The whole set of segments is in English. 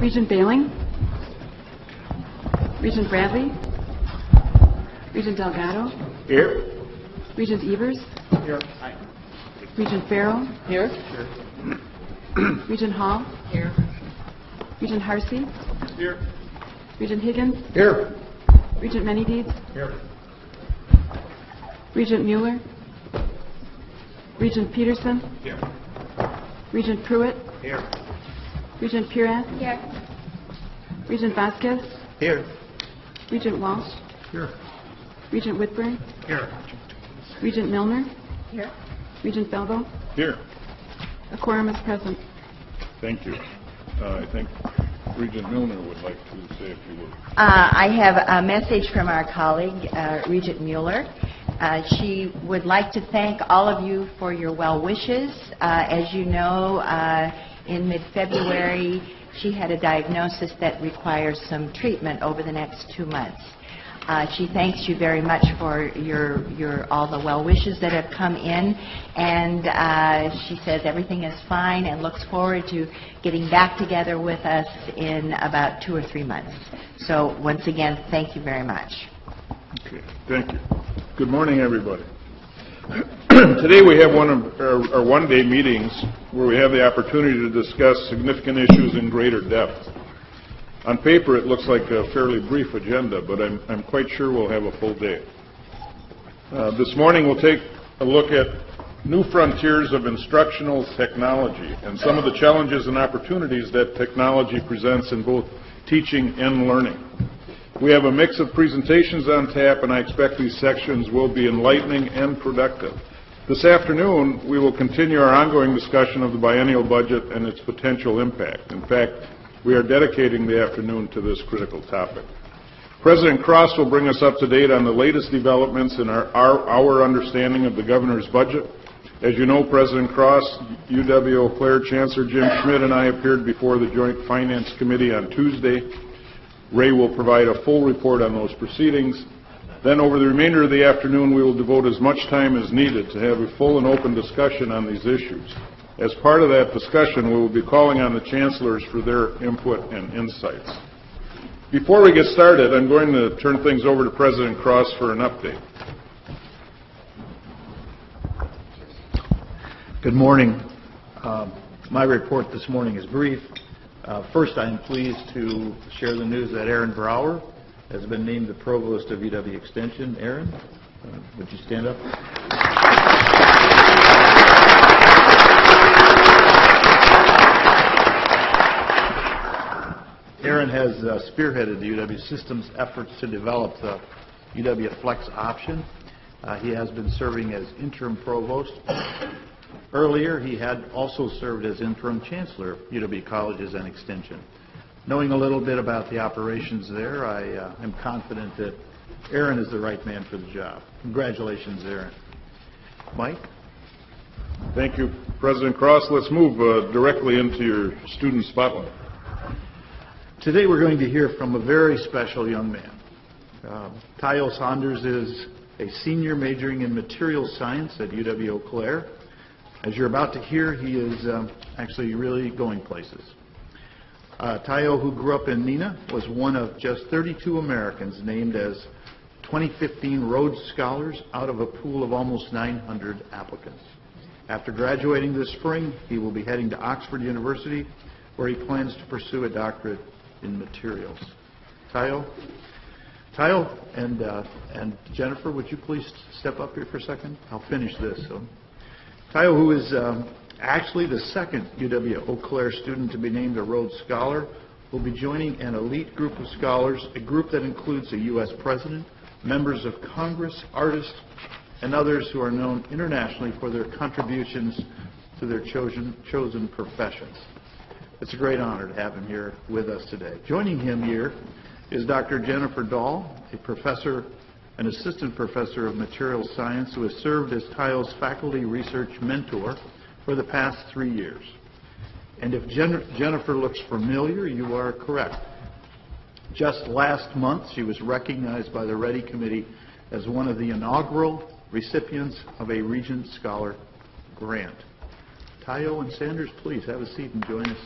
Regent Bailing, Regent Bradley, Regent Delgado, Here. Regent Evers, Here. Regent Farrell, Here. Regent Hall, Here. Regent Harsey, Here. Regent Higgins, Here. Regent Manydeeds, Here. Regent Mueller, Regent Peterson, Here. Regent Pruitt, Here. Regent Purath, Here. Regent Vasquez, Here. Regent Walsh, Here. Regent Whitburn, Here. Regent Milner, Here. Regent Belbo. Here. A quorum is present. Thank you. I think Regent Milner would like to say a few words. I have a message from our colleague, Regent Mueller. She would like to thank all of you for your well wishes. As you know, in mid-February, she had a diagnosis that requires some treatment over the next 2 months. She thanks you very much for all the well wishes that have come in, and she says everything is fine and looks forward to getting back together with us in about 2 or 3 months. So once again, thank you very much. Okay, thank you. Good morning, everybody. Today we have one of our one-day meetings where we have the opportunity to discuss significant issues in greater depth. On paper, it looks like a fairly brief agenda, but I'm quite sure we'll have a full day. This morning, we'll take a look at new frontiers of instructional technology and some of the challenges and opportunities that technology presents in both teaching and learning. We have a mix of presentations on tap, and I expect these sections will be enlightening and productive. This afternoon, we will continue our ongoing discussion of the biennial budget and its potential impact. In fact, we are dedicating the afternoon to this critical topic. President Cross will bring us up to date on the latest developments in our understanding of the governor's budget. As you know, President Cross, UW-Eau Claire Chancellor Jim Schmidt, and I appeared before the Joint Finance Committee on Tuesday. Ray will provide a full report on those proceedings. Then over the remainder of the afternoon, we will devote as much time as needed to have a full and open discussion on these issues. As part of that discussion, we will be calling on the chancellors for their input and insights. Before we get started, I'm going to turn things over to President Cross for an update. Good morning. My report this morning is brief. First, I am pleased to share the news that Aaron Brower has been named the Provost of UW Extension. Aaron, would you stand up? Aaron has spearheaded the UW Systems efforts to develop the UW Flex option. He has been serving as interim provost. Earlier, he had also served as interim chancellor of UW Colleges and Extension. Knowing a little bit about the operations there, I am confident that Aaron is the right man for the job. Congratulations, Aaron. Mike? Thank you, President Cross. Let's move directly into your student spotlight. Today we're going to hear from a very special young man. Tayo Saunders is a senior majoring in materials science at UW-Eau Claire. As you're about to hear, he is actually really going places. Tayo, who grew up in Neenah, was one of just 32 Americans named as 2015 Rhodes Scholars out of a pool of almost 900 applicants. After graduating this spring, he will be heading to Oxford University, where he plans to pursue a doctorate in materials. Tayo and Jennifer, would you please step up here for a second? I'll finish this. Tayo, who is actually the second UW-Eau Claire student to be named a Rhodes Scholar, will be joining an elite group of scholars, a group that includes a U.S. president, members of Congress, artists, and others who are known internationally for their contributions to their chosen professions. It's a great honor to have him here with us today. Joining him here is Dr. Jennifer Dahl, an assistant professor of materials science who has served as Tayo's faculty research mentor for the past 3 years. And if Jennifer looks familiar, you are correct. Just last month, she was recognized by the Reddy Committee as one of the inaugural recipients of a Regents Scholar grant. Tayo and Sanders, please have a seat and join us.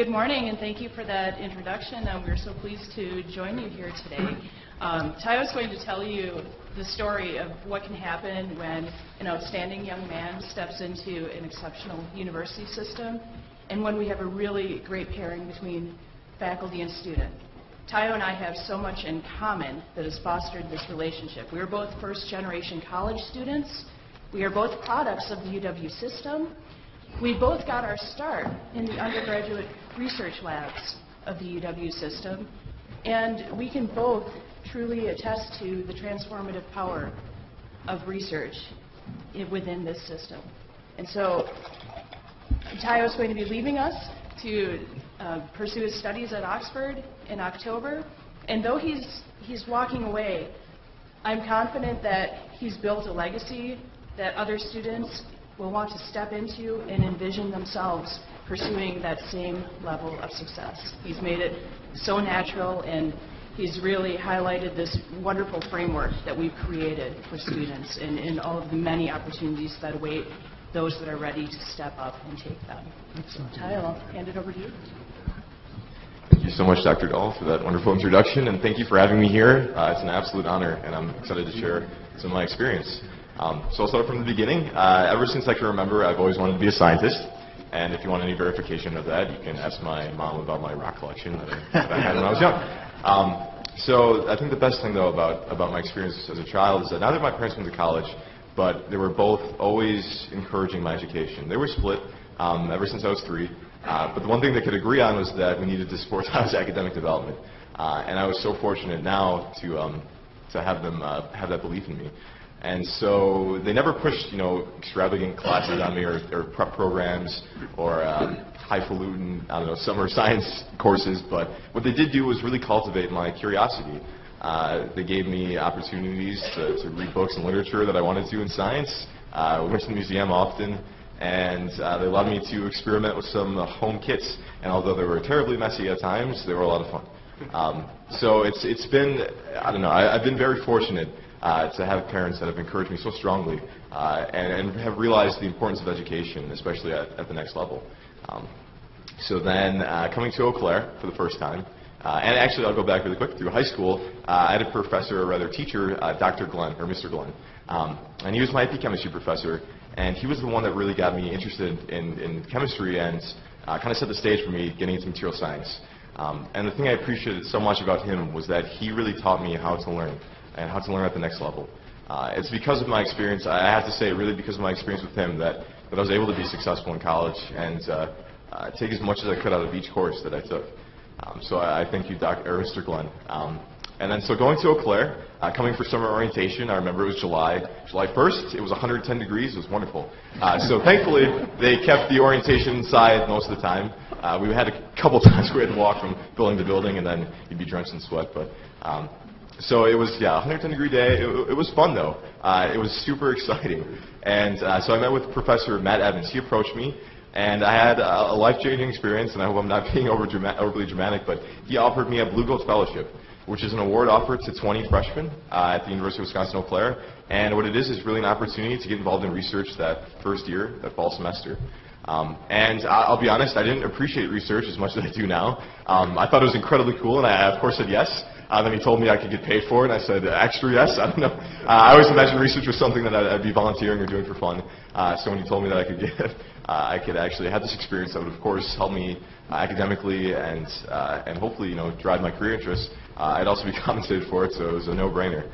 Good morning, and thank you for that introduction. We're so pleased to join you here today. Tayo is going to tell you the story of what can happen when an outstanding young man steps into an exceptional university system, and when we have a really great pairing between faculty and student. Tayo and I have so much in common that has fostered this relationship. We are both first-generation college students. We are both products of the UW system. We both got our start in the undergraduate research labs of the UW system, and we can both truly attest to the transformative power of research within this system. And so Tayo is going to be leaving us to pursue his studies at Oxford in October, and though he's walking away, I'm confident that he's built a legacy that other students will want to step into and envision themselves pursuing that same level of success. He's made it so natural, and he's really highlighted this wonderful framework that we've created for students and all of the many opportunities that await those that are ready to step up and take them. So, Tayo, I'll hand it over to you. Thank you so much, Dr. Dahl, for that wonderful introduction, and thank you for having me here. It's an absolute honor, and I'm excited to share some of my experience. So I'll start from the beginning. Ever since I can remember, I've always wanted to be a scientist, and if you want any verification of that, you can ask my mom about my rock collection that I had when I was young. So I think the best thing, though, about my experience as a child is that neither of my parents went to college, but they were both always encouraging my education. They were split ever since I was 3, but the one thing they could agree on was that we needed to support Tayo's academic development, and I was so fortunate now to have them have that belief in me. And so they never pushed, extravagant classes on me or prep programs or highfalutin, summer science courses. But what they did do was really cultivate my curiosity. They gave me opportunities to read books and literature that I wanted to in science. We went to the museum often, and they allowed me to experiment with some home kits. And although they were terribly messy at times, they were a lot of fun. So it's been, I've been very fortunate to have parents that have encouraged me so strongly and have realized the importance of education, especially at the next level. So then coming to Eau Claire for the first time, and actually I'll go back really quick. Through high school, I had a professor, or rather teacher, Dr. Glenn, or Mr. Glenn, and he was my AP chemistry professor, and he was the one that really got me interested in chemistry and kind of set the stage for me getting into material science. And the thing I appreciated so much about him was that he really taught me how to learn, and how to learn at the next level. It's because of my experience, I have to say, really because of my experience with him that I was able to be successful in college and take as much as I could out of each course that I took. So I thank you, Mr. Glenn. And then so going to Eau Claire, coming for summer orientation, I remember it was July 1st, it was 110 degrees, it was wonderful. So thankfully, they kept the orientation inside most of the time. We had a couple times where we had to walk from building to building, and then you'd be drenched in sweat. But so it was, 110-degree day. It was fun, though. It was super exciting. And so I met with Professor Matt Evans. He approached me, and I had a life-changing experience, and I hope I'm not being overly dramatic, but he offered me a Blue Gold Fellowship, which is an award offered to 20 freshmen at the University of Wisconsin-Eau Claire. And what it is really an opportunity to get involved in research that first year, that fall semester. And I'll be honest, I didn't appreciate research as much as I do now. I thought it was incredibly cool, and I, of course, said yes. Then he told me I could get paid for it, and I said, extra yes? I don't know. I always imagined research was something that I'd be volunteering or doing for fun. So when he told me that I could actually have this experience that would, of course, help me academically and hopefully, drive my career interests, I'd also be compensated for it, so it was a no-brainer.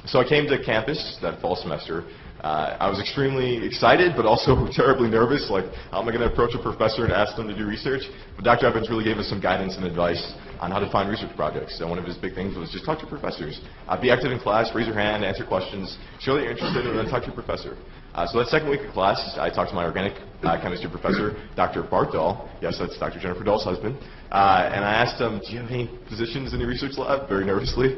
So I came to campus that fall semester. I was extremely excited, but also terribly nervous, like, how am I going to approach a professor and ask them to do research? But Dr. Evans really gave us some guidance and advice on how to find research projects. And one of his big things was just talk to professors. Be active in class, raise your hand, answer questions, show that you're interested, and then talk to your professor. So that second week of class, I talked to my organic chemistry professor, Dr. Bart Dahl. Yes, that's Dr. Jennifer Dahl's husband. And I asked him, do you have any positions in your research lab? Very nervously.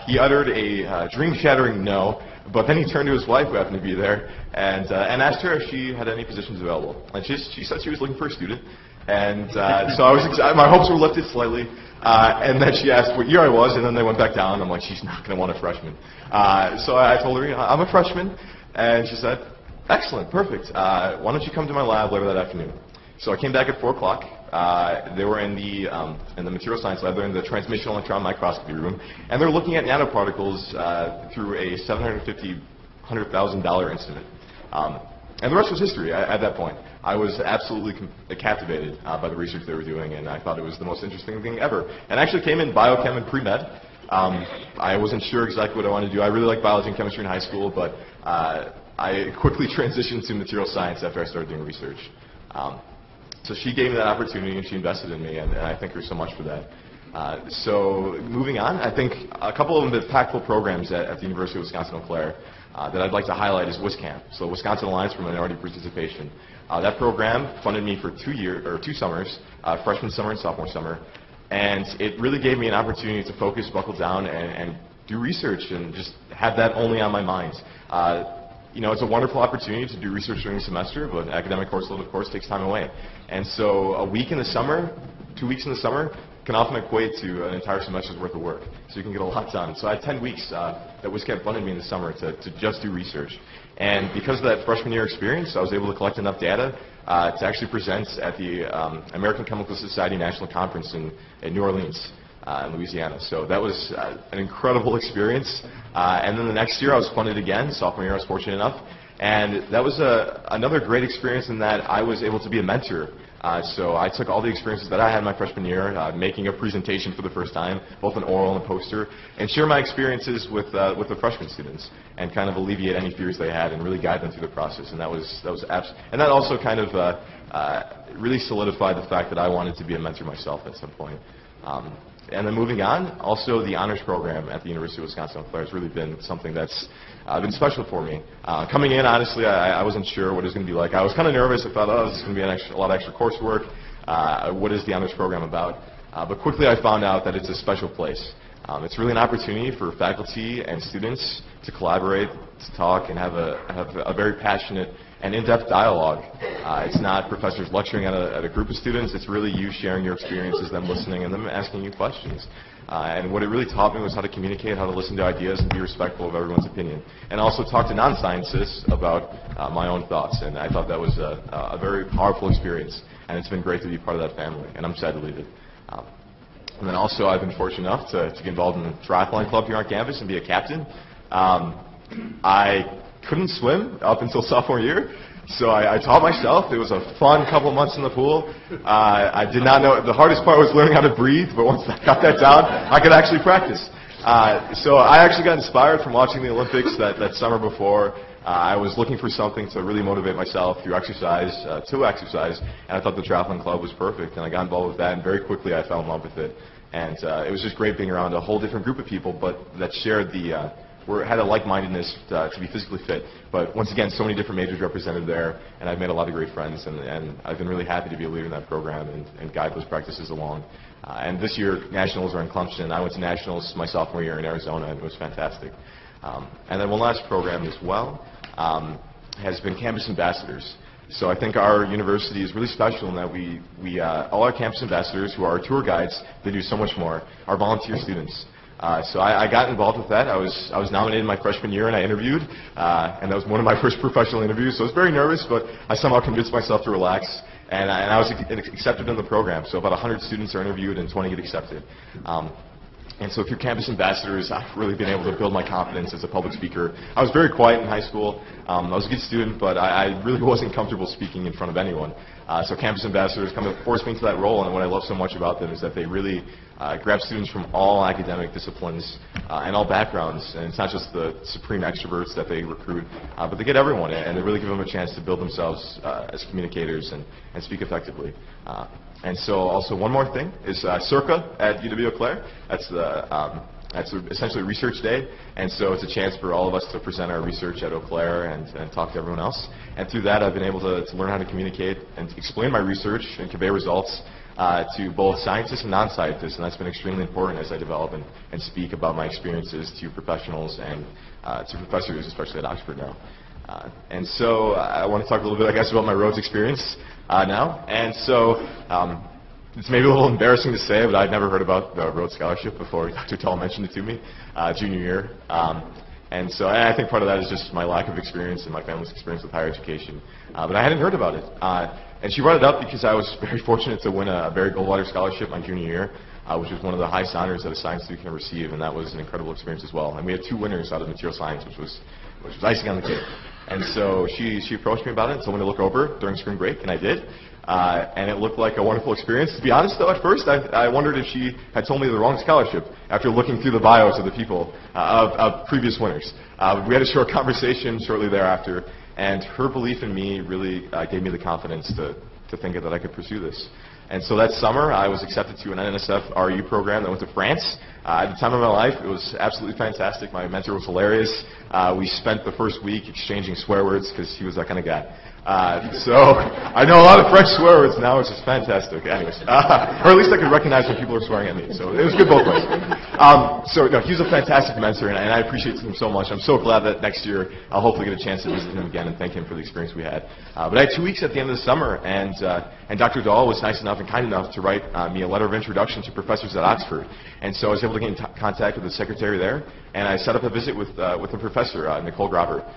He uttered a dream-shattering no, but then he turned to his wife, who happened to be there, and asked her if she had any positions available. And she said she was looking for a student. And so I was my hopes were lifted slightly. And then she asked what year I was, and then they went back down. I'm like, she's not going to want a freshman. So I told her, I'm a freshman. And she said, excellent, perfect. Why don't you come to my lab later that afternoon? So I came back at 4 o'clock, They were in the material science lab. They're in the transmission electron microscopy room, and they're looking at nanoparticles through a $750,000 instrument. And the rest was history at that point. I was absolutely captivated by the research they were doing, and I thought it was the most interesting thing ever. And I actually came in biochem and pre-med. I wasn't sure exactly what I wanted to do. I really liked biology and chemistry in high school, but I quickly transitioned to material science after I started doing research. So she gave me that opportunity, and she invested in me, and I thank her so much for that. So moving on, I think a couple of the impactful programs at the University of Wisconsin-Eau Claire that I'd like to highlight is WisCamp, so Wisconsin Alliance for Minority Participation. That program funded me for 2 summers, freshman summer and sophomore summer, and it really gave me an opportunity to focus, buckle down, and do research and just have that only on my mind. You know, it's a wonderful opportunity to do research during the semester, but academic course load, of course, takes time away. And so a week in the summer, 2 weeks in the summer, can often equate to an entire semester's worth of work. So you can get a lot done. So I had 10 weeks that WisCamp funded me in the summer to just do research. And because of that freshman year experience, I was able to collect enough data to actually present at the American Chemical Society National Conference in New Orleans, in Louisiana. So that was an incredible experience. And then the next year I was funded again. Sophomore year I was fortunate enough. And that was another great experience in that I was able to be a mentor. So I took all the experiences that I had my freshman year, making a presentation for the first time, both an oral and a poster, and share my experiences with the freshman students, and kind of alleviate any fears they had, and really guide them through the process. And that also kind of really solidified the fact that I wanted to be a mentor myself at some point. And then moving on, also the honors program at the University of Wisconsin-Eau Claire has really been something that's been special for me. Coming in, honestly, I wasn't sure what it was going to be like. I was kind of nervous. I thought, oh, this is going to be a lot of extra coursework. What is the honors program about? But quickly I found out that it's a special place. It's really an opportunity for faculty and students to collaborate, to talk, and have a very passionate and in-depth dialogue. It's not professors lecturing at a group of students. It's really you sharing your experiences, them listening, and them asking you questions. And what it really taught me was how to communicate, how to listen to ideas, and be respectful of everyone's opinion. And also talk to non-scientists about my own thoughts. And I thought that was a very powerful experience. And it's been great to be part of that family. And I'm sad to leave it. And then also I've been fortunate enough to get involved in the triathlon club here on campus and be a captain. I couldn't swim up until sophomore year, so I taught myself. It was a fun couple months in the pool. I did not know, the hardest part was learning how to breathe, but once I got that down, I could actually practice. So I actually got inspired from watching the Olympics that summer before. I was looking for something to really motivate myself through exercise, and I thought the triathlon club was perfect, and I got involved with that, and very quickly I fell in love with it. And it was just great being around a whole different group of people, but that shared had a like-mindedness to be physically fit. But once again, so many different majors represented there, and I've made a lot of great friends, and I've been really happy to be a leader in that program and guide those practices along. And this year, nationals are in Clemson. I went to nationals my sophomore year in Arizona, and it was fantastic. And then one last program as well has been campus ambassadors. So I think our university is really special in that we all our campus ambassadors, who are our tour guides, they do so much more, are volunteer students. So I got involved with that. I was nominated my freshman year, and I interviewed, and that was one of my first professional interviews. So I was very nervous, but I somehow convinced myself to relax, and I was accepted in the program. So about 100 students are interviewed, and 20 get accepted. And so through campus ambassadors, I've really been able to build my confidence as a public speaker. I was very quiet in high school. I was a good student, but I really wasn't comfortable speaking in front of anyone. So campus ambassadors kind of forced me into that role, and what I love so much about them is that they really grab students from all academic disciplines and all backgrounds. And it's not just the supreme extroverts that they recruit, but they get everyone, and they really give them a chance to build themselves as communicators and speak effectively. And so also one more thing is Circa at UW-Eau Claire. That's essentially research day, and so it's a chance for all of us to present our research at Eau Claire and talk to everyone else. And through that, I've been able to learn how to communicate and to explain my research and convey results to both scientists and non-scientists, and that's been extremely important as I develop and speak about my experiences to professionals and to professors, especially at Oxford now. And so I want to talk a little bit, I guess, about my Rhodes experience now. And so it's maybe a little embarrassing to say, but I'd never heard about the Rhodes Scholarship before Dr. Tull mentioned it to me junior year. And so I think part of that is just my lack of experience and my family's experience with higher education. But I hadn't heard about it. And she brought it up because I was very fortunate to win a Barry Goldwater Scholarship my junior year, which was one of the highest honors that a science student can receive, and that was an incredible experience as well. And we had 2 winners out of material science, which was icing on the cake. And so she approached me about it and told me to look over during spring break, and I did. And it looked like a wonderful experience. To be honest, though, at first I wondered if she had told me the wrong scholarship after looking through the bios of the people, of previous winners. We had a short conversation shortly thereafter, and her belief in me really gave me the confidence to think that I could pursue this. And so that summer, I was accepted to an NSF RU program that went to France. At the time of my life, it was absolutely fantastic. My mentor was hilarious. We spent the first week exchanging swear words because he was that kind of guy. So I know a lot of French swear words now, which is fantastic. Anyways, or at least I could recognize when people are swearing at me. So it was good both ways. So no, he's a fantastic mentor, and I appreciate him so much. I'm so glad that next year I'll hopefully get a chance to visit him again and thank him for the experience we had. But I had 2 weeks at the end of the summer, and Dr. Dahl was nice enough and kind enough to write me a letter of introduction to professors at Oxford. And so I was able to get in contact with the secretary there, and I set up a visit with the professor, Nicole Grobert.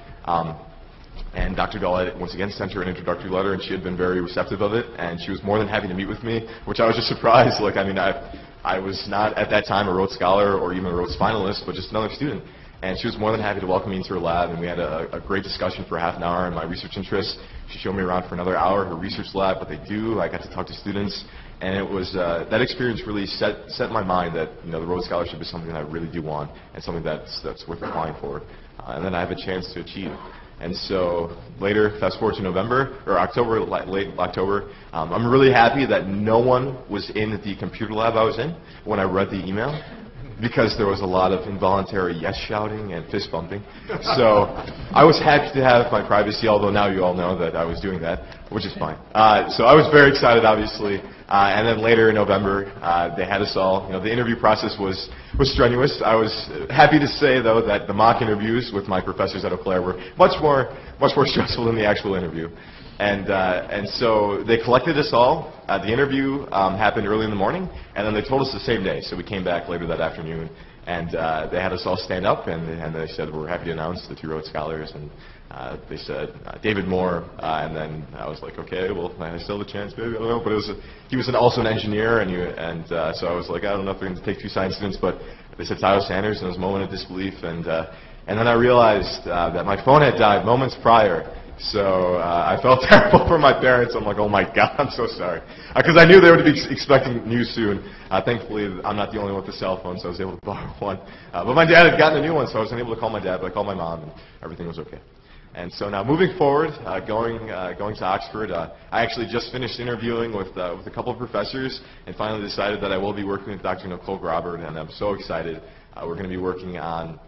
And Dr. Dahl had once again sent her an introductory letter, and she had been very receptive of it, and she was more than happy to meet with me, which I was just surprised. Like, I mean, I was not at that time a Rhodes Scholar or even a Rhodes finalist, but just another student. And she was more than happy to welcome me into her lab, and we had a great discussion for half an hour on my research interests. She showed me around for another hour her research lab, what they do. I got to talk to students, and it was that experience really set in my mind that the Rhodes Scholarship is something that I really do want and something that's worth applying for, and then I have a chance to achieve. And so later, fast forward to November, or October, late October, I'm really happy that no one was in the computer lab I was in when I read the email, because there was a lot of involuntary yes shouting and fist bumping. So I was happy to have my privacy, although now you all know that I was doing that, which is fine. So I was very excited, obviously. And then later in November, they had us all. The interview process was strenuous. I was happy to say, though, that the mock interviews with my professors at Eau Claire were much more stressful than the actual interview. And so they collected us all. The interview happened early in the morning, and then they told us the same day. So we came back later that afternoon, and they had us all stand up, and they said, we're happy to announce the 2 Rhodes Scholars. And they said, David Moore, and then I was like, okay, well, I still have a chance, maybe, I don't know. But he was also an engineer, and so I was like, I don't know if they're going to take 2 science students, but they said Tayo Sanders, and it was a moment of disbelief. And then I realized that my phone had died moments prior. So I felt terrible for my parents. I'm like, oh my God, I'm so sorry. Because I knew they would be expecting news soon. Thankfully, I'm not the only one with a cell phone, so I was able to borrow one. But my dad had gotten a new one, so I wasn't able to call my dad, but I called my mom, and everything was okay. And so now moving forward, going to Oxford, I actually just finished interviewing with a couple of professors and finally decided that I will be working with Dr. Nicole Grobert, and I'm so excited. We're going to be working on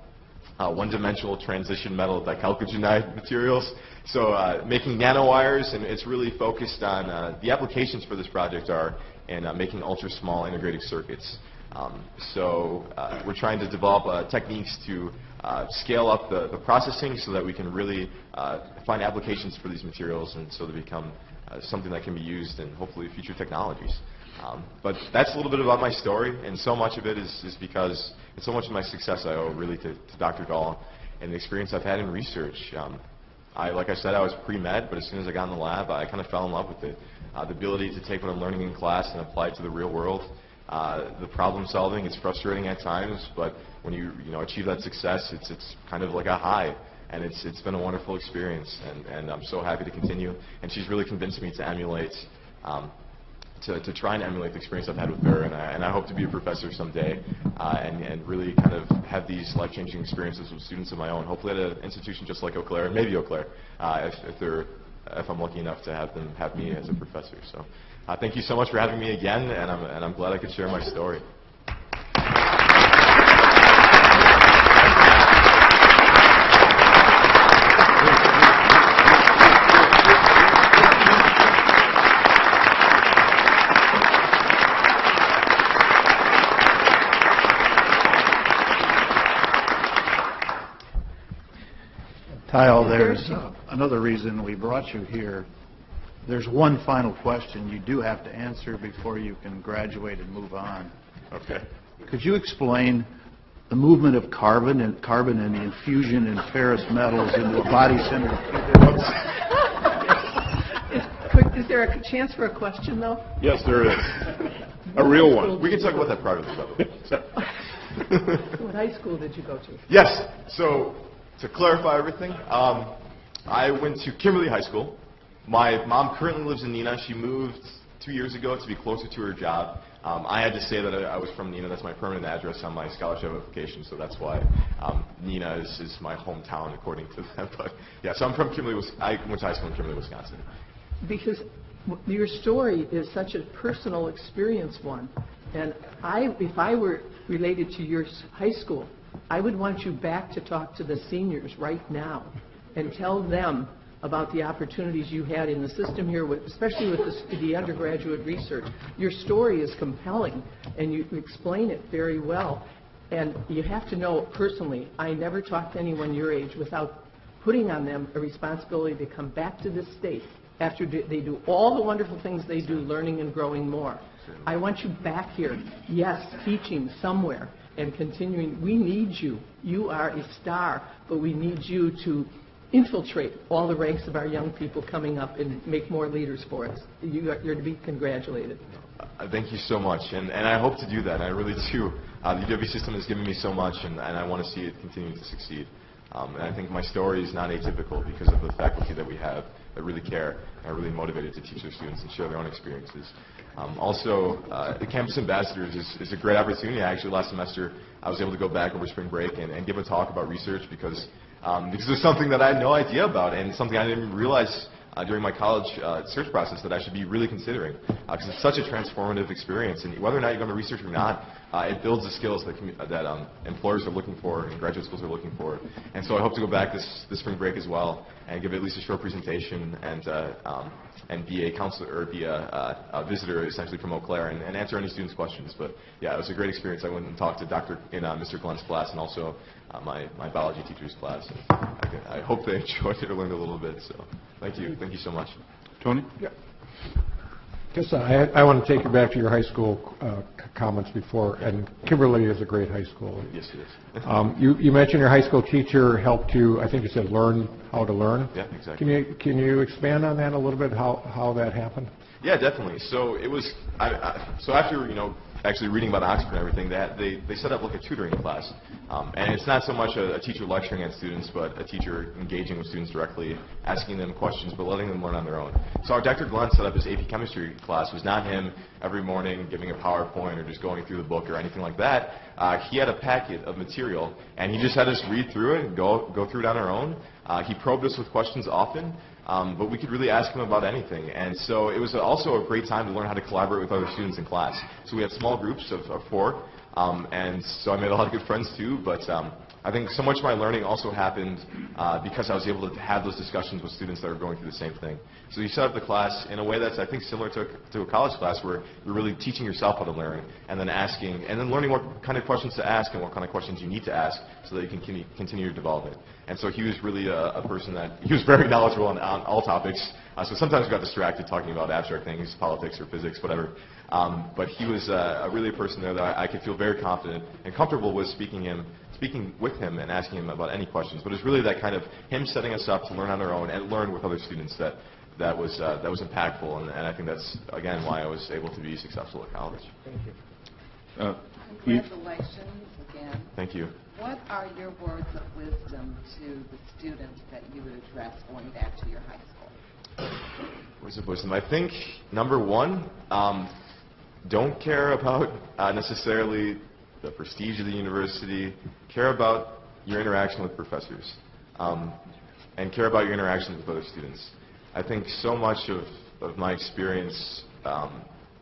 one-dimensional transition metal dichalcogenide materials. So making nanowires, and it's really focused on the applications for this project are in making ultra-small integrated circuits. So we're trying to develop techniques to scale up the processing so that we can really find applications for these materials, and so they become something that can be used in hopefully future technologies. But that's a little bit about my story, and so much of it is because, and so much of my success I owe really to Dr. Dahl and the experience I've had in research. Like I said, I was pre-med, but as soon as I got in the lab, I kind of fell in love with it. The ability to take what I'm learning in class and apply it to the real world. The problem solving, it's frustrating at times, but when you achieve that success, it's kind of like a high. And it's been a wonderful experience, and I'm so happy to continue. And she's really convinced me to emulate, to try and emulate the experience I've had with her, and I hope to be a professor someday, and really kind of have these life-changing experiences with students of my own, hopefully at an institution just like Eau Claire, and maybe Eau Claire, if I'm lucky enough to have me as a professor. So thank you so much for having me again, and I'm glad I could share my story. Tayo, there's another reason we brought you here. There's one final question you do have to answer before you can graduate and move on. Okay. Could you explain the movement of carbon and the infusion in ferrous metals into a body-centered qubit? Quick Is there a chance for a question, though? Yes, there is. A real one. We can talk about that privately, by the way. What high school did you go to? Yes. So to clarify everything, I went to Kimberly High School. My mom currently lives in Neenah. She moved 2 years ago to be closer to her job. I had to say that I was from Neenah. That's my permanent address on my scholarship application, so that's why Neenah is my hometown according to them. But yeah, so I'm from Kimberly. I went to high school in Kimberly, Wisconsin. Because your story is such a personal experience one, and if I were related to your high school, I would want you back to talk to the seniors right now and tell them about the opportunities you had in the system here, especially with the undergraduate research. Your story is compelling, and you explain it very well. And you have to know personally, I never talk to anyone your age without putting on them a responsibility to come back to this state after they do all the wonderful things they do, learning and growing more. I want you back here, yes, teaching somewhere and continuing. We need you. You are a star, but we need you to infiltrate all the ranks of our young people coming up and make more leaders for us. You're to be congratulated. Thank you so much, and I hope to do that. I really do. The UW system has given me so much, and I want to see it continue to succeed. And I think my story is not atypical because of the faculty that we have that really care and are really motivated to teach their students and share their own experiences. Also, the Campus Ambassadors is a great opportunity. Actually, last semester, I was able to go back over spring break and give a talk about research because there's something that I had no idea about and something I didn't even realize during my college search process that I should be really considering because it's such a transformative experience. And whether or not you're going to research or not, it builds the skills that employers are looking for and graduate schools are looking for. And so I hope to go back this spring break as well and give at least a short presentation and be a counselor or be a visitor essentially from Eau Claire and answer any students' questions. But yeah, it was a great experience. I went and talked to Mr. Glenn's class and also my biology teacher's class. And I hope they enjoyed it or learned a little bit. So thank you so much. Tony? Yeah. Guess I want to take you back to your high school comments before, and Kimberly is a great high school. Yes, it is. You mentioned your high school teacher helped you, I think you said, learn how to learn. Yeah, exactly. Can you expand on that a little bit, how that happened? Yeah, definitely. So it was, so after, actually reading about Oxford and everything, they set up like a tutoring class. And it's not so much a teacher lecturing at students, but a teacher engaging with students directly, asking them questions, but letting them learn on their own. So our Dr. Glenn set up his AP chemistry class. It was not him every morning giving a PowerPoint or just going through the book or anything like that. He had a packet of material, and he just had us read through it and go through it on our own. He probed us with questions often. But we could really ask him about anything. And so it was also a great time to learn how to collaborate with other students in class. So we had small groups of 4, and so I made a lot of good friends too. But I think so much of my learning also happened because I was able to have those discussions with students that were going through the same thing. So you set up the class in a way that's, I think, similar to a college class where you're really teaching yourself how to learn and then asking, and then learning what kind of questions to ask and what kind of questions you need to ask so that you can continue your development. And so he was really a person that, he was very knowledgeable on all topics. So sometimes we got distracted talking about abstract things, politics or physics, whatever. But he was really a person there that I could feel very confident and comfortable with speaking with him and asking him about any questions. But it's really that kind of him setting us up to learn on our own and learn with other students that was impactful. And I think that's, again, why I was able to be successful at college. Thank you. Congratulations again. Thank you. What are your words of wisdom to the students that you would address going back to your high school? Words of wisdom. I think, number one, don't care about necessarily the prestige of the university. Care about your interaction with professors and care about your interactions with other students. I think so much of my experience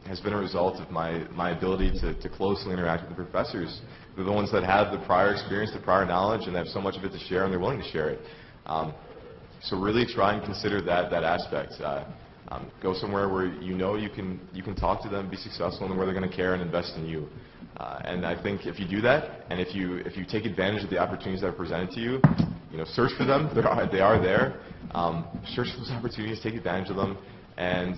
has been a result of my ability to closely interact with the professors. They're the ones that have the prior experience, the prior knowledge, and they have so much of it to share, and they're willing to share it. So really try and consider that aspect. Go somewhere where you can talk to them, be successful, and where they're going to care and invest in you. And I think if you do that, and if you take advantage of the opportunities that are presented to you, search for them. They are there. Search for those opportunities, take advantage of them, and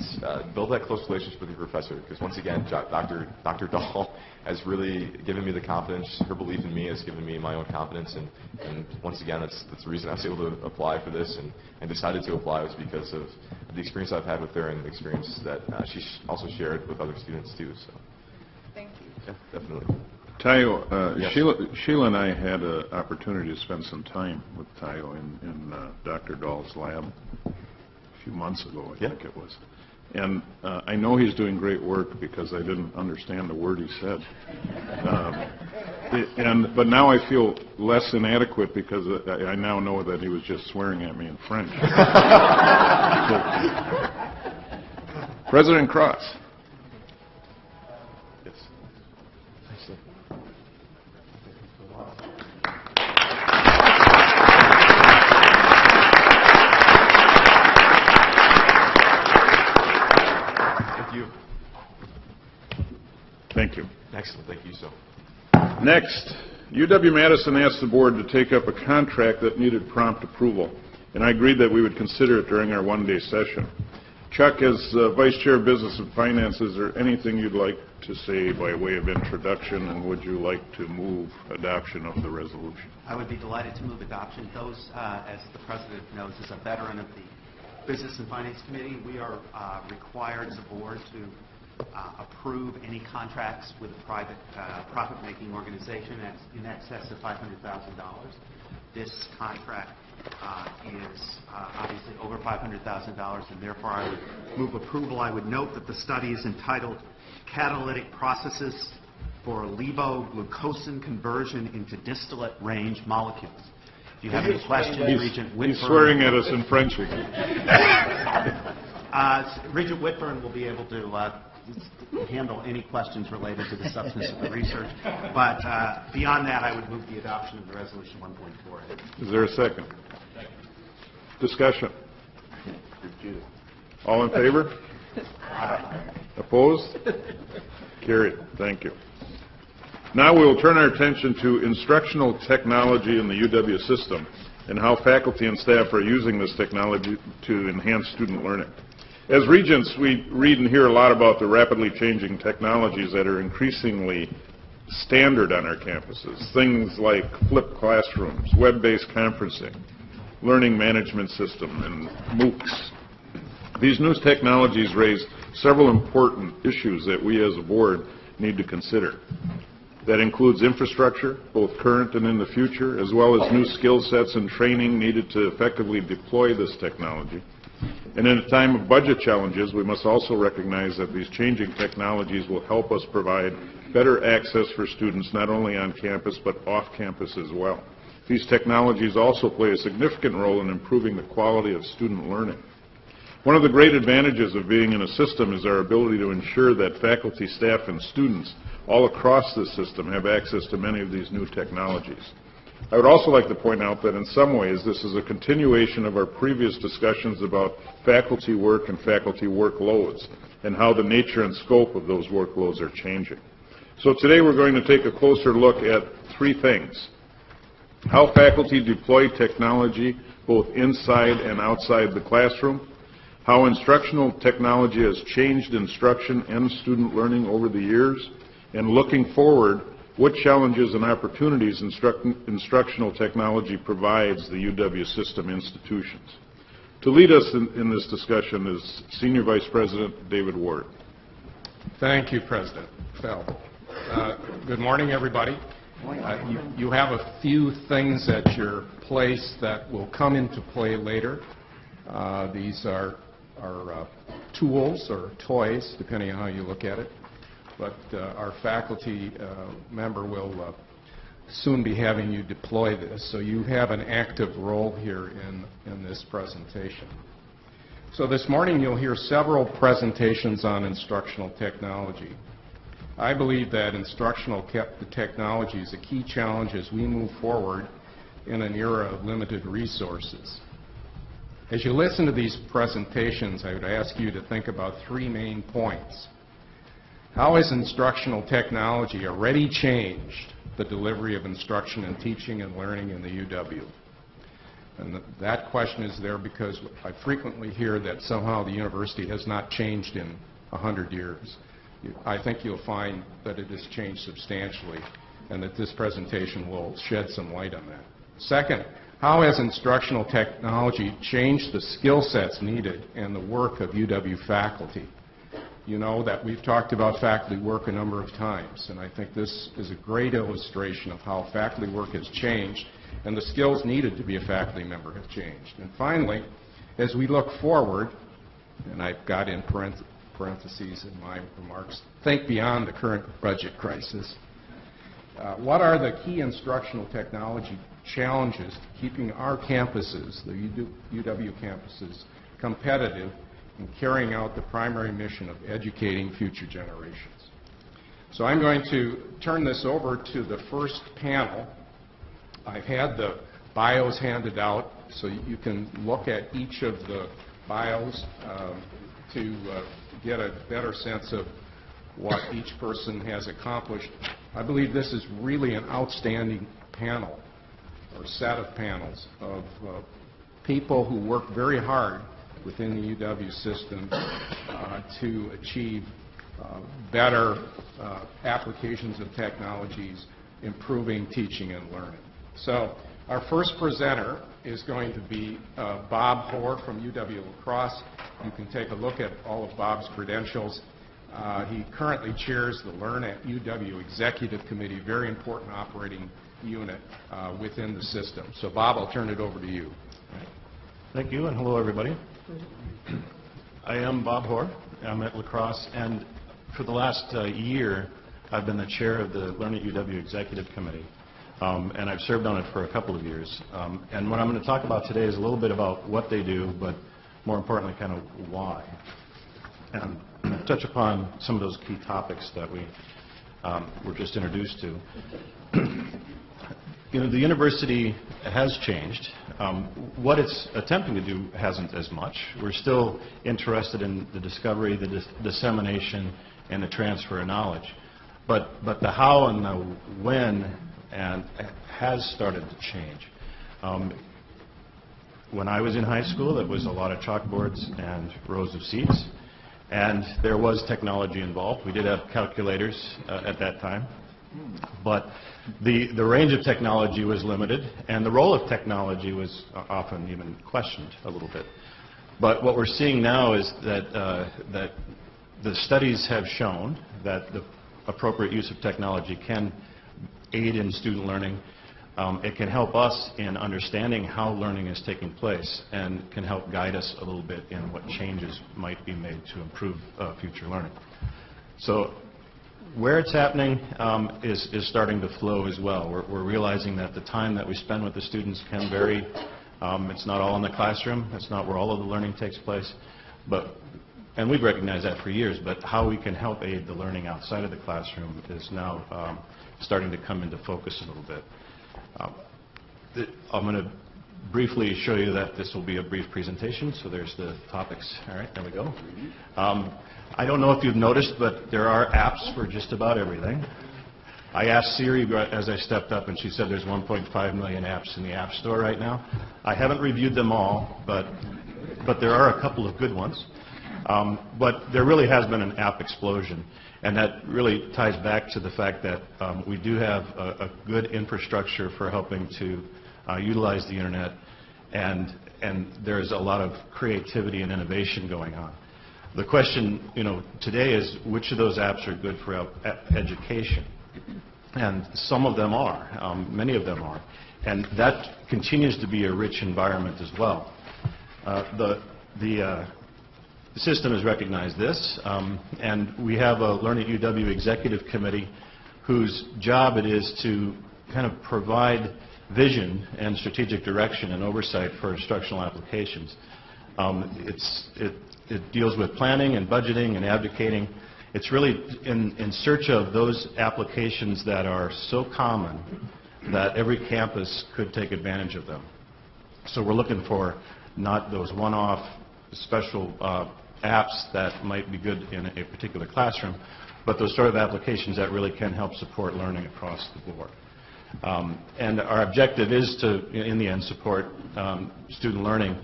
build that close relationship with your professor. Because once again, Dr. Dahl has really given me the confidence. Her belief in me has given me my own confidence, and once again, that's the reason I was able to apply for this and decided to apply was because of the experience I've had with her and the experience that she also shared with other students too. So, Thank you. yeah, definitely. Tayo, Yes. Sheila and I had an opportunity to spend some time with Tayo in Dr. Dahl's lab a few months ago, I think it was. And I know he's doing great work because I didn't understand a word he said. But now I feel less inadequate because I now know that he was just swearing at me in French. So, President Cross. Yes. Thank you. Thank you. Excellent. Thank you so. Next, UW-Madison asked the board to take up a contract that needed prompt approval, and I agreed that we would consider it during our one-day session. Chuck, as Vice Chair of Business and Finance, is there anything you'd like to say by way of introduction, and would you like to move adoption of the resolution? I would be delighted to move adoption. Those, as the President knows, is a veteran of the Business and Finance Committee. We are required as a board to approve any contracts with a private profit-making organization that's in excess of $500,000. This contract is obviously over $500,000, and therefore I would move approval. I would note that the study is entitled Catalytic Processes for Levoglucosan Conversion into Distillate Range Molecules. If you have any questions, Regent Whitburn... He's swearing at us in French again. Regent Whitburn will be able to handle any questions related to the substance of the research. But beyond that, I would move the adoption of the Resolution 1.4. Is there a second? Discussion. All in favor? Opposed? Carried. Thank you. Now we will turn our attention to instructional technology in the UW system and how faculty and staff are using this technology to enhance student learning. As Regents, we read and hear a lot about the rapidly changing technologies that are increasingly standard on our campuses. Things like flipped classrooms, web-based conferencing, learning management system, and MOOCs. These new technologies raise several important issues that we as a board need to consider. That includes infrastructure, both current and in the future, as well as new skill sets and training needed to effectively deploy this technology. And in a time of budget challenges, we must also recognize that these changing technologies will help us provide better access for students not only on campus but off campus as well. These technologies also play a significant role in improving the quality of student learning. One of the great advantages of being in a system is our ability to ensure that faculty, staff, and students all across the system have access to many of these new technologies. I would also like to point out that in some ways this is a continuation of our previous discussions about faculty work and faculty workloads and how the nature and scope of those workloads are changing. So today we're going to take a closer look at three things: how faculty deploy technology both inside and outside the classroom, how instructional technology has changed instruction and student learning over the years, and looking forward, what challenges and opportunities instructional technology provides the UW system institutions. To lead us in this discussion is Senior Vice President David Ward. Thank you, President Feld. Good morning, everybody. You have a few things at your place that will come into play later. These are tools or toys, depending on how you look at it. But our faculty member will soon be having you deploy this. So you have an active role here in this presentation. So this morning you'll hear several presentations on instructional technology. I believe that instructional technology is a key challenge as we move forward in an era of limited resources. As you listen to these presentations, I would ask you to think about three main points. How has instructional technology already changed the delivery of instruction and teaching and learning in the UW? And that question is there because I frequently hear that somehow the university has not changed in 100 years. I think you'll find that it has changed substantially and that this presentation will shed some light on that. Second, how has instructional technology changed the skill sets needed and the work of UW faculty? You know that we've talked about faculty work a number of times, and I think this is a great illustration of how faculty work has changed and the skills needed to be a faculty member have changed. And finally, as we look forward, and I've got in parentheses in my remarks, think beyond the current budget crisis. What are the key instructional technology challenges to keeping our campuses, the UW campuses, competitive in carrying out the primary mission of educating future generations? So I'm going to turn this over to the first panel. I've had the bios handed out so you can look at each of the bios to get a better sense of what each person has accomplished. I believe this is really an outstanding panel or set of panels of people who work very hard within the UW system to achieve better applications of technologies, improving teaching and learning. So our first presenter is going to be Bob Hoare from UW La Crosse. You can take a look at all of Bob's credentials. He currently chairs the Learn at UW Executive Committee, a very important operating unit within the system. So Bob, I'll turn it over to you. Thank you, and hello everybody. I am Bob Hoare. I'm at La Crosse, and for the last year I've been the chair of the Learn at UW Executive Committee, and I've served on it for a couple of years. And what I'm going to talk about today is a little bit about what they do, but more importantly kind of why. And touch upon some of those key topics that we were just introduced to. You know, the university has changed. What it's attempting to do hasn't as much. We're still interested in the discovery, the dissemination, and the transfer of knowledge. But the how and the when has started to change. When I was in high school, it was a lot of chalkboards and rows of seats. And there was technology involved. We did have calculators at that time. But the range of technology was limited, and the role of technology was often even questioned a little bit. But what we're seeing now is that the studies have shown that the appropriate use of technology can aid in student learning. It can help us in understanding how learning is taking place and can help guide us a little bit in what changes might be made to improve future learning. So where it's happening is starting to flow as well. We're realizing that the time that we spend with the students can vary. It's not all in the classroom. It's not where all of the learning takes place. And we've recognized that for years, but how we can help aid the learning outside of the classroom is now starting to come into focus a little bit. I'm going to briefly show you that this will be a brief presentation, so there's the topics. All right, there we go. I don't know if you've noticed, but there are apps for just about everything. I asked Siri as I stepped up, and she said there's 1.5 million apps in the App Store right now. I haven't reviewed them all, but there are a couple of good ones. But there really has been an app explosion, and that really ties back to the fact that we do have a good infrastructure for helping to utilize the internet, and there's a lot of creativity and innovation going on. The question, today is which of those apps are good for education, and some of them are, many of them are, and that continues to be a rich environment as well. The system has recognized this, and we have a Learn at UW Executive Committee whose job it is to kind of provide vision and strategic direction and oversight for instructional applications. It deals with planning and budgeting and advocating. It's really in search of those applications that are so common that every campus could take advantage of them. So we're looking for not those one-off special apps that might be good in a particular classroom, but those sort of applications that really can help support learning across the board. And our objective is to, in the end, support student learning.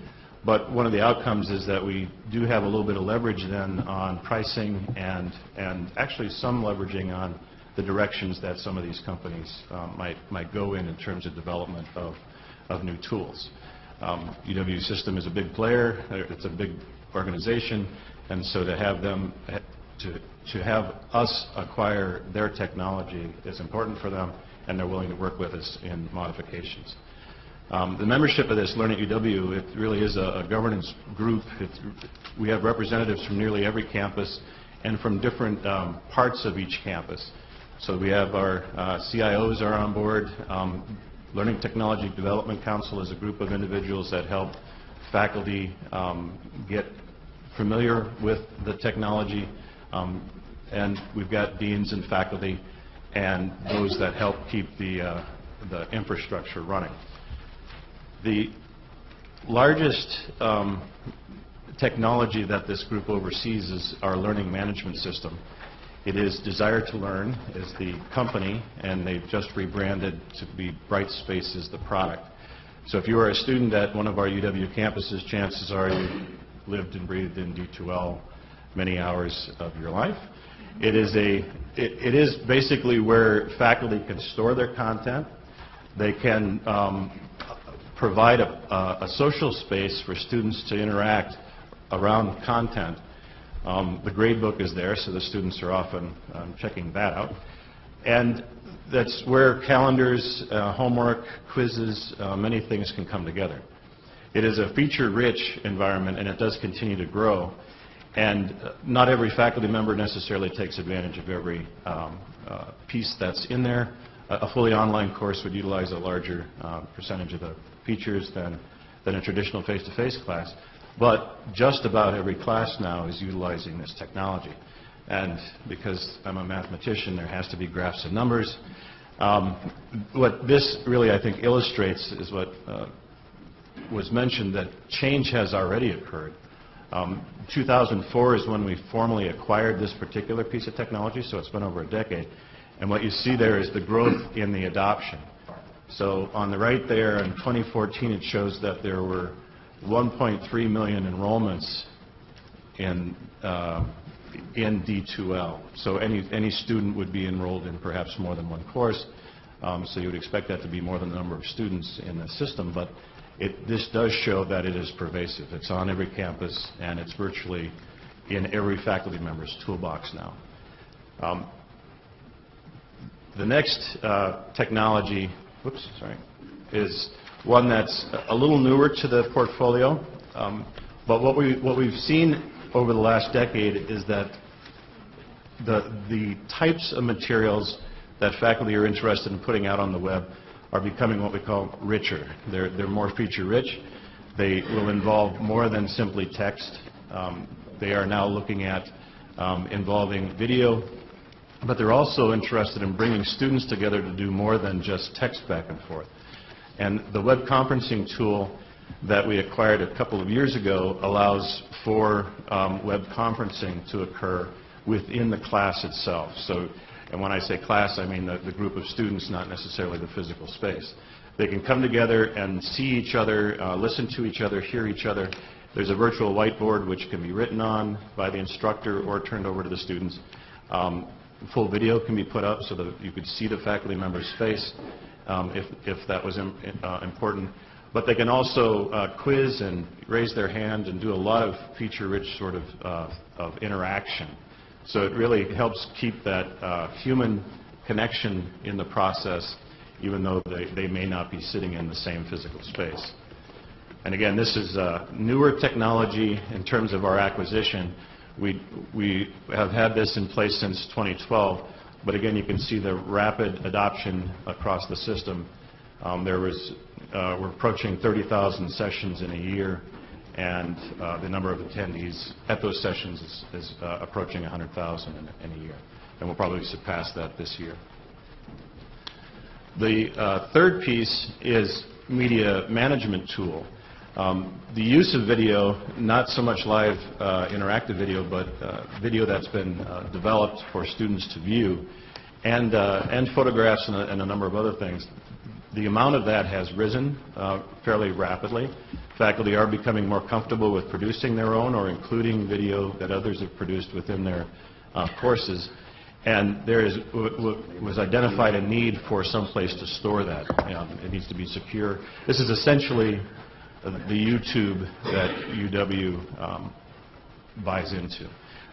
But one of the outcomes is that we do have a little bit of leverage then on pricing and actually some leveraging on the directions that some of these companies might go in terms of development of new tools. UW System is a big player. It's a big organization, and so to have them to have us acquire their technology is important for them, and they're willing to work with us in modifications. The membership of this Learn at UW, it really is a governance group. We have representatives from nearly every campus and from different parts of each campus. So we have our CIOs are on board. Learning Technology Development Council is a group of individuals that help faculty get familiar with the technology. And we've got deans and faculty and those that help keep the infrastructure running. The largest technology that this group oversees is our learning management system. It is Desire to Learn is the company, and they've just rebranded to be Brightspace is the product. So if you are a student at one of our UW campuses, chances are you lived and breathed in D2L many hours of your life. It is basically where faculty can store their content. They can provide a social space for students to interact around content. The gradebook is there, so the students are often checking that out. And that's where calendars, homework, quizzes, many things can come together. It is a feature-rich environment, and it does continue to grow. And not every faculty member necessarily takes advantage of every piece that's in there. A fully online course would utilize a larger percentage of the features than a traditional face-to-face class. But just about every class now is utilizing this technology. And because I'm a mathematician, there has to be graphs and numbers. What this really, I think, illustrates is what was mentioned, that change has already occurred. 2004 is when we formally acquired this particular piece of technology, so it's been over a decade. And what you see there is the growth in the adoption. So on the right there, in 2014, it shows that there were 1.3 million enrollments in D2L. So any student would be enrolled in perhaps more than one course. So you would expect that to be more than the number of students in the system. But this does show that it is pervasive. It's on every campus, and it's virtually in every faculty member's toolbox now. The next technology, is one that's a little newer to the portfolio. But what we've seen over the last decade is that the types of materials that faculty are interested in putting out on the web are becoming what we call richer. They're more feature-rich. They will involve more than simply text. They are now looking at involving video, but they're also interested in bringing students together to do more than just text back and forth. And the web conferencing tool that we acquired a couple of years ago allows for web conferencing to occur within the class itself. So, and when I say class, I mean the group of students, not necessarily the physical space. They can come together and see each other, listen to each other, hear each other. There's a virtual whiteboard which can be written on by the instructor or turned over to the students. Full video can be put up so that you could see the faculty member's face if that was important. But they can also quiz and raise their hand and do a lot of feature-rich sort of interaction. So it really helps keep that human connection in the process, even though they may not be sitting in the same physical space. And again, this is newer technology in terms of our acquisition. We have had this in place since 2012, but again, you can see the rapid adoption across the system. We're approaching 30,000 sessions in a year, and the number of attendees at those sessions is approaching 100,000 in a year, and we'll probably surpass that this year. The third piece is media management tool. The use of video, not so much live interactive video, but video that's been developed for students to view, and photographs and a number of other things. The amount of that has risen fairly rapidly. Faculty are becoming more comfortable with producing their own or including video that others have produced within their courses. And there was identified a need for some place to store that. It needs to be secure. This is essentially the YouTube that UW buys into.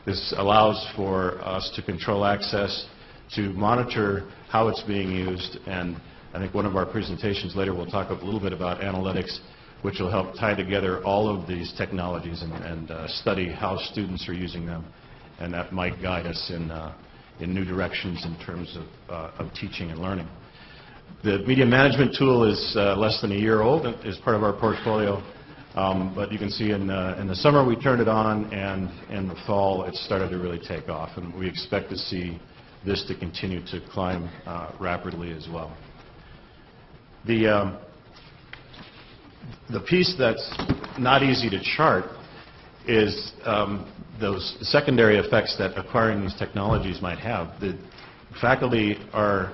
This allows for us to control access, to monitor how it's being used, and I think one of our presentations later will talk a little bit about analytics, which will help tie together all of these technologies and study how students are using them, and that might guide us in new directions in terms of teaching and learning. The media management tool is less than a year old. It is part of our portfolio, but you can see in the summer we turned it on, and in the fall it started to really take off, and we expect to see this to continue to climb rapidly as well. The piece that's not easy to chart is those secondary effects that acquiring these technologies might have. The faculty are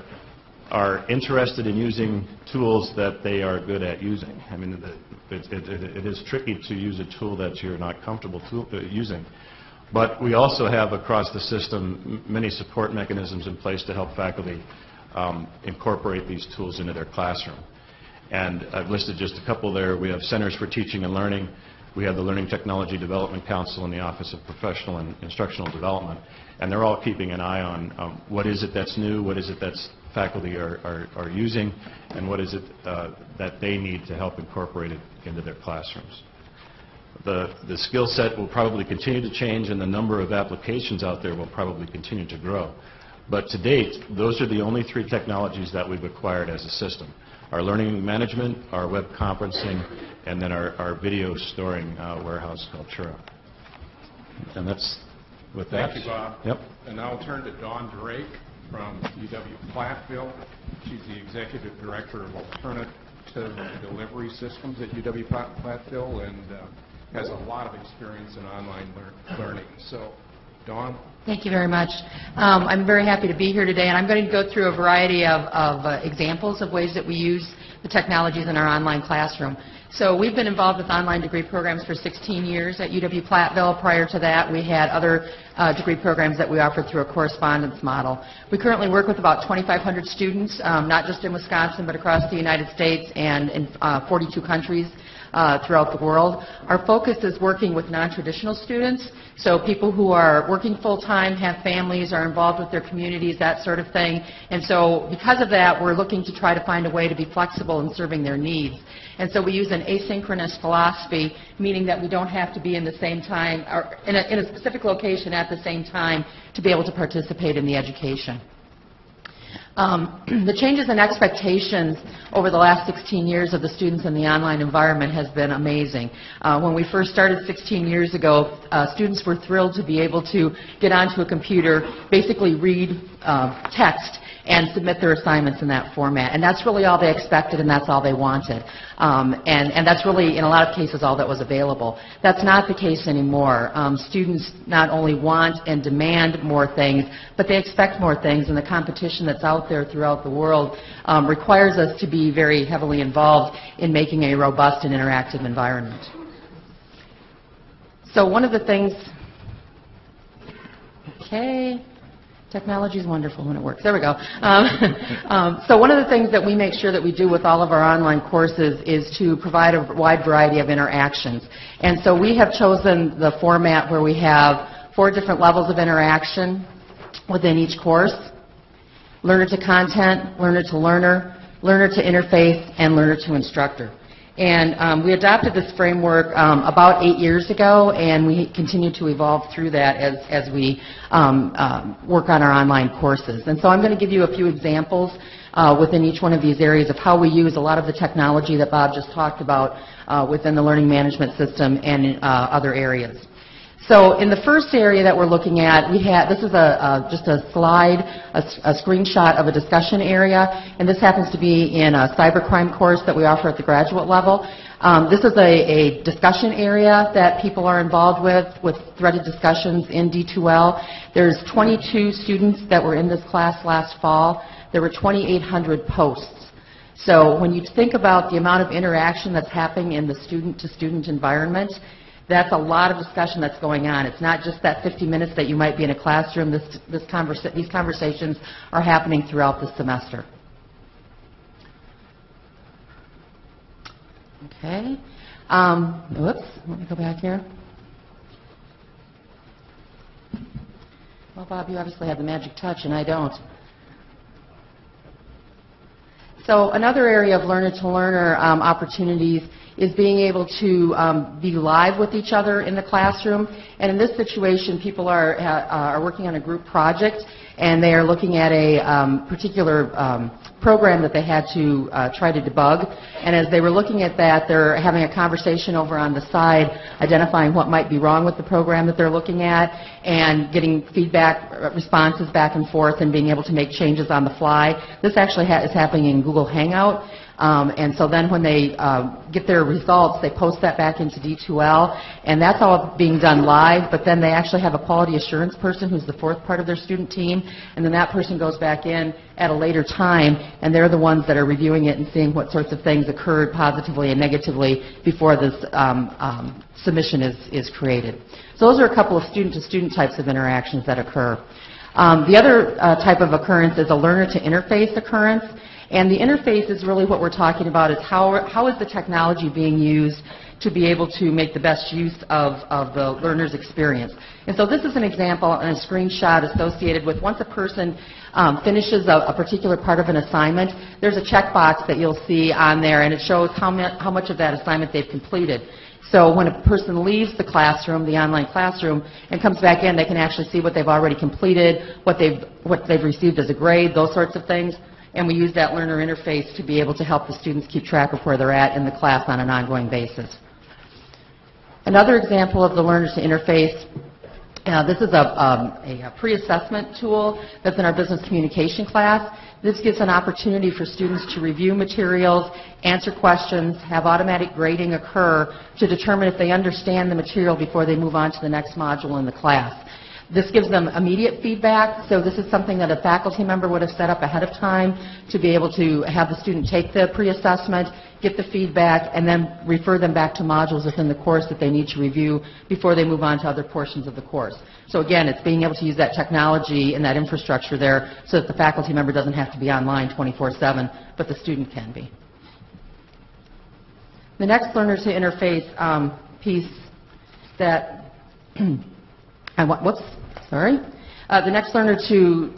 interested in using tools that they are good at using. I mean, it is tricky to use a tool that you're not comfortable using. But we also have across the system many support mechanisms in place to help faculty incorporate these tools into their classroom. And I've listed just a couple there. We have Centers for Teaching and Learning. We have the Learning Technology Development Council and the Office of Professional and Instructional Development. And they're all keeping an eye on what is it that's new, what is it that's faculty are using, and what is it that they need to help incorporate it into their classrooms. The skill set will probably continue to change, and the number of applications out there will probably continue to grow. But to date, those are the only three technologies that we've acquired as a system. Our learning management, our web conferencing, and then our video storing warehouse called Chura. And that's with that. Thank you, Bob. Yep. And now I'll turn to Dawn Drake from UW-Platteville. She's the Executive Director of Alternative Delivery Systems at UW-Platteville and has a lot of experience in online learning. So, Dawn? Thank you very much. I'm very happy to be here today, and I'm going to go through a variety of examples of ways that we use the technologies in our online classroom. So we've been involved with online degree programs for 16 years at UW-Platteville. Prior to that, we had other degree programs that we offered through a correspondence model. We currently work with about 2,500 students, not just in Wisconsin, but across the United States and in 42 countries throughout the world. Our focus is working with non-traditional students, so people who are working full-time, have families, are involved with their communities, that sort of thing. And so because of that, we're looking to try to find a way to be flexible in serving their needs. And so we use an asynchronous philosophy, meaning that we don't have to be in the same time, or in a specific location at the same time to be able to participate in the education. The changes in expectations over the last 16 years of the students in the online environment has been amazing. When we first started 16 years ago, students were thrilled to be able to get onto a computer, basically read text, and submit their assignments in that format. And that's really all they expected, and that's all they wanted. And that's really, in a lot of cases, all that was available. That's not the case anymore. Students not only want and demand more things, but they expect more things, and the competition that's out there throughout the world requires us to be very heavily involved in making a robust and interactive environment. So one of the things, technology is wonderful when it works. There we go. So one of the things that we make sure that we do with all of our online courses is to provide a wide variety of interactions. And so we have chosen the format where we have 4 different levels of interaction within each course: learner to content, learner to learner, learner to interface, and learner to instructor. And we adopted this framework about 8 years ago, and we continue to evolve through that as we work on our online courses. And so I'm going to give you a few examples within each one of these areas of how we use a lot of the technology that Bob just talked about within the learning management system and in other areas. So in the first area that we're looking at, this is just a slide, a screenshot of a discussion area, and this happens to be in a cybercrime course that we offer at the graduate level. This is a discussion area that people are involved with threaded discussions in D2L. There's 22 students that were in this class last fall. There were 2,800 posts. So when you think about the amount of interaction that's happening in the student-to-student environment, that's a lot of discussion that's going on. It's not just that 50 minutes that you might be in a classroom. These conversations are happening throughout the semester. Okay. Whoops. Let me go back here. Well, Bob, you obviously have the magic touch, and I don't. So another area of learner-to-learner opportunities is being able to be live with each other in the classroom. And in this situation, people are working on a group project, and they are looking at a particular program that they had to try to debug. And as they were looking at that, they're having a conversation over on the side, identifying what might be wrong with the program that they're looking at, and getting feedback, responses back and forth, and being able to make changes on the fly. This actually is happening in Google Hangout. And so then when they get their results, they post that back into D2L, and that's all being done live, but then they actually have a quality assurance person who's the fourth part of their student team, and then that person goes back in at a later time, and they're the ones that are reviewing it and seeing what sorts of things occurred positively and negatively before this submission is created. So those are a couple of student-to-student types of interactions that occur. The other type of occurrence is a learner-to-interface occurrence. And the interface is really what we're talking about, is how is the technology being used to be able to make the best use of the learner's experience. And so this is an example and a screenshot associated with once a person finishes a particular part of an assignment, there's a checkbox that you'll see on there, and it shows how much of that assignment they've completed. So when a person leaves the classroom, the online classroom, and comes back in, they can actually see what they've already completed, what they've received as a grade, those sorts of things. And we use that learner interface to be able to help the students keep track of where they're at in the class on an ongoing basis. Another example of the learners to interface, this is a pre-assessment tool that's in our business communication class. This gives an opportunity for students to review materials, answer questions, have automatic grading occur to determine if they understand the material before they move on to the next module in the class. This gives them immediate feedback, so this is something that a faculty member would have set up ahead of time to be able to have the student take the pre-assessment, get the feedback, and then refer them back to modules within the course that they need to review before they move on to other portions of the course. So again, it's being able to use that technology and that infrastructure there so that the faculty member doesn't have to be online 24/7, but the student can be. The next learner to interface piece that the next learner to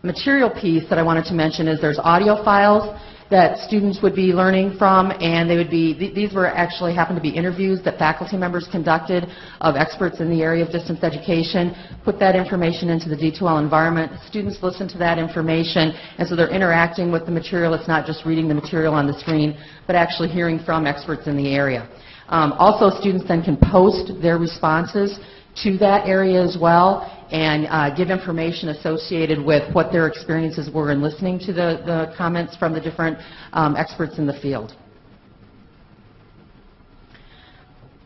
material piece that I wanted to mention is there's audio files that students would be learning from, and they would be, these were actually happened to be interviews that faculty members conducted of experts in the area of distance education, put that information into the D2L environment. Students listen to that information, and so they're interacting with the material. It's not just reading the material on the screen, but actually hearing from experts in the area. Also, students then can post their responses to that area as well, and give information associated with what their experiences were in listening to the comments from the different experts in the field.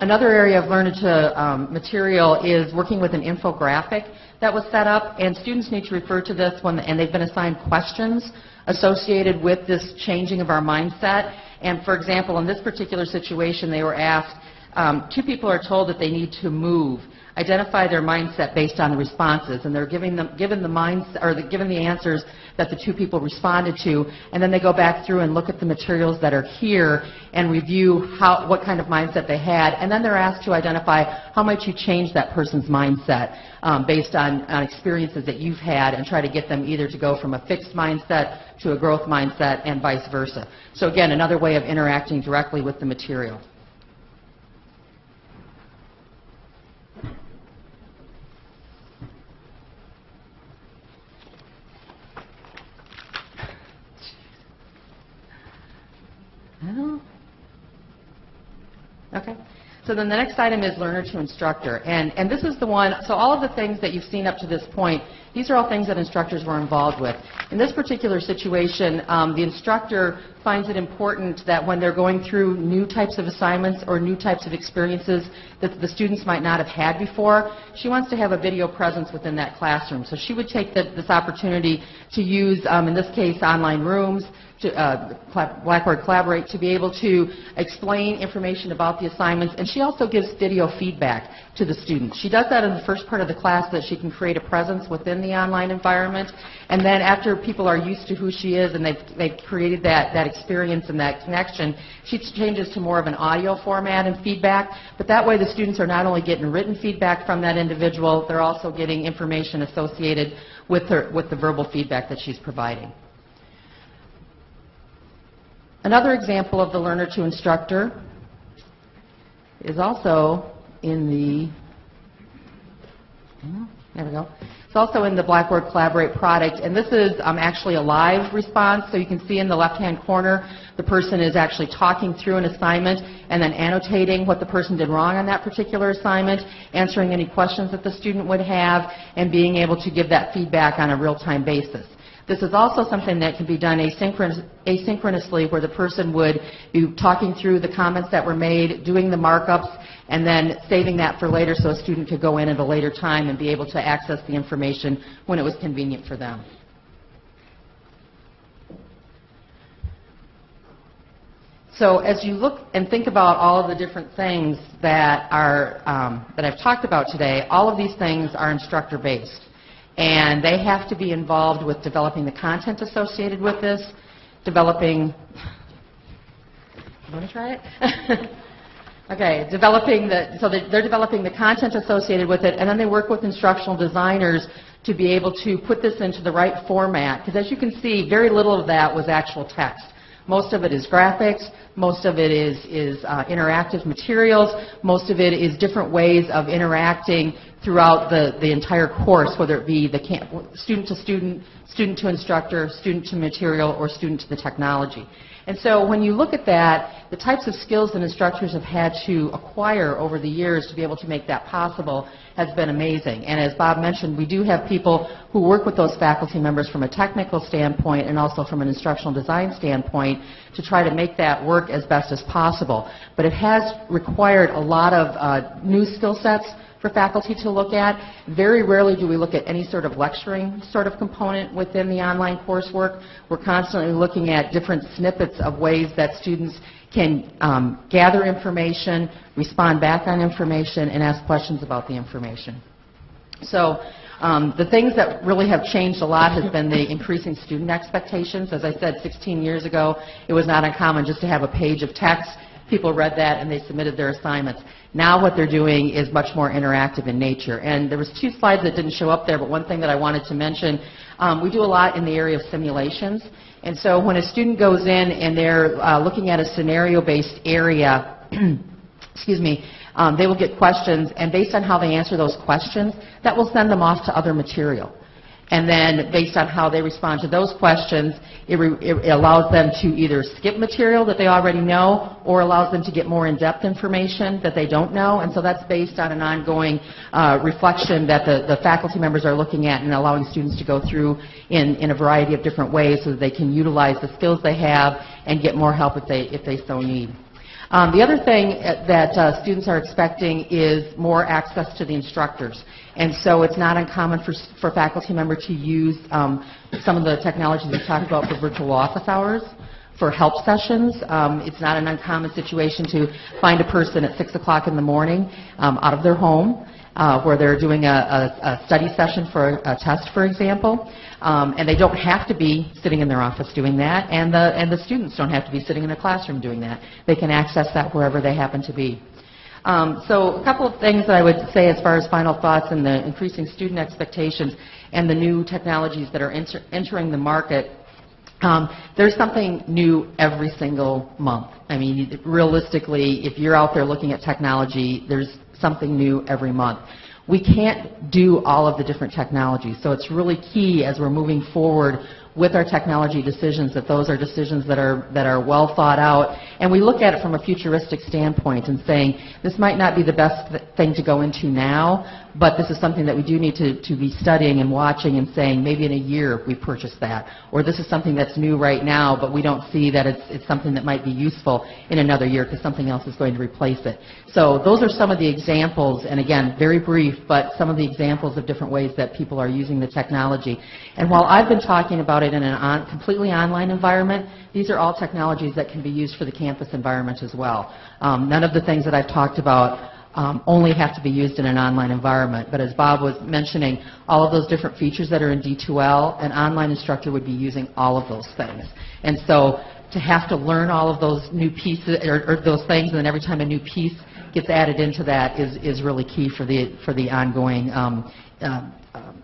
Another area of learner to material is working with an infographic that was set up, and students need to refer to this one, and they've been assigned questions associated with this changing of our mindset. And for example, in this particular situation, they were asked, two people are told that they need to move. Identify their mindset based on the responses, and they're given the answers that the two people responded to, and then they go back through and look at the materials that are here and review what kind of mindset they had, and then they're asked to identify how might you change that person's mindset based on experiences that you've had, and try to get them either to go from a fixed mindset to a growth mindset and vice versa. So again, another way of interacting directly with the material. Okay. So then the next item is learner to instructor. And this is the one, so all of the things that you've seen up to this point, these are all things that instructors were involved with. In this particular situation, the instructor finds it important that when they're going through new types of assignments or new types of experiences that the students might not have had before, she wants to have a video presence within that classroom. So she would take this opportunity to use, in this case, online rooms, to Blackboard Collaborate, to be able to explain information about the assignments, and she also gives video feedback to the students. She does that in the first part of the class so that she can create a presence within the online environment, and then after people are used to who she is and they've created that experience and that connection, she changes to more of an audio format and feedback, but that way the students are not only getting written feedback from that individual, they're also getting information associated with the verbal feedback that she's providing. Another example of the learner to instructor is also in the, there we go. It's also in the Blackboard Collaborate product, and this is actually a live response. So you can see in the left-hand corner, the person is actually talking through an assignment and then annotating what the person did wrong on that particular assignment, answering any questions that the student would have, and being able to give that feedback on a real-time basis. This is also something that can be done asynchronously, where the person would be talking through the comments that were made, doing the markups, and then saving that for later so a student could go in at a later time and be able to access the information when it was convenient for them. So as you look and think about all of the different things that I've talked about today, all of these things are instructor-based. And they have to be involved with developing the content associated with this, developing, you want to try it? Okay, so they're developing the content associated with it, and then they work with instructional designers to be able to put this into the right format. Because as you can see, very little of that was actual text. Most of it is graphics, most of it is interactive materials, most of it is different ways of interacting throughout the entire course, whether it be the student to student, student to instructor, student to material, or student to the technology. And so when you look at that, the types of skills that instructors have had to acquire over the years to be able to make that possible has been amazing. And as Bob mentioned, we do have people who work with those faculty members from a technical standpoint and also from an instructional design standpoint to try to make that work as best as possible. But it has required a lot of new skill sets for faculty to look at. Very rarely do we look at any sort of lecturing sort of component within the online coursework. We're constantly looking at different snippets of ways that students can gather information, respond back on information, and ask questions about the information. So the things that really have changed a lot has been the increasing student expectations. As I said, 16 years ago, it was not uncommon just to have a page of text. People read that and they submitted their assignments. Now what they're doing is much more interactive in nature. And there was 2 slides that didn't show up there, but one thing that I wanted to mention, we do a lot in the area of simulations. And so when a student goes in and they're looking at a scenario-based area, excuse me, they will get questions, and based on how they answer those questions, that will send them off to other material. And then based on how they respond to those questions, it allows them to either skip material that they already know or allows them to get more in-depth information that they don't know. And so that's based on an ongoing reflection that the faculty members are looking at and allowing students to go through in a variety of different ways so that they can utilize the skills they have and get more help if they so need. The other thing that students are expecting is more access to the instructors. And so it's not uncommon for faculty members to use some of the technologies we talked about for virtual office hours, for help sessions. It's not an uncommon situation to find a person at 6 o'clock in the morning out of their home where they're doing a study session for a test, for example. And they don't have to be sitting in their office doing that, and the students don't have to be sitting in a classroom doing that. They can access that wherever they happen to be. So a couple of things that I would say as far as final thoughts and the increasing student expectations and the new technologies that are entering the market. There's something new every single month. I mean, realistically, if you're out there looking at technology, there's something new every month. We can't do all of the different technologies, so it's really key as we're moving forward with our technology decisions, that those are decisions that are well thought out, and we look at it from a futuristic standpoint and saying, this might not be the best thing to go into now, but this is something that we do need to be studying and watching and saying, maybe in a year we purchase that, or this is something that's new right now, but we don't see that it's something that might be useful in another year because something else is going to replace it. So those are some of the examples, and again, very brief, but some of the examples of different ways that people are using the technology. And while I've been talking about it in a completely online environment, these are all technologies that can be used for the campus environment as well. None of the things that I've talked about only have to be used in an online environment. But as Bob was mentioning, all of those different features that are in D2L, an online instructor would be using all of those things. And so to have to learn all of those new pieces or those things, and then every time a new piece gets added into that is really key for the ongoing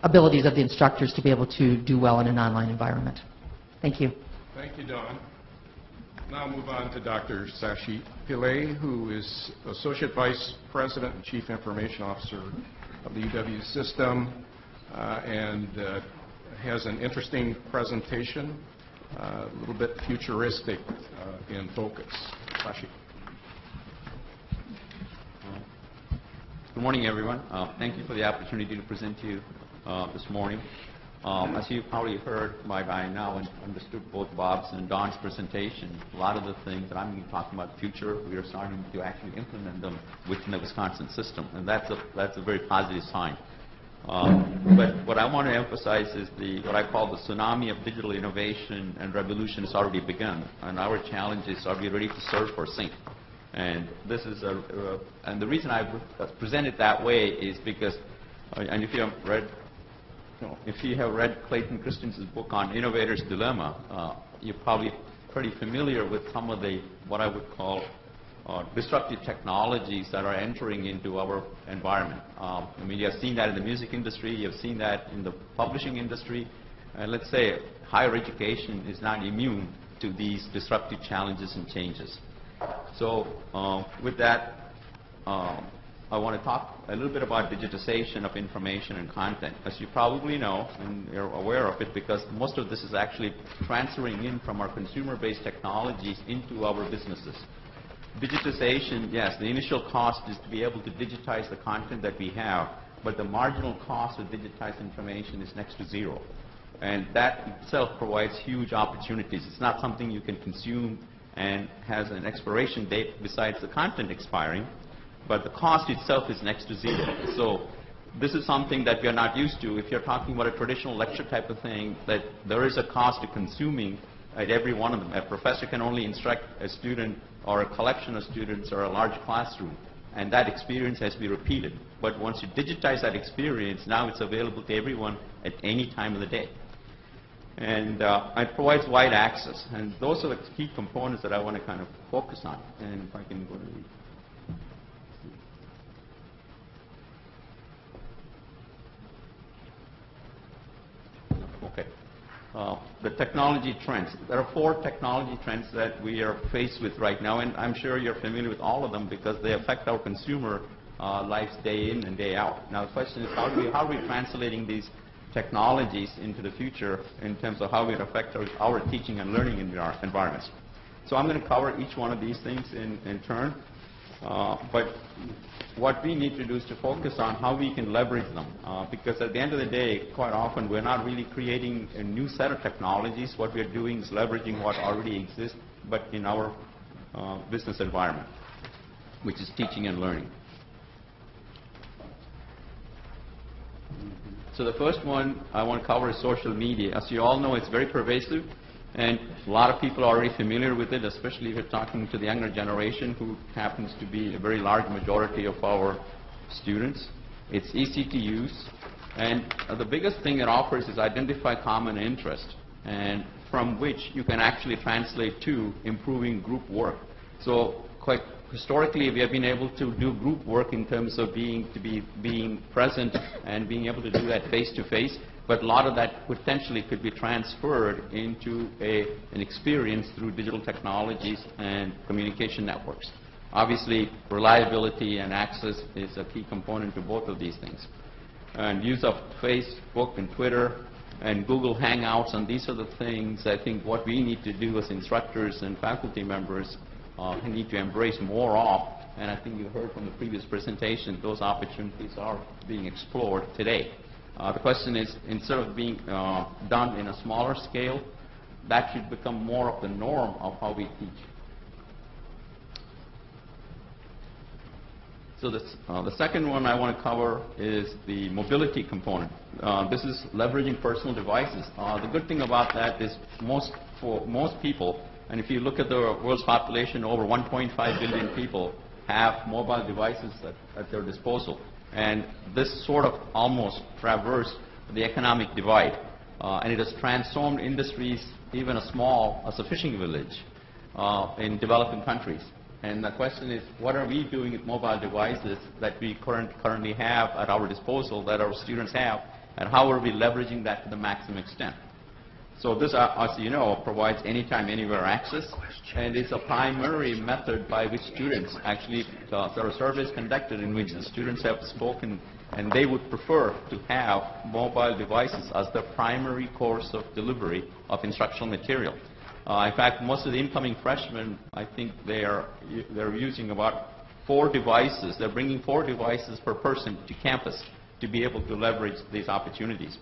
abilities of the instructors to be able to do well in an online environment. Thank you. Thank you, Dawn. Now move on to Dr. Sashi Pillay, who is Associate Vice President and Chief Information Officer of the UW system, and has an interesting presentation, a little bit futuristic in focus. Sashi. Good morning, everyone. Thank you for the opportunity to present to you this morning. As you probably heard by now and understood both Bob's and Don's presentation, a lot of the things that I'm going to be talking about in the future, we are starting to actually implement them within the Wisconsin system, and that's a very positive sign. But what I want to emphasize is what I call the tsunami of digital innovation and revolution has already begun, and our challenge is, are we ready to surf or sink? And this is and the reason I present it that way is because, and if you have read Clayton Christensen's book on Innovator's Dilemma, you're probably pretty familiar with some of what I would call disruptive technologies that are entering into our environment. I mean, you have seen that in the music industry, you have seen that in the publishing industry, and let's say higher education is not immune to these disruptive challenges and changes. So with that, I want to talk a little bit about digitization of information and content. As you probably know, and you're aware of it, because most of this is actually transferring in from our consumer-based technologies into our businesses. Digitization, yes, the initial cost is to be able to digitize the content that we have, but the marginal cost of digitized information is next to zero. And that itself provides huge opportunities. It's not something you can consume and has an expiration date besides the content expiring, but the cost itself is next to zero. So this is something that we are not used to. If you're talking about a traditional lecture type of thing, that there is a cost to consuming at every one of them. A professor can only instruct a student or a collection of students or a large classroom, and that experience has to be repeated. But once you digitize that experience, now it's available to everyone at any time of the day. And it provides wide access, and those are the key components that I want to kind of focus on. And if I can go to the technology trends. There are 4 technology trends that we are faced with right now, and I'm sure you're familiar with all of them because they affect our consumer lives day in and day out. Now the question is, how are we translating these technologies into the future in terms of how it affects our teaching and learning in our environments. So I'm going to cover each one of these things in turn, but what we need to do is to focus on how we can leverage them, because at the end of the day, quite often we're not really creating a new set of technologies. What we're doing is leveraging what already exists, but in our business environment, which is teaching and learning. So the first one I want to cover is social media. As you all know, it's very pervasive, and a lot of people are already familiar with it, especially if you're talking to the younger generation, who happens to be a very large majority of our students. It's easy to use, and the biggest thing it offers is identify common interest, and from which you can actually translate to improving group work. So quite historically, we have been able to do group work in terms of being present and being able to do that face-to-face, but a lot of that potentially could be transferred into an experience through digital technologies and communication networks. Obviously, reliability and access is a key component to both of these things. And use of Facebook and Twitter and Google Hangouts, and these are the things I think what we need to do as instructors and faculty members need to embrace more of. And I think you heard from the previous presentation, those opportunities are being explored today. The question is, instead of being done in a smaller scale, that should become more of the norm of how we teach. So the second one I want to cover is the mobility component. This is leveraging personal devices. The good thing about that is for most people, and if you look at the world's population, over 1.5 billion people have mobile devices at their disposal. And this sort of almost traversed the economic divide. And it has transformed industries, even as small as a fishing village in developing countries. And the question is, what are we doing with mobile devices that we currently have at our disposal, that our students have, and how are we leveraging that to the maximum extent? So this, as you know, provides anytime, anywhere access, and it's a primary method by which students actually, there are surveys conducted in which the students have spoken, and they would prefer to have mobile devices as their primary course of delivery of instructional material. In fact, most of the incoming freshmen, I think they're using about 4 devices. They're bringing 4 devices per person to campus to be able to leverage these opportunities.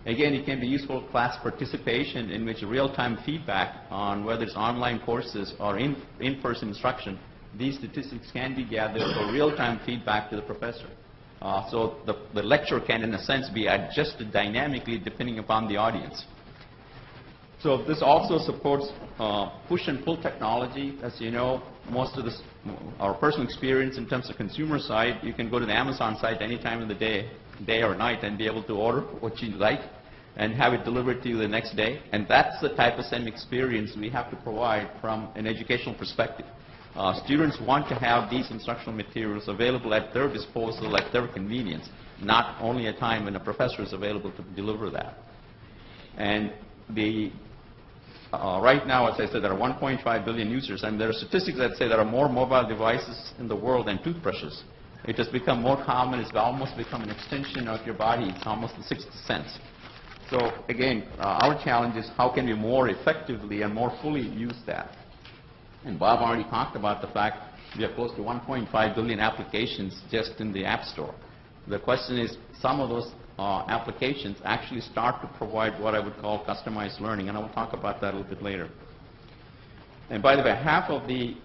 Again, it can be useful class participation in which real-time feedback on whether it's online courses or in-person instruction, these statistics can be gathered for real-time feedback to the professor. So the lecture can, in a sense, be adjusted dynamically depending upon the audience. So this also supports push and pull technology. As you know, most of this, our personal experience in terms of consumer side, you can go to the Amazon site any time of the day or night, and be able to order what you like and have it delivered to you the next day. And that's the type of same experience we have to provide from an educational perspective. Students want to have these instructional materials available at their disposal, at their convenience, not only a time when a professor is available to deliver that. And right now, as I said, there are 1.5 billion users, and there are statistics that say there are more mobile devices in the world than toothbrushes. It has become more common. It's almost become an extension of your body. It's almost the sixth sense. So again, our challenge is how can we more effectively and more fully use that? And Bob already talked about the fact we have close to 1.5 billion applications just in the App Store. The question is, some of those applications actually start to provide what I would call customized learning, and I will talk about that a little bit later. And by the way, half of the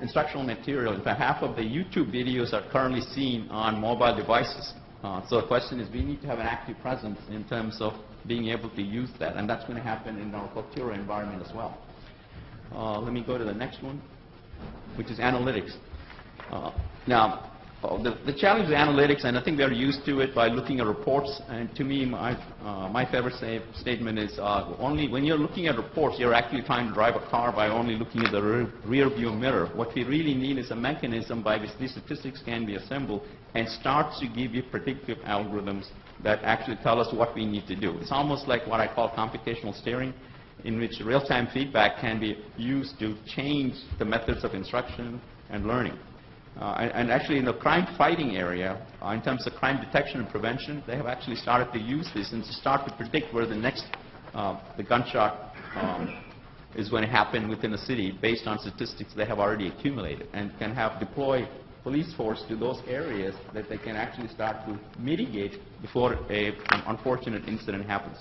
instructional material, in fact, half of the YouTube videos are currently seen on mobile devices. So the question is, we need to have an active presence in terms of being able to use that, and that's going to happen in our Coursera environment as well. Let me go to the next one, which is analytics. Now, the challenge with analytics, and I think we are used to it by looking at reports, and to me, my favorite statement is only when you're looking at reports, you're actually trying to drive a car by only looking at the rear view mirror. What we really need is a mechanism by which these statistics can be assembled and start to give you predictive algorithms that actually tell us what we need to do. It's almost like what I call computational steering, in which real-time feedback can be used to change the methods of instruction and learning. And actually in the crime fighting area, in terms of crime detection and prevention, they have actually started to use this and to start to predict where the next the gunshot is going to happen within a city based on statistics they have already accumulated, and can have deploy police force to those areas that they can actually start to mitigate before an unfortunate incident happens.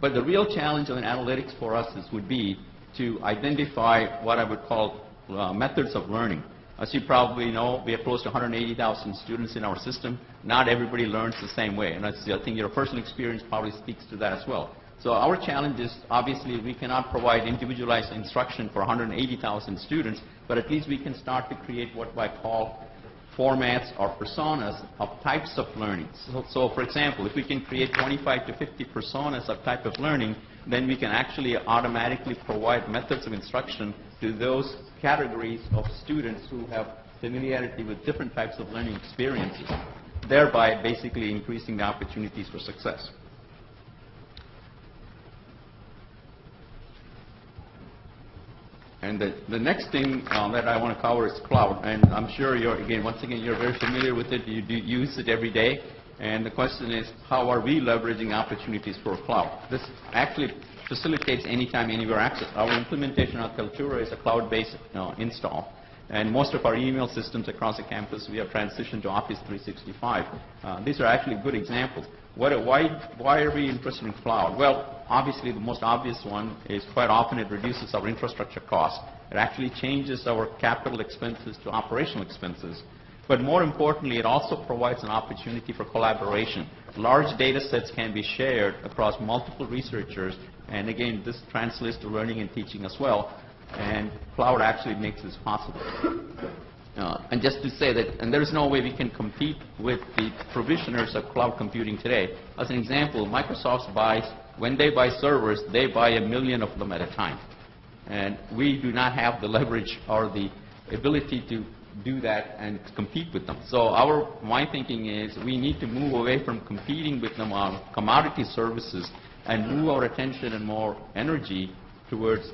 But the real challenge on analytics for us would be to identify what I would call methods of learning. As you probably know, we have close to 180,000 students in our system. Not everybody learns the same way, and I think your personal experience probably speaks to that as well. So our challenge is, obviously, we cannot provide individualized instruction for 180,000 students, but at least we can start to create what I call formats or personas of types of learning. So for example, if we can create 25 to 50 personas of type of learning, then we can actually automatically provide methods of instruction to those categories of students who have familiarity with different types of learning experiences, thereby basically increasing the opportunities for success. And the next thing that I want to cover is cloud. And I'm sure once again, you're very familiar with it. You do use it every day. And the question is, how are we leveraging opportunities for cloud? This actually facilitates anytime, anywhere access. Our implementation of Kaltura is a cloud-based install. And most of our email systems across the campus, we have transitioned to Office 365. These are actually good examples. Why are we interested in cloud? Well, obviously the most obvious one is quite often it reduces our infrastructure costs. It actually changes our capital expenses to operational expenses. But more importantly, it also provides an opportunity for collaboration. Large data sets can be shared across multiple researchers, and again, this translates to learning and teaching as well. And cloud actually makes this possible. And just to say that, and there is no way we can compete with the provisioners of cloud computing today. As an example, Microsoft buys, when they buy servers, they buy 1 million of them at a time. And we do not have the leverage or the ability to do that and compete with them. So my thinking is we need to move away from competing with them on commodity services and move our attention and more energy towards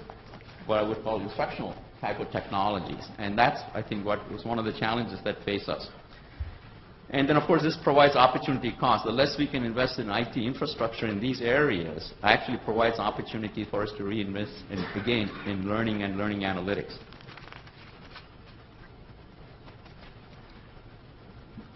what I would call instructional type of technologies. And that's, I think, what is one of the challenges that face us. And then, of course, this provides opportunity cost. The less we can invest in IT infrastructure in these areas actually provides opportunity for us to reinvest, again, in learning and learning analytics.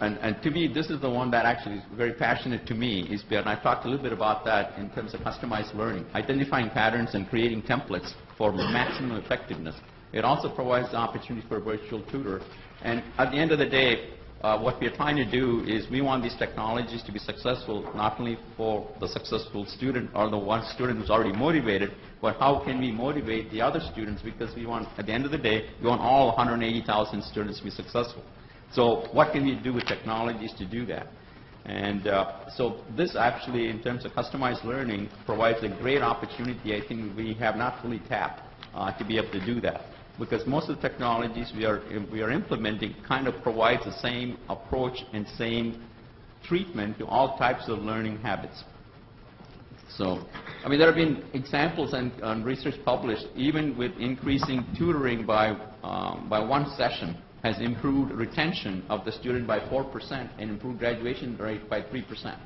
And to me, this is the one that actually is very passionate to me, and I've talked a little bit about that in terms of customized learning, identifying patterns and creating templates for maximum effectiveness. It also provides the opportunity for a virtual tutor. And at the end of the day, what we're trying to do is we want these technologies to be successful not only for the successful student or the one student who's already motivated, but how can we motivate the other students, because we want, at the end of the day, we want all 180,000 students to be successful. So what can we do with technologies to do that? And so this actually, in terms of customized learning, provides a great opportunity, I think, we have not fully tapped to be able to do that. Because most of the technologies we are implementing kind of provides the same approach and same treatment to all types of learning habits. So, I mean, there have been examples and research published, even with increasing tutoring by one session, has improved retention of the student by 4% and improved graduation rate by 3%.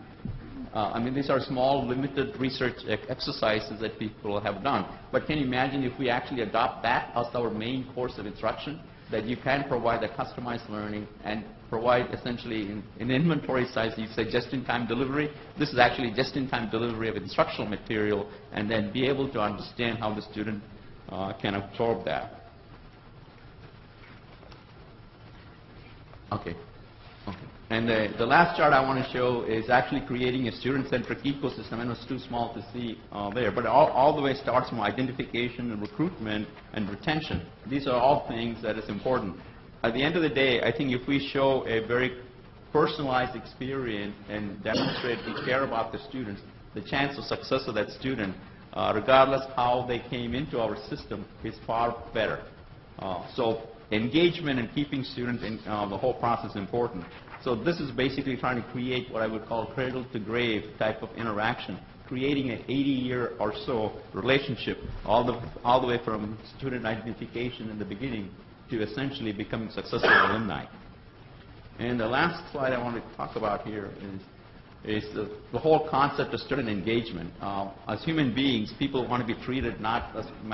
I mean, these are small, limited research exercises that people have done. But can you imagine if we actually adopt that as our main course of instruction, that you can provide a customized learning and provide essentially in inventory size, you say just-in-time delivery. This is actually just-in-time delivery of instructional material, and then be able to understand how the student can absorb that. Okay. And the last chart I want to show is actually creating a student-centric ecosystem. I know it's too small to see there, but all the way starts from identification and recruitment and retention. These are all things that is important. At the end of the day, I think if we show a very personalized experience and demonstrate we care about the students, the chance of success of that student, regardless how they came into our system, is far better. So engagement and keeping students in the whole process is important. So this is basically trying to create what I would call cradle-to-grave type of interaction, creating an 80-year or so relationship all the way from student identification in the beginning to essentially becoming successful alumni. And the last slide I want to talk about here is the whole concept of student engagement. As human beings, people want to be treated not as a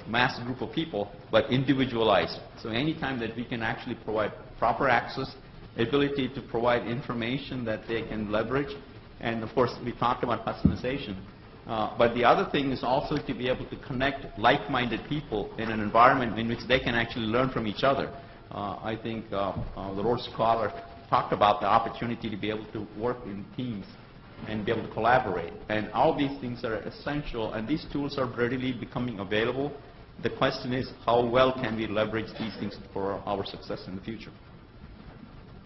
mass group of people, but individualized. So anytime that we can actually provide proper access, ability to provide information that they can leverage, and of course we talked about customization. But the other thing is also to be able to connect like-minded people in an environment in which they can actually learn from each other. I think the Rhodes Scholar talked about the opportunity to be able to work in teams and be able to collaborate. And all these things are essential, and these tools are readily becoming available. The question is, how well can we leverage these things for our success in the future?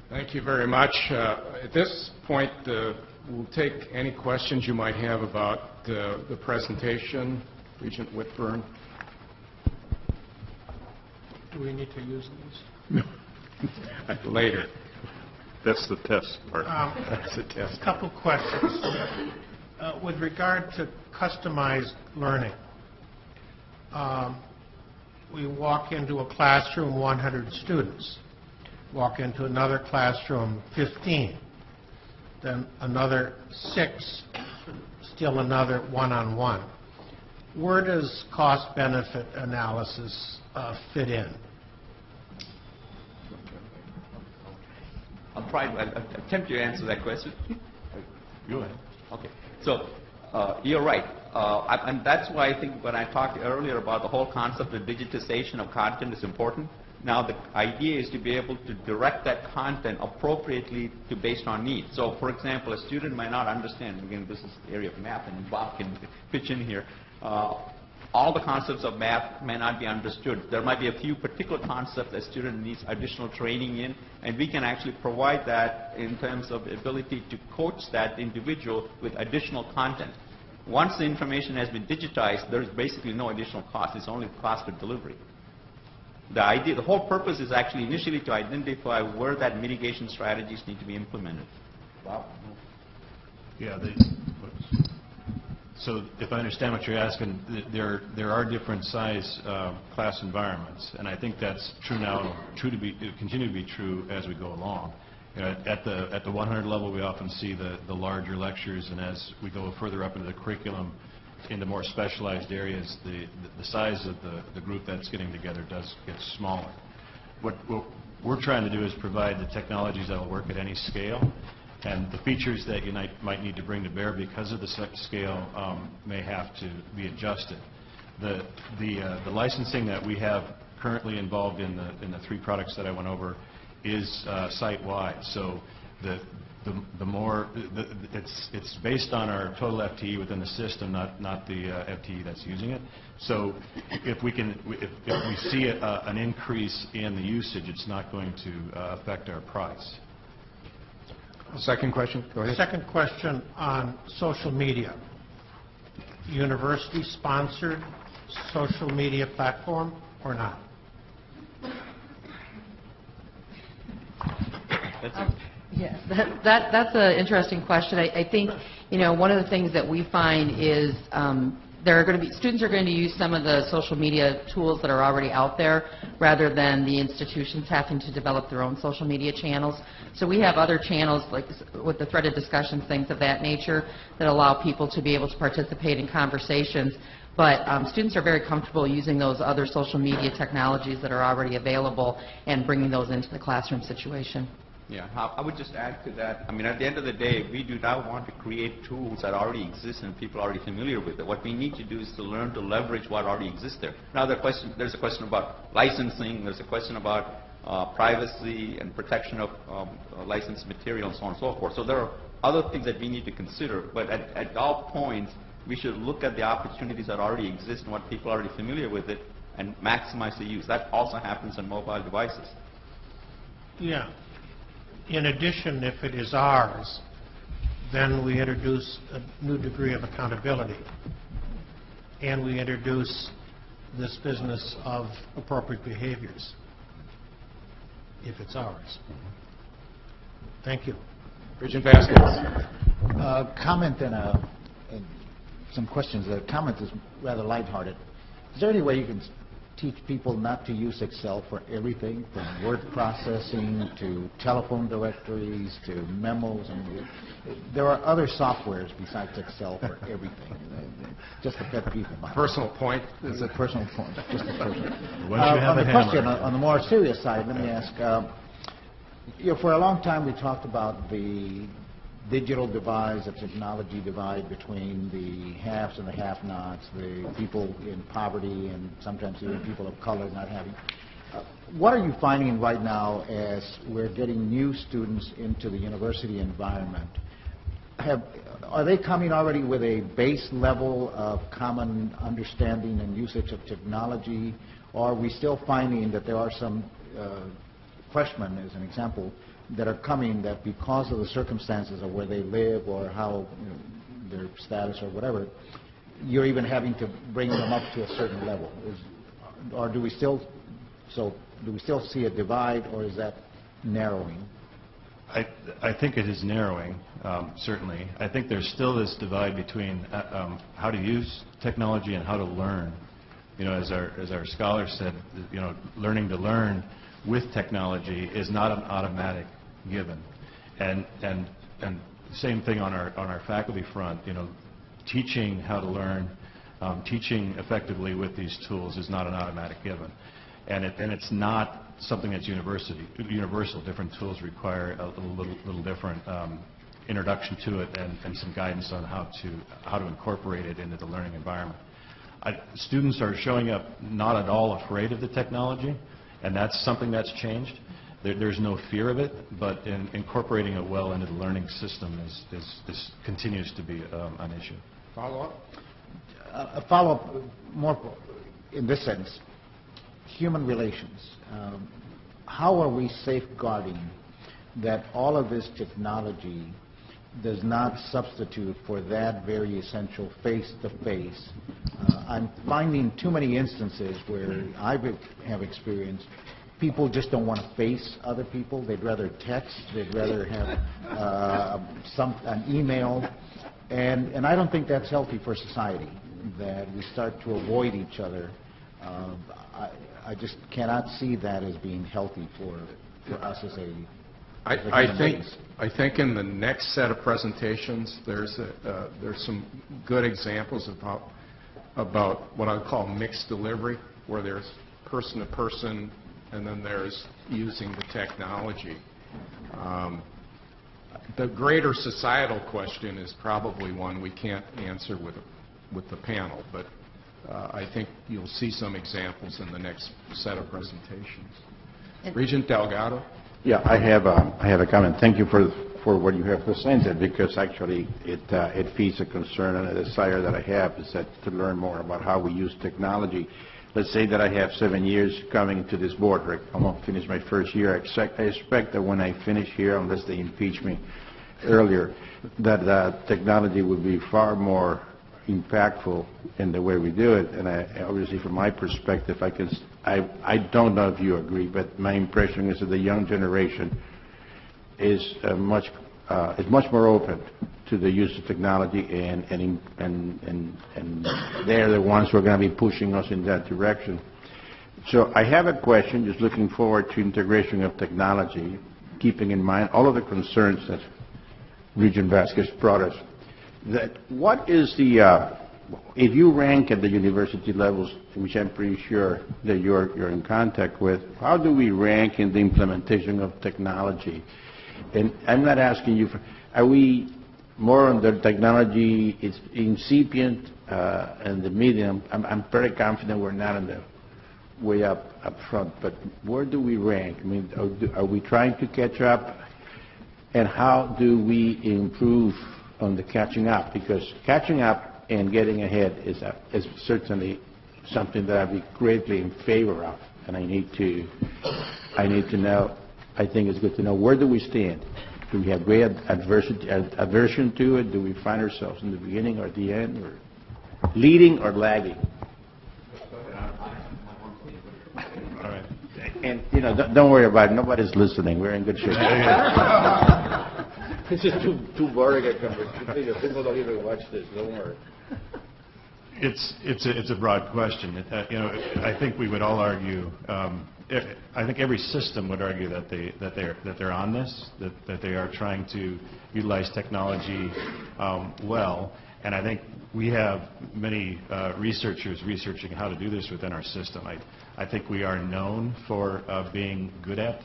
Thank you very much. At this point, we'll take any questions you might have about the presentation. Regent Whitburn. Do we need to use these? No. Later. That's the test part. That's the test. A couple questions. With regard to customized learning, we walk into a classroom, 100 students. walk into another classroom, 15, then another 6, still another one-on-one. Where does cost-benefit analysis fit in? I'll attempt to answer that question. Go ahead. Okay. So you're right. And that's why I think when I talked earlier about the whole concept of digitization of content is important. Now the idea is to be able to direct that content appropriately based on needs. So for example, a student might not understand, again this is the area of math and Bob can pitch in here, all the concepts of math may not be understood. There might be a few particular concepts that student needs additional training in, and we can actually provide that in terms of the ability to coach that individual with additional content. Once the information has been digitized, there is basically no additional cost. It's only the cost of delivery. The whole purpose is actually initially to identify where that mitigation strategies need to be implemented. Bob? Yeah. So if I understand what you're asking, there are different size class environments, and I think that's true now, continue to be true as we go along. You know, at the 100 level, we often see the larger lectures, and as we go further up into the curriculum, into more specialized areas, the size of the group that's getting together does get smaller. What we're trying to do is provide the technologies that will work at any scale, and the features that you might need to bring to bear because of the scale may have to be adjusted. The licensing that we have currently involved in the 3 products that I went over is site-wide. So it's based on our total FTE within the system, not the FTE that's using it. So if we see an increase in the usage, it's not going to affect our price. Second question, go ahead. Second question on social media. University-sponsored social media platform or not? Yes, that's an interesting question. I think, you know, one of the things that we find is students are going to use some of the social media tools that are already out there rather than the institutions having to develop their own social media channels. So we have other channels like with the threaded discussions, things of that nature, that allow people to be able to participate in conversations. But students are very comfortable using those other social media technologies that are already available and bringing those into the classroom situation. Yeah, I would just add to that. I mean, at the end of the day, we do not want to create tools that already exist and people are already familiar with it. What we need to do is to learn to leverage what already exists there. Now, there's a question about licensing. There's a question about privacy and protection of licensed material and so on and so forth. So there are other things that we need to consider. But at all points, we should look at the opportunities that already exist and what people are already familiar with it and maximize the use. That also happens on mobile devices. Yeah. In addition, if it is ours, then we introduce a new degree of accountability, and we introduce this business of appropriate behaviors, if it's ours. Thank you. Regent Vasquez. Comment and some questions. The comment is rather lighthearted. Is there any way you can teach people not to use Excel for everything, from word processing to telephone directories to memos? And there are other softwares besides Excel for everything. Just a pet peeve of mine. Personal point. It's a personal point. Just a personal. On the question, on the more serious side, let me ask. For a long time, we talked about the digital divide, the technology divide between the haves and the have-nots, the people in poverty and sometimes even people of color not having. What are you finding right now as we're getting new students into the university environment? Are they coming already with a base level of common understanding and usage of technology, or are we still finding that there are some freshmen, as an example, that are coming that because of the circumstances of where they live or how their status or whatever, you're even having to bring them up to a certain level? Or do we still see a divide, or is that narrowing? I think it is narrowing, certainly. I think there's still this divide between how to use technology and how to learn. You know, as our scholar said, you know, learning to learn with technology is not an automatic given. And same thing on our faculty front, teaching how to learn, teaching effectively with these tools is not an automatic given. And it's not something that's universal. Different tools require a little different introduction to it and some guidance on how to incorporate it into the learning environment. Students are showing up not at all afraid of the technology, and that's something that's changed. There's no fear of it, but incorporating it well into the learning system continues to be an issue. Follow-up? A follow-up more in this sense, human relations. How are we safeguarding that all of this technology does not substitute for that very essential face-to-face? I'm finding too many instances where I have experienced people just don't want to face other people. They'd rather text. They'd rather have an email. And I don't think that's healthy for society, that we start to avoid each other. I just cannot see that as being healthy for us as a I think in the next set of presentations, there's some good examples about what I call mixed delivery, where there's person-to-person, and then there's using the technology. The greater societal question is probably one we can't answer with the panel, but I think you'll see some examples in the next set of presentations. Regent Delgado? Yeah, I have a comment. Thank you for what you have presented, because actually it feeds a concern and a desire that I have, is that to learn more about how we use technology. Let's say that I have 7 years coming to this board. I'm going to finish my first year. I expect that when I finish here, unless they impeach me earlier, that technology will be far more impactful in the way we do it. And obviously, from my perspective, I don't know if you agree, but my impression is that the young generation is much more open to the use of technology, and they're the ones who are going to be pushing us in that direction. So I have a question, just looking forward to integration of technology, keeping in mind all of the concerns that Regent Vasquez brought us. That what is the, if you rank at the university levels, which I'm pretty sure that you're in contact with, how do we rank in the implementation of technology? And I'm not asking you for, are we more on the technology, it's incipient and the medium? I'm very confident we're not in the way up front, but where do we rank? I mean, are we trying to catch up? And how do we improve on the catching up? Because catching up and getting ahead is certainly something that I'd be greatly in favor of, and I need to know. I think it's good to know, where do we stand? Do we have great aversion to it? Do we find ourselves in the beginning or the end, or leading or lagging? All right. And don't worry about it. Nobody's listening. We're in good shape. This is too boring a conversation. People don't even watch this. Don't worry. It's a broad question. I think we would all argue. I think every system would argue that they're on this, that they are trying to utilize technology well. And I think we have many researchers researching how to do this within our system. I think we are known for being good at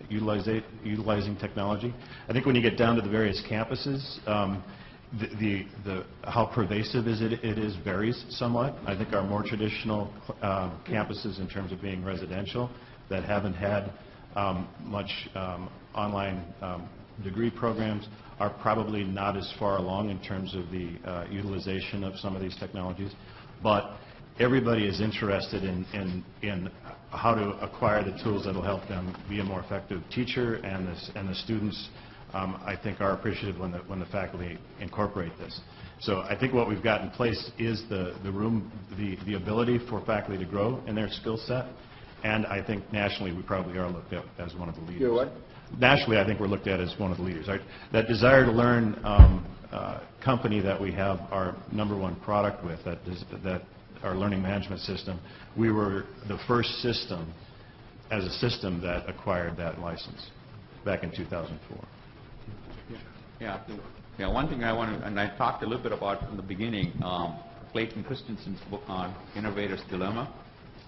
utilizing technology. I think when you get down to the various campuses, how pervasive it is varies somewhat. I think our more traditional campuses, in terms of being residential, that haven't had much online degree programs, are probably not as far along in terms of the utilization of some of these technologies. But everybody is interested in how to acquire the tools that will help them be a more effective teacher, and the students, I think, are appreciative when the faculty incorporate this. So I think what we've got in place is the ability for faculty to grow in their skill set, and I think nationally we probably are looked at as one of the leaders. You're what? Nationally, I think we're looked at as one of the leaders. That desire to learn company that we have our #1 product with, that our learning management system, we were the first system as a system that acquired that license back in 2004. Yeah, one thing I want to, and I talked a little bit about in the beginning, Clayton Christensen's book on Innovator's Dilemma.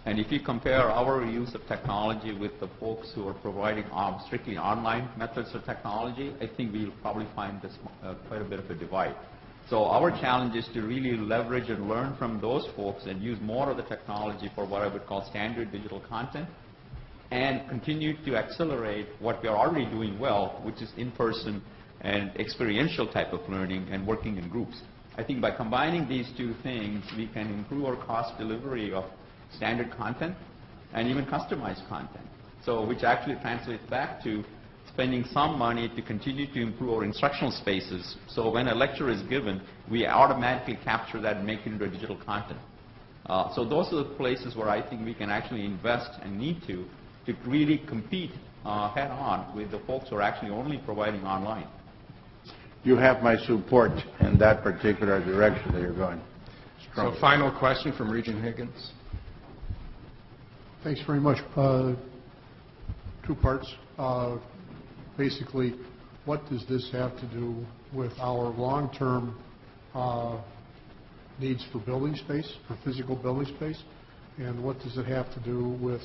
And if you compare our use of technology with the folks who are providing strictly online methods of technology, I think we'll probably find this quite a bit of a divide. So our challenge is to really leverage and learn from those folks and use more of the technology for what I would call standard digital content, and continue to accelerate what we are already doing well, which is in-person and experiential type of learning and working in groups. I think by combining these two things, we can improve our cost delivery of standard content and even customized content. So which actually translates back to spending some money to continue to improve our instructional spaces. So when a lecture is given, we automatically capture that and make it into digital content. So those are the places where I think we can actually invest and need to really compete head on with the folks who are actually only providing online. You have my support in that particular direction that you're going. So final question from Regent Higgins. Thanks very much. Two parts. Basically, what does this have to do with our long-term needs for building space, for physical building space? And what does it have to do with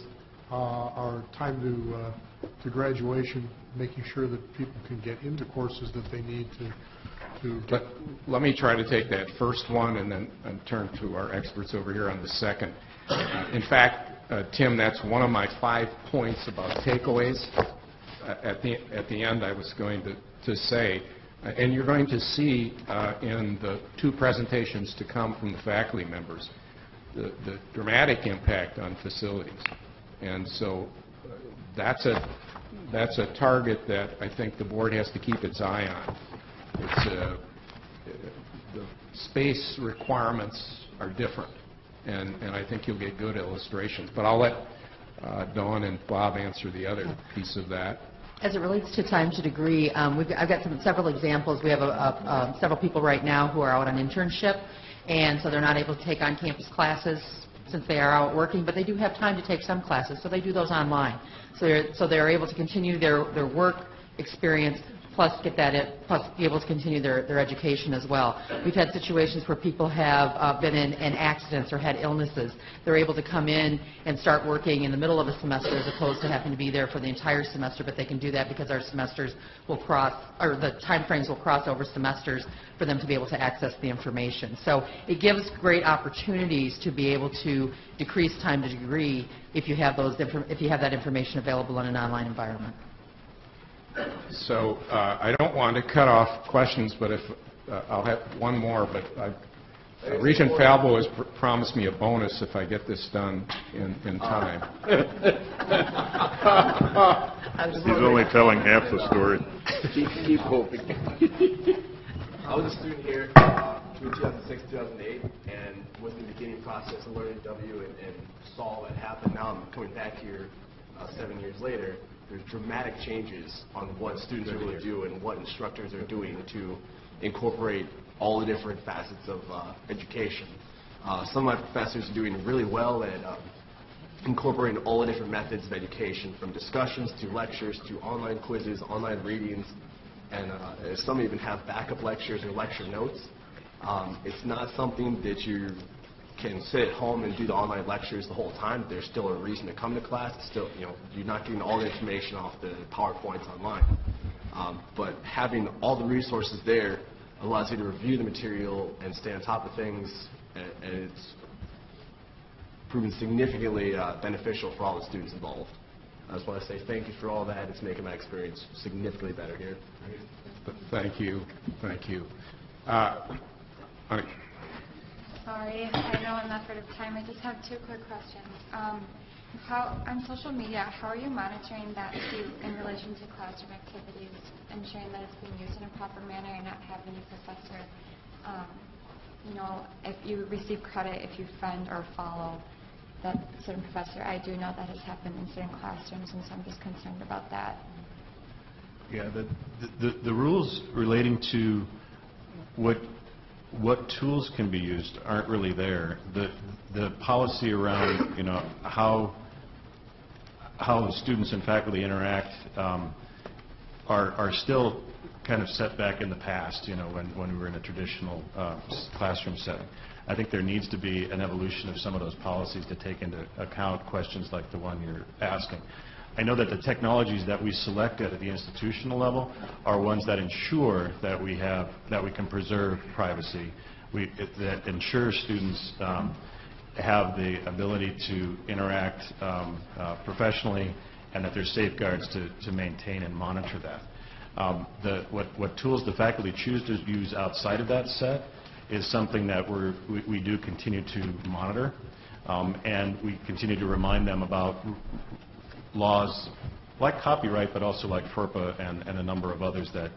our time to graduation, making sure that people can get into courses that they need to get? Let me try to take that first one and then turn to our experts over here on the second. In fact, Tim, that's one of my 5 points about takeaways. At the end, I was going to say, and you're going to see in the 2 presentations to come from the faculty members, the dramatic impact on facilities. And so that's a target that I think the board has to keep its eye on. The space requirements are different, and I think you'll get good illustrations. But I'll let Dawn and Bob answer the other piece of that. As it relates to time to degree, I've got several examples. We have several people right now who are out on internship, and so they're not able to take on campus classes since they are out working, but they do have time to take some classes, so they do those online. So they're able to continue their work experience, plus be able to continue their education as well. We've had situations where people have been in accidents or had illnesses. They're able to come in and start working in the middle of a semester as opposed to having to be there for the entire semester, but they can do that because our semesters will cross, or the time frames will cross over semesters for them to be able to access the information. So it gives great opportunities to be able to decrease time to degree if you have that information available in an online environment. So I don't want to cut off questions, but if I'll have one more. But Regent Falbo has promised me a bonus if I get this done in time. He's only telling half the story. Keep hoping. I was a student here between 2006 and 2008, and was in the beginning process of learning W and saw what happened. Now I'm coming back here 7 years later. There's dramatic changes on what students are able to do and what instructors are doing to incorporate all the different facets of education. Some of my professors are doing really well at incorporating all the different methods of education, from discussions to lectures to online quizzes, online readings, and some even have backup lectures or lecture notes. It's not something that you can sit at home and do the online lectures the whole time. There's still a reason to come to class. Still, you're not getting all the information off the PowerPoints online. But having all the resources there allows you to review the material and stay on top of things, and it's proven significantly beneficial for all the students involved. I just want to say thank you for all that. It's making my experience significantly better here. Thank you. Thank you. Sorry, I know I'm not out of time. I just have 2 quick questions. On social media, how are you monitoring that in relation to classroom activities, ensuring that it's being used in a proper manner and not having a professor, if you receive credit if you friend or follow that certain professor? I do know that has happened in certain classrooms, and so I'm just concerned about that. Yeah, the rules relating to what tools can be used aren't really there. The policy around how how students and faculty interact are still kind of set back in the past, when we were in a traditional classroom setting. I think there needs to be an evolution of some of those policies to take into account questions like the one you're asking. I know that the technologies that we selected at the institutional level are ones that ensure that we can preserve privacy, that ensure students have the ability to interact professionally, and that there's safeguards to maintain and monitor that. What tools the faculty choose to use outside of that set is something that we do continue to monitor, and we continue to remind them about laws like copyright, but also like FERPA and a number of others that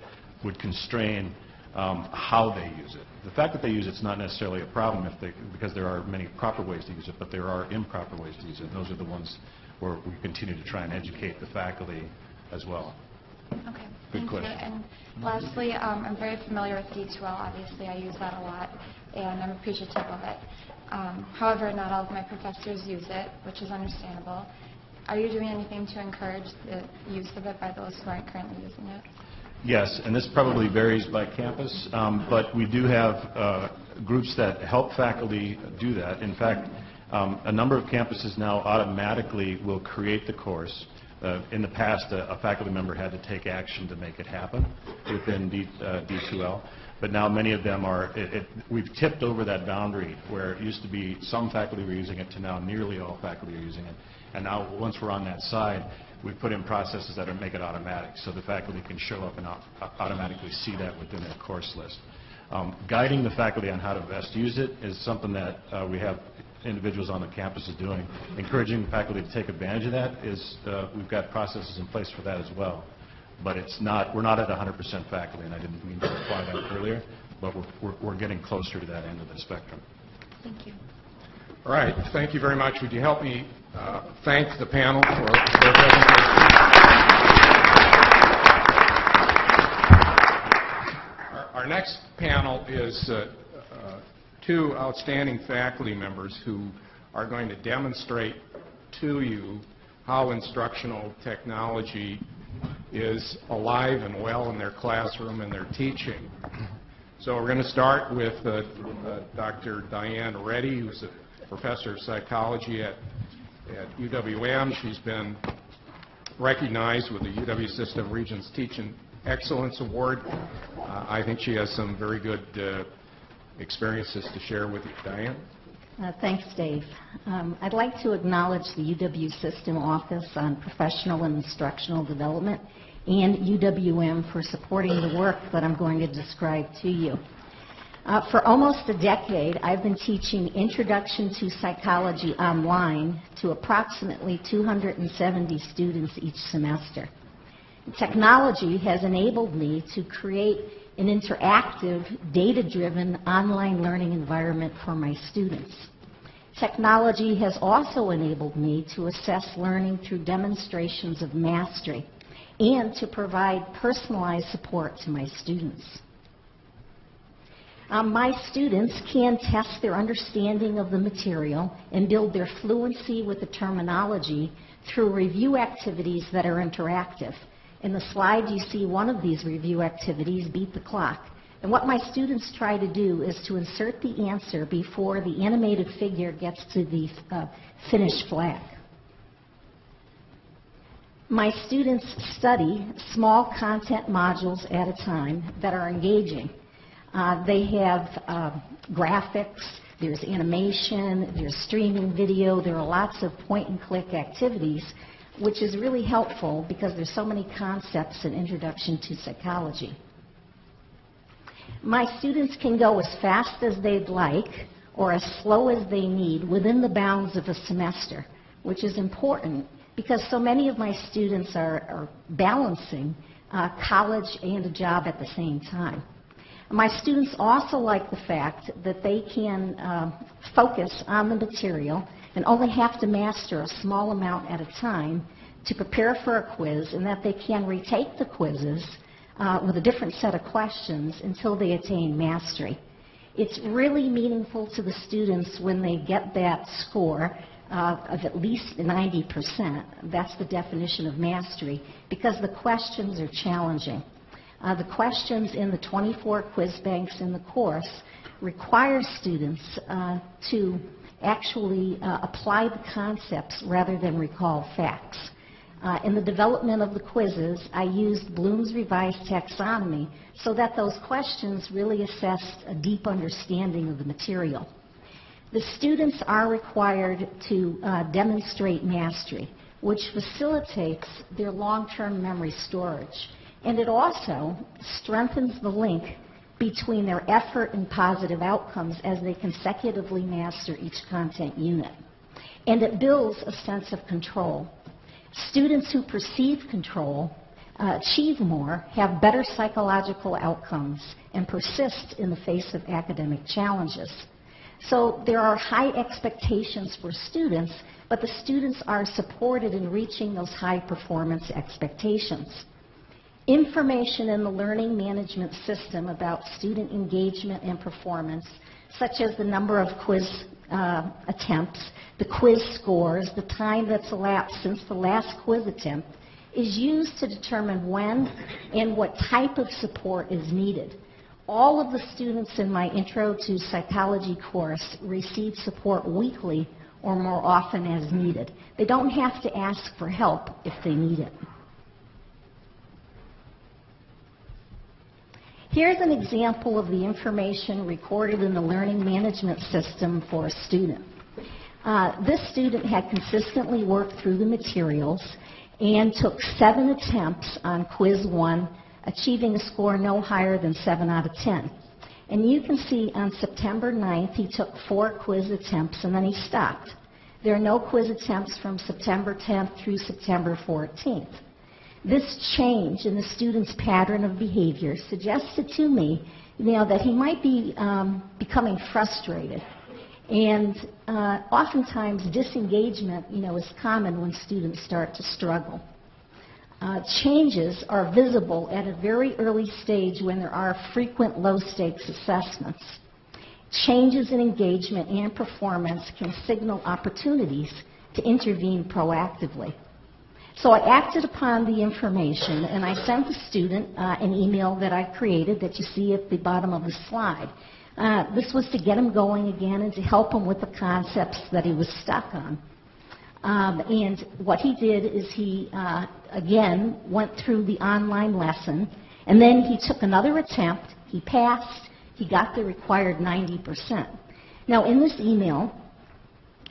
would constrain how they use it. The fact that they use it's not necessarily a problem because there are many proper ways to use it, but there are improper ways to use it. And those are the ones where we continue to try and educate the faculty as well. Okay. Good question. And lastly, I'm very familiar with D2L. Obviously, I use that a lot, and I'm appreciative of it. However, not all of my professors use it, which is understandable. Are you doing anything to encourage the use of it by those who aren't currently using it? Yes, and this probably varies by campus, but we do have groups that help faculty do that. In fact, a number of campuses now automatically will create the course. In the past, a faculty member had to take action to make it happen within D2L, but now many of them are, we've tipped over that boundary where it used to be some faculty were using it to now nearly all faculty are using it. And now once we're on that side, we've put in processes that make it automatic, so the faculty can show up and automatically see that within their course list. Guiding the faculty on how to best use it is something that we have individuals on the campuses doing. Encouraging the faculty to take advantage of that is, we've got processes in place for that as well. But we're not at 100% faculty, and I didn't mean to imply that earlier, but we're getting closer to that end of the spectrum. Thank you. All right, thank you very much. Would you help me thank the panel for their presentation? Our next panel is two outstanding faculty members who are going to demonstrate to you how instructional technology is alive and well in their classroom and their teaching. So we're going to start with Dr. Diane Reddy, who's a professor of psychology at UWM. She's been recognized with the UW System Regents Teaching Excellence Award. I think she has some very good experiences to share with you. Diane? Thanks, Dave. I'd like to acknowledge the UW System Office on Professional and Instructional Development and UWM for supporting the work that I'm going to describe to you. For almost a decade, I've been teaching Introduction to Psychology online to approximately 270 students each semester. Technology has enabled me to create an interactive, data-driven online learning environment for my students. Technology has also enabled me to assess learning through demonstrations of mastery and to provide personalized support to my students. My students can test their understanding of the material and build their fluency with the terminology through review activities that are interactive. In the slide, you see one of these review activities, Beat the Clock. And what my students try to do is to insert the answer before the animated figure gets to the finish flag. My students study small content modules at a time that are engaging. They have graphics, there's animation, there's streaming video, there are lots of point-and-click activities, which is really helpful because there's so many concepts in Introduction to Psychology. My students can go as fast as they'd like or as slow as they need within the bounds of a semester, which is important because so many of my students are balancing college and a job at the same time. My students also like the fact that they can focus on the material and only have to master a small amount at a time to prepare for a quiz, and that they can retake the quizzes with a different set of questions until they attain mastery. It's really meaningful to the students when they get that score of at least 90%. That's the definition of mastery, because the questions are challenging. The questions in the 24 quiz banks in the course require students to actually apply the concepts rather than recall facts. In the development of the quizzes, I used Bloom's revised taxonomy so that those questions really assessed a deep understanding of the material. The students are required to demonstrate mastery, which facilitates their long-term memory storage. And it also strengthens the link between their effort and positive outcomes as they consecutively master each content unit. And it builds a sense of control. Students who perceive control achieve more, have better psychological outcomes, and persist in the face of academic challenges. So there are high expectations for students, but the students are supported in reaching those high performance expectations. Information in the learning management system about student engagement and performance, such as the number of quiz attempts, the quiz scores, the time that's elapsed since the last quiz attempt, is used to determine when and what type of support is needed. All of the students in my Intro to Psychology course receive support weekly or more often as needed. They don't have to ask for help if they need it. Here's an example of the information recorded in the learning management system for a student. This student had consistently worked through the materials and took 7 attempts on quiz 1, achieving a score no higher than 7 out of 10. And you can see on September 9th, he took 4 quiz attempts and then he stopped. There are no quiz attempts from September 10th through September 14th. This change in the student's pattern of behavior suggested to me, that he might be becoming frustrated. And oftentimes disengagement, is common when students start to struggle. Changes are visible at a very early stage when there are frequent low-stakes assessments. Changes in engagement and performance can signal opportunities to intervene proactively. So I acted upon the information and I sent the student an email that I created that you see at the bottom of the slide. This was to get him going again and to help him with the concepts that he was stuck on. And what he did is he, again, went through the online lesson, and then he took another attempt, he passed, he got the required 90%. Now in this email,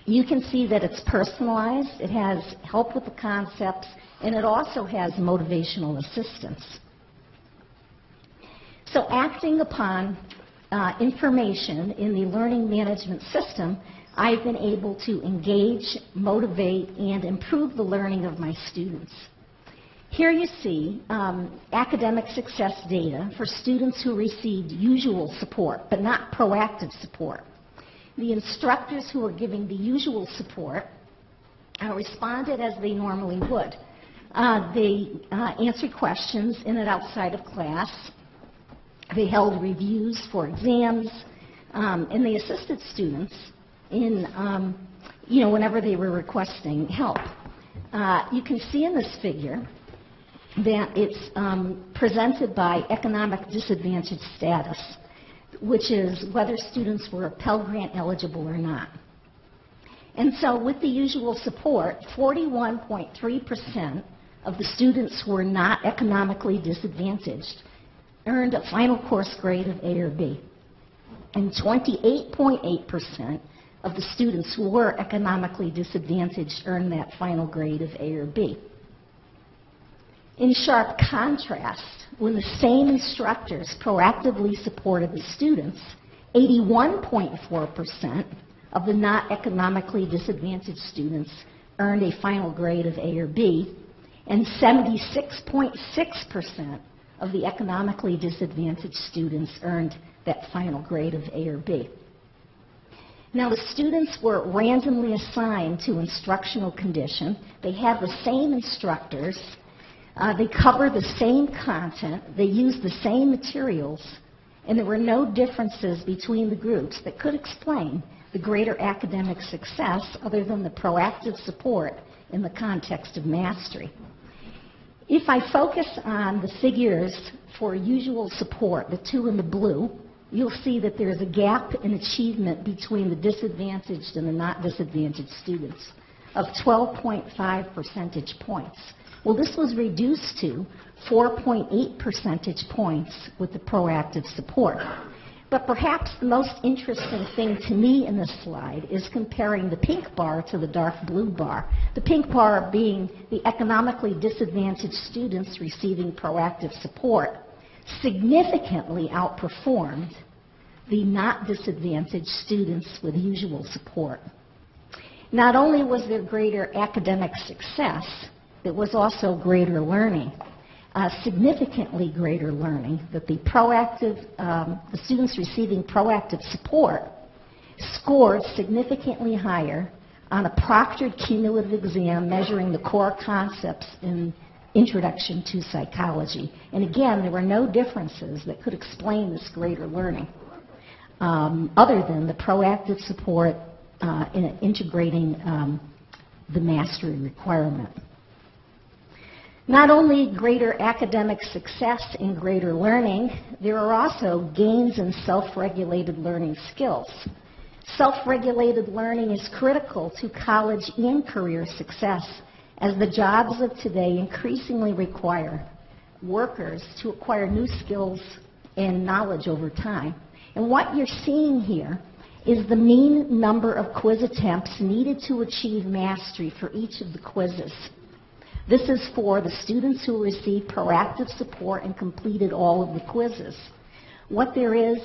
you can see that it's personalized, it has help with the concepts, and it also has motivational assistance. So acting upon information in the learning management system, I've been able to engage, motivate, and improve the learning of my students. Here you see academic success data for students who received usual support, but not proactive support. The instructors who are giving the usual support responded as they normally would. They answered questions in and outside of class. They held reviews for exams, and they assisted students in, whenever they were requesting help. You can see in this figure that it's presented by economic disadvantage status, which is whether students were Pell Grant eligible or not. And so with the usual support, 41.3% of the students who were not economically disadvantaged earned a final course grade of A or B. And 28.8% of the students who were economically disadvantaged earned that final grade of A or B. In sharp contrast, when the same instructors proactively supported the students, 81.4% of the not economically disadvantaged students earned a final grade of A or B, and 76.6% of the economically disadvantaged students earned that final grade of A or B. Now, the students were randomly assigned to instructional condition. They had the same instructors. They cover the same content. They use the same materials. And there were no differences between the groups that could explain the greater academic success other than the proactive support in the context of mastery. If I focus on the figures for usual support, the two in the blue, you'll see that there is a gap in achievement between the disadvantaged and the not disadvantaged students of 12.5 percentage points. Well, this was reduced to 4.8 percentage points with the proactive support. But perhaps the most interesting thing to me in this slide is comparing the pink bar to the dark blue bar. The pink bar being the economically disadvantaged students receiving proactive support significantly outperformed the not disadvantaged students with usual support. Not only was there greater academic success, there was also greater learning. Significantly greater learning, that the students receiving proactive support scored significantly higher on a proctored cumulative exam measuring the core concepts in Introduction to Psychology. And again, there were no differences that could explain this greater learning other than the proactive support in integrating the mastery requirement. Not only greater academic success and greater learning, there are also gains in self-regulated learning skills. Self-regulated learning is critical to college and career success, as the jobs of today increasingly require workers to acquire new skills and knowledge over time. And what you're seeing here is the mean number of quiz attempts needed to achieve mastery for each of the quizzes. This is for the students who received proactive support and completed all of the quizzes. What there is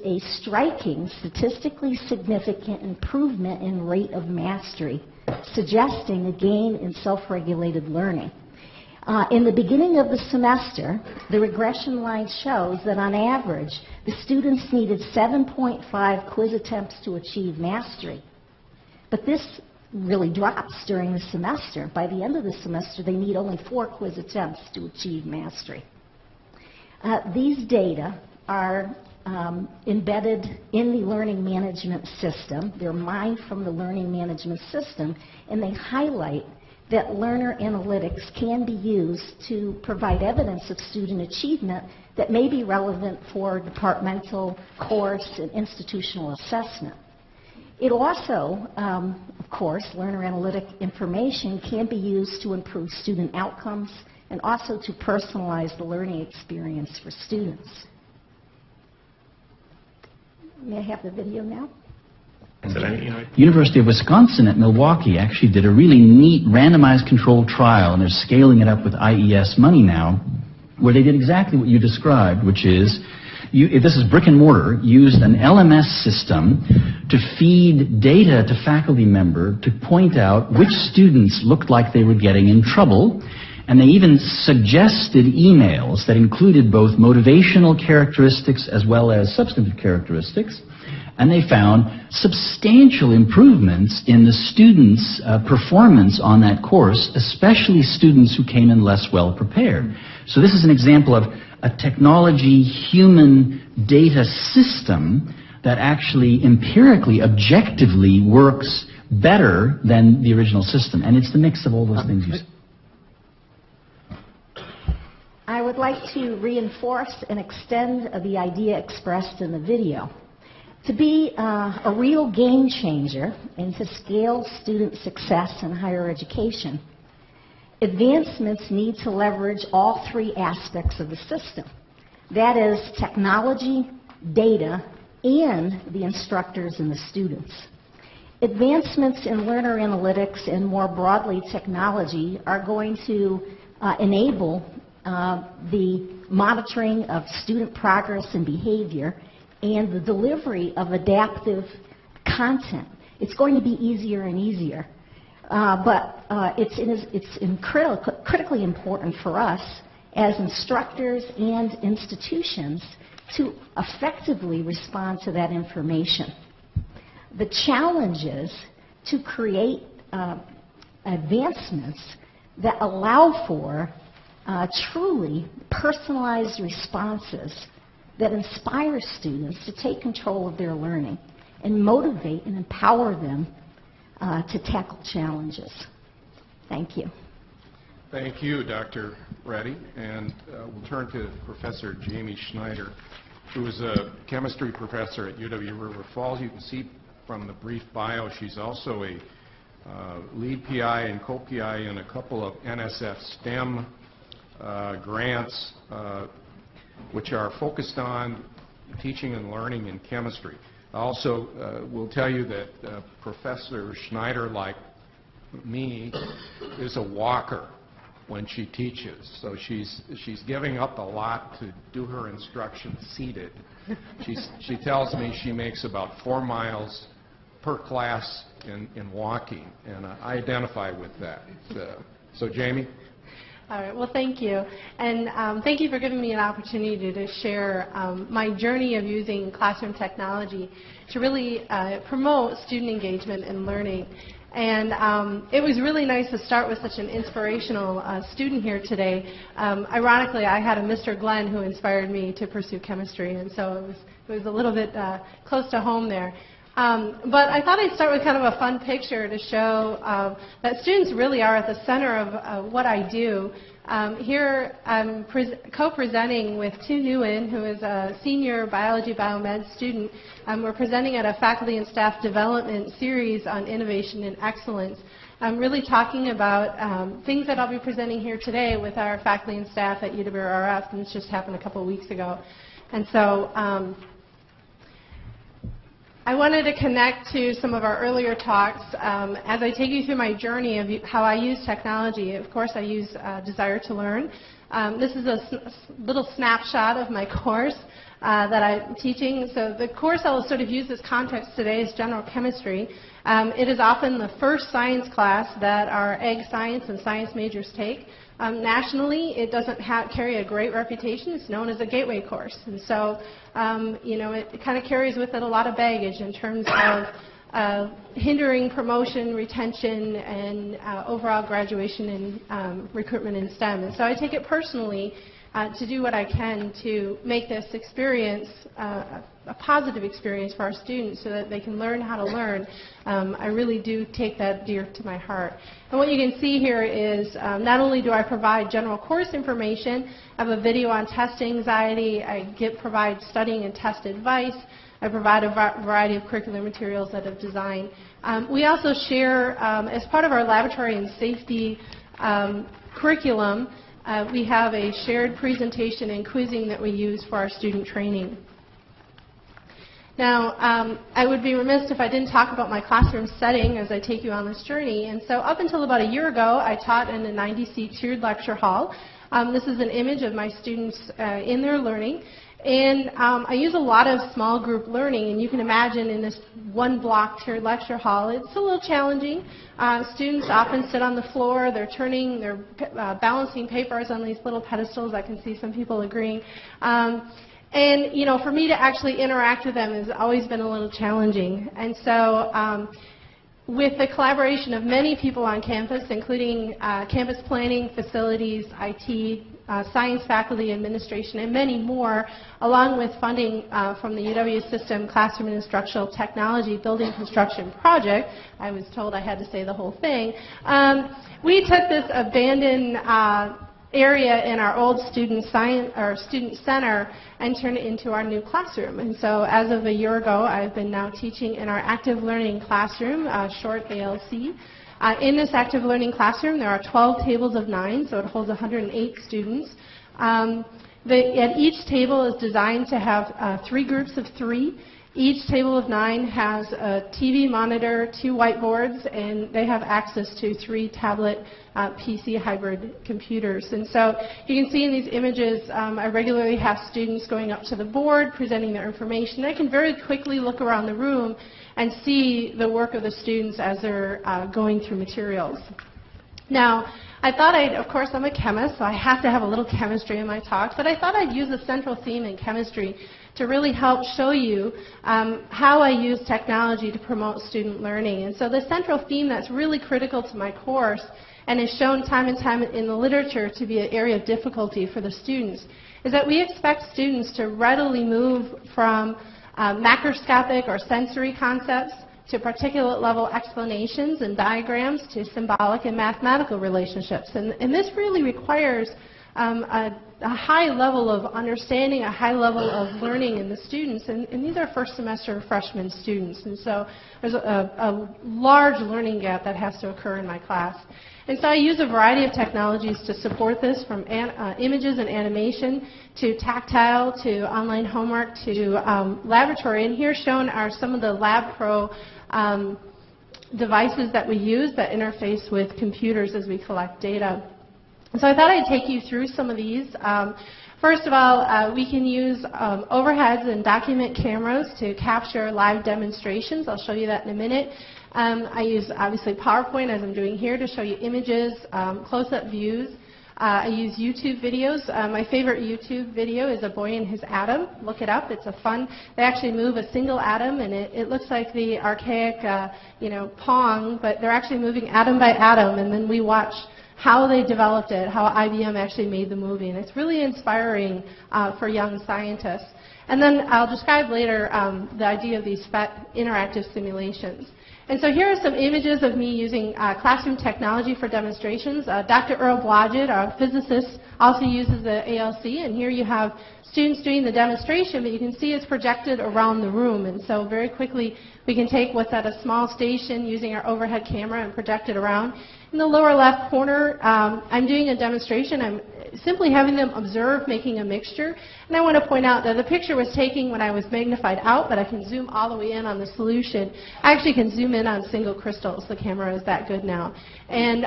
a striking, statistically significant improvement in rate of mastery, suggesting a gain in self-regulated learning. In the beginning of the semester, the regression line shows that on average, the students needed 7.5 quiz attempts to achieve mastery. But this really drops during the semester. By the end of the semester, they need only 4 quiz attempts to achieve mastery. These data are embedded in the learning management system. They're mined from the learning management system, and they highlight that learner analytics can be used to provide evidence of student achievement that may be relevant for departmental, course, and institutional assessment. It also, of course, learner analytic information can be used to improve student outcomes and also to personalize the learning experience for students. May I have the video now? University of Wisconsin at Milwaukee actually did a really neat randomized controlled trial, and they're scaling it up with IES money now, where they did exactly what you described, which is, this is brick and mortar, used an LMS system to feed data to faculty member to point out which students looked like they were getting in trouble, and they even suggested emails that included both motivational characteristics as well as substantive characteristics. And they found substantial improvements in the students' performance on that course, especially students who came in less well prepared. So this is an example of a technology human data system that actually empirically, objectively works better than the original system. And it's the mix of all those things you said. I would like to reinforce and extend the idea expressed in the video. To be a real game changer and to scale student success in higher education, advancements need to leverage all 3 aspects of the system. That is technology, data, and the instructors and the students. Advancements in learner analytics and more broadly technology are going to enable the monitoring of student progress and behavior and the delivery of adaptive content. It's going to be easier and easier. But it's critically important for us as instructors and institutions to effectively respond to that information. The challenge is to create advancements that allow for truly personalized responses that inspire students to take control of their learning and motivate and empower them to tackle challenges. Thank you. Thank you, Dr. Reddy. And we'll turn to Professor Jamie Schneider, who is a chemistry professor at UW River Falls. You can see from the brief bio, she's also a lead PI and co-PI in a couple of NSF STEM grants, which are focused on teaching and learning in chemistry. I also will tell you that Professor Schneider, like me, is a walker when she teaches. So she's giving up a lot to do her instruction seated. She tells me she makes about 4 miles per class in walking, and I identify with that. So Jamie? All right, well, thank you. And thank you for giving me an opportunity to share my journey of using classroom technology to really promote student engagement and learning. And it was really nice to start with such an inspirational student here today. Ironically, I had a Mr. Glenn who inspired me to pursue chemistry, and so it was a little bit close to home there. But I thought I'd start with kind of a fun picture to show that students really are at the center of what I do. Here I'm co-presenting with Tu Nguyen, who is a senior biology biomed student. We're presenting at a faculty and staff development series on innovation and excellence. I'm really talking about things that I'll be presenting here today with our faculty and staff at UWRF, and this just happened a couple of weeks ago. And so I wanted to connect to some of our earlier talks as I take you through my journey of how I use technology. Of course, I use Desire to Learn. This is a little snapshot of my course that I'm teaching. So the course I'll sort of use as context today is general chemistry. It is often the first science class that our ag science and science majors take. Nationally, it doesn't carry a great reputation. It's known as a gateway course. And so, it kind of carries with it a lot of baggage in terms of hindering promotion, retention, and overall graduation and recruitment in STEM. And so I take it personally to do what I can to make this experience a positive experience for our students so that they can learn how to learn. I really do take that dear to my heart. And what you can see here is not only do I provide general course information, I have a video on test anxiety, I provide studying and test advice, I provide a variety of curricular materials that I've designed. We also share, as part of our laboratory and safety curriculum, we have a shared presentation and quizzing that we use for our student training. Now, I would be remiss if I didn't talk about my classroom setting as I take you on this journey. And so up until about a year ago, I taught in a 90-seat tiered lecture hall. This is an image of my students in their learning. And I use a lot of small group learning, and you can imagine in this one block tiered lecture hall, it's a little challenging. Students often sit on the floor, they're balancing papers on these little pedestals. I can see some people agreeing. And, for me to actually interact with them has always been a little challenging. And so with the collaboration of many people on campus, including campus planning, facilities, IT, science faculty, administration, and many more, along with funding from the UW System Classroom and Instructional Technology Building Construction Project, I was told I had to say the whole thing, we took this abandoned area in our old student center and turned it into our new classroom. And so as of a year ago, I've been now teaching in our active learning classroom, short ALC. In this active learning classroom, there are 12 tables of 9, so it holds 108 students. And each table is designed to have 3 groups of 3. Each table of 9 has a TV monitor, 2 whiteboards, and they have access to 3 tablet PC hybrid computers. And so you can see in these images, I regularly have students going up to the board, presenting their information. I can very quickly look around the room and see the work of the students as they're going through materials. Now, I thought of course I'm a chemist, so I have to have a little chemistry in my talks, but I thought I'd use a central theme in chemistry to really help show you how I use technology to promote student learning. And so the central theme that's really critical to my course and is shown time and time in the literature to be an area of difficulty for the students is that we expect students to readily move from macroscopic or sensory concepts, to particulate level explanations and diagrams, to symbolic and mathematical relationships. And this really requires a high level of understanding, a high level of learning in the students. And these are first semester freshman students. And so there's a large learning gap that has to occur in my class. And so I use a variety of technologies to support this, from images and animation to tactile to online homework to laboratory. And here shown are some of the LabPro devices that we use that interface with computers as we collect data. So I thought I'd take you through some of these. First of all, we can use overheads and document cameras to capture live demonstrations. I'll show you that in a minute. I use, obviously, PowerPoint, as I'm doing here, to show you images, close-up views. I use YouTube videos. My favorite YouTube video is A Boy and His Atom. Look it up. It's a fun. They actually move a single atom, and it looks like the archaic, Pong, but they're actually moving atom by atom, and then we watch how they developed it, how IBM actually made the movie. And it's really inspiring for young scientists. And then I'll describe later the idea of these interactive simulations. And so here are some images of me using classroom technology for demonstrations. Dr. Earl Blodgett, our physicist, also uses the ALC. And here you have students doing the demonstration, but you can see it's projected around the room. And so very quickly we can take what's at a small station using our overhead camera and project it around. In the lower left corner, I'm doing a demonstration. I'm simply having them observe making a mixture. And I want to point out that the picture was taken when I was magnified out, but I can zoom all the way in on the solution. I actually can zoom in on single crystals. The camera is that good now. And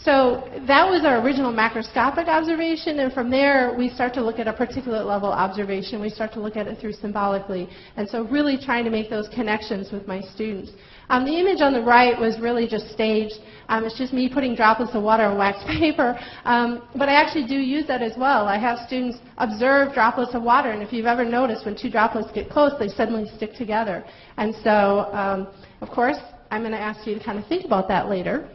so that was our original macroscopic observation, and from there we start to look at a particulate level observation. We start to look at it through symbolically, and so really trying to make those connections with my students. The image on the right was really just staged. It's just me putting droplets of water on wax paper, but I actually do use that as well. I have students observe droplets of water, and if you've ever noticed, when two droplets get close, they suddenly stick together. And so, of course, I'm going to ask you to kind of think about that later.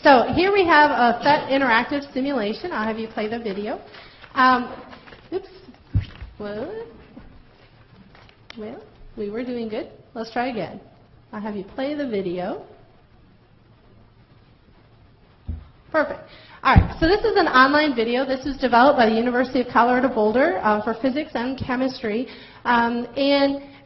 So here we have a PhET interactive simulation. I'll have you play the video. Oops. What? Well, we were doing good. Let's try again. I'll have you play the video. Perfect. All right, so this is an online video. This was developed by the University of Colorado Boulder for physics and chemistry. And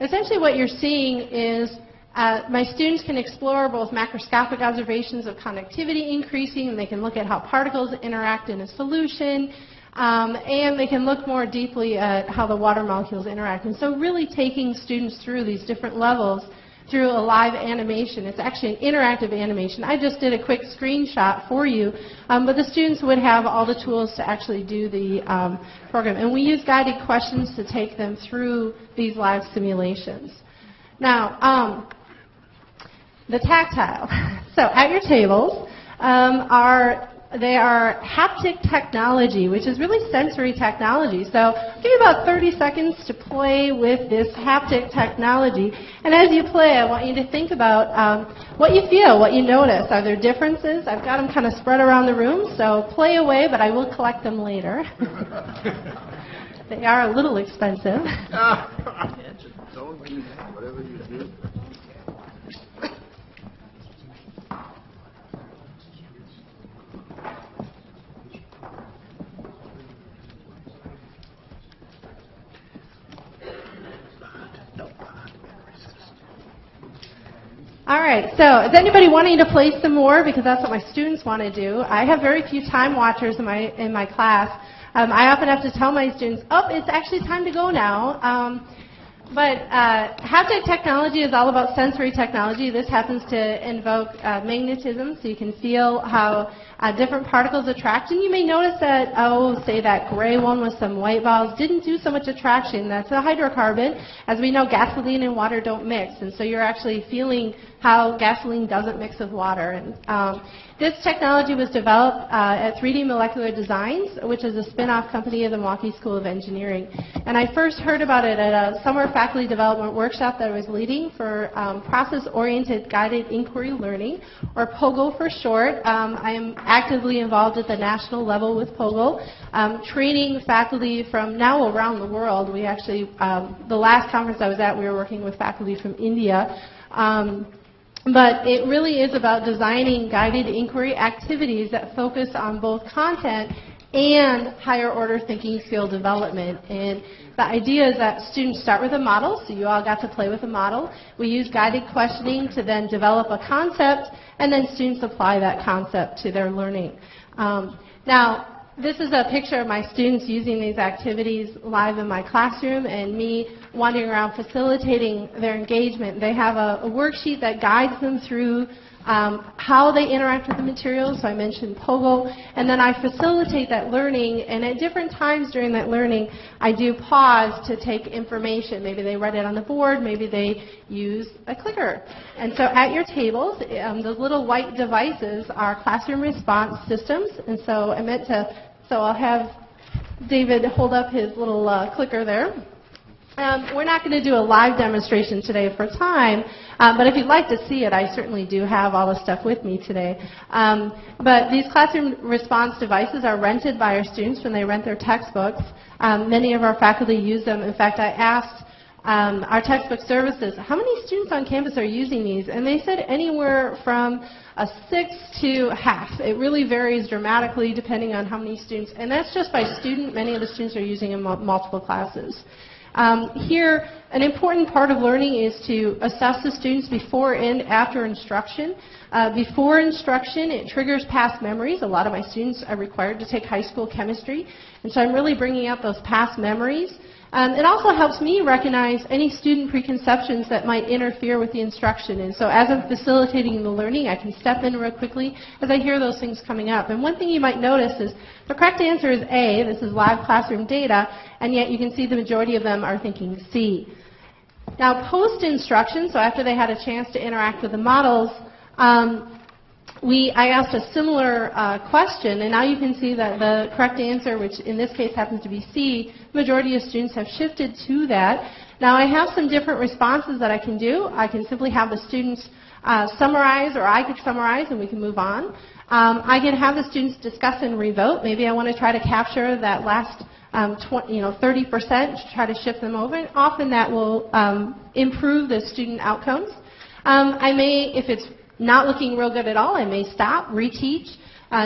essentially what you're seeing is my students can explore both macroscopic observations of conductivity increasing, and they can look at how particles interact in a solution, and they can look more deeply at how the water molecules interact. And so really taking students through these different levels through a live animation. It's actually an interactive animation. I just did a quick screenshot for you, but the students would have all the tools to actually do the program. And we use guided questions to take them through these live simulations. Now, the tactile. So at your tables they are haptic technology, which is really sensory technology. So I'll give you about 30 seconds to play with this haptic technology. And as you play, I want you to think about what you feel, what you notice. Are there differences? I've got them kind of spread around the room, so play away, but I will collect them later. They are a little expensive. Don't do that, whatever you do. All right, so is anybody wanting to play some more? Because that's what my students want to do. I have very few time watchers in my class. I often have to tell my students, oh, it's actually time to go now. But haptic technology is all about sensory technology. This happens to invoke magnetism, so you can feel how different particles attract. And you may notice that, say that gray one with some white balls didn't do so much attraction. That's a hydrocarbon. As we know, gasoline and water don't mix, and so you're actually feeling how gasoline doesn't mix with water. And this technology was developed at 3D Molecular Designs, which is a spin-off company of the Milwaukee School of Engineering. And I first heard about it at a summer faculty development workshop that I was leading for Process-Oriented Guided Inquiry Learning, or POGO for short. I am actively involved at the national level with POGO, training faculty from now around the world. We actually, the last conference I was at, we were working with faculty from India. But it really is about designing guided inquiry activities that focus on both content and higher order thinking skill development. And the idea is that students start with a model, so you all got to play with a model. We use guided questioning to then develop a concept, and then students apply that concept to their learning. Now, this is a picture of my students using these activities live in my classroom and me wandering around facilitating their engagement. They have a worksheet that guides them through how they interact with the materials. So I mentioned POGO, and then I facilitate that learning, and at different times during that learning I do pause to take information. Maybe they write it on the board, maybe they use a clicker. And so at your tables, those little white devices are classroom response systems, and so I'll have David hold up his little clicker there. We're not going to do a live demonstration today for time, but if you'd like to see it, I certainly do have all the stuff with me today. But these classroom response devices are rented by our students when they rent their textbooks. Many of our faculty use them. In fact, I asked our textbook services, how many students on campus are using these? And they said anywhere from a sixth to half. It really varies dramatically depending on how many students. And that's just by student. Many of the students are using in multiple classes. Here, an important part of learning is to assess the students before and after instruction. Before instruction, it triggers past memories. A lot of my students are required to take high school chemistry, and so I'm really bringing up those past memories. It also helps me recognize any student preconceptions that might interfere with the instruction. And so as I'm facilitating the learning, I can step in real quickly as I hear those things coming up. And one thing you might notice is the correct answer is A. This is live classroom data, and yet you can see the majority of them are thinking C. Now, post-instruction, so after they had a chance to interact with the models, I asked a similar question, and now you can see that the correct answer, which in this case happens to be C, the majority of students have shifted to that. Now I have some different responses that I can do. I can simply have the students summarize, or I could summarize and we can move on. I can have the students discuss and revote. Maybe I want to try to capture that last 30% to try to shift them over, and often that will improve the student outcomes. I may, if it's not looking real good at all, I may stop, reteach,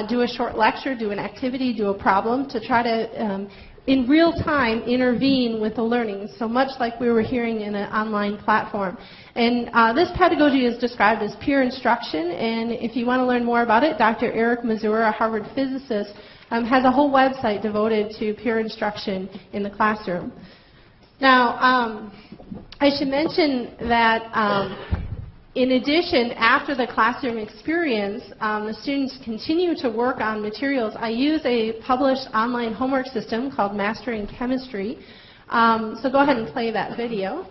do a short lecture, do an activity, do a problem to try to, in real time, intervene with the learning, so much like we were hearing in an online platform. And this pedagogy is described as peer instruction, and if you want to learn more about it, Dr. Eric Mazur, a Harvard physicist, has a whole website devoted to peer instruction in the classroom. Now, I should mention that in addition, after the classroom experience, the students continue to work on materials. I use a published online homework system called Mastering Chemistry. So go ahead and play that video.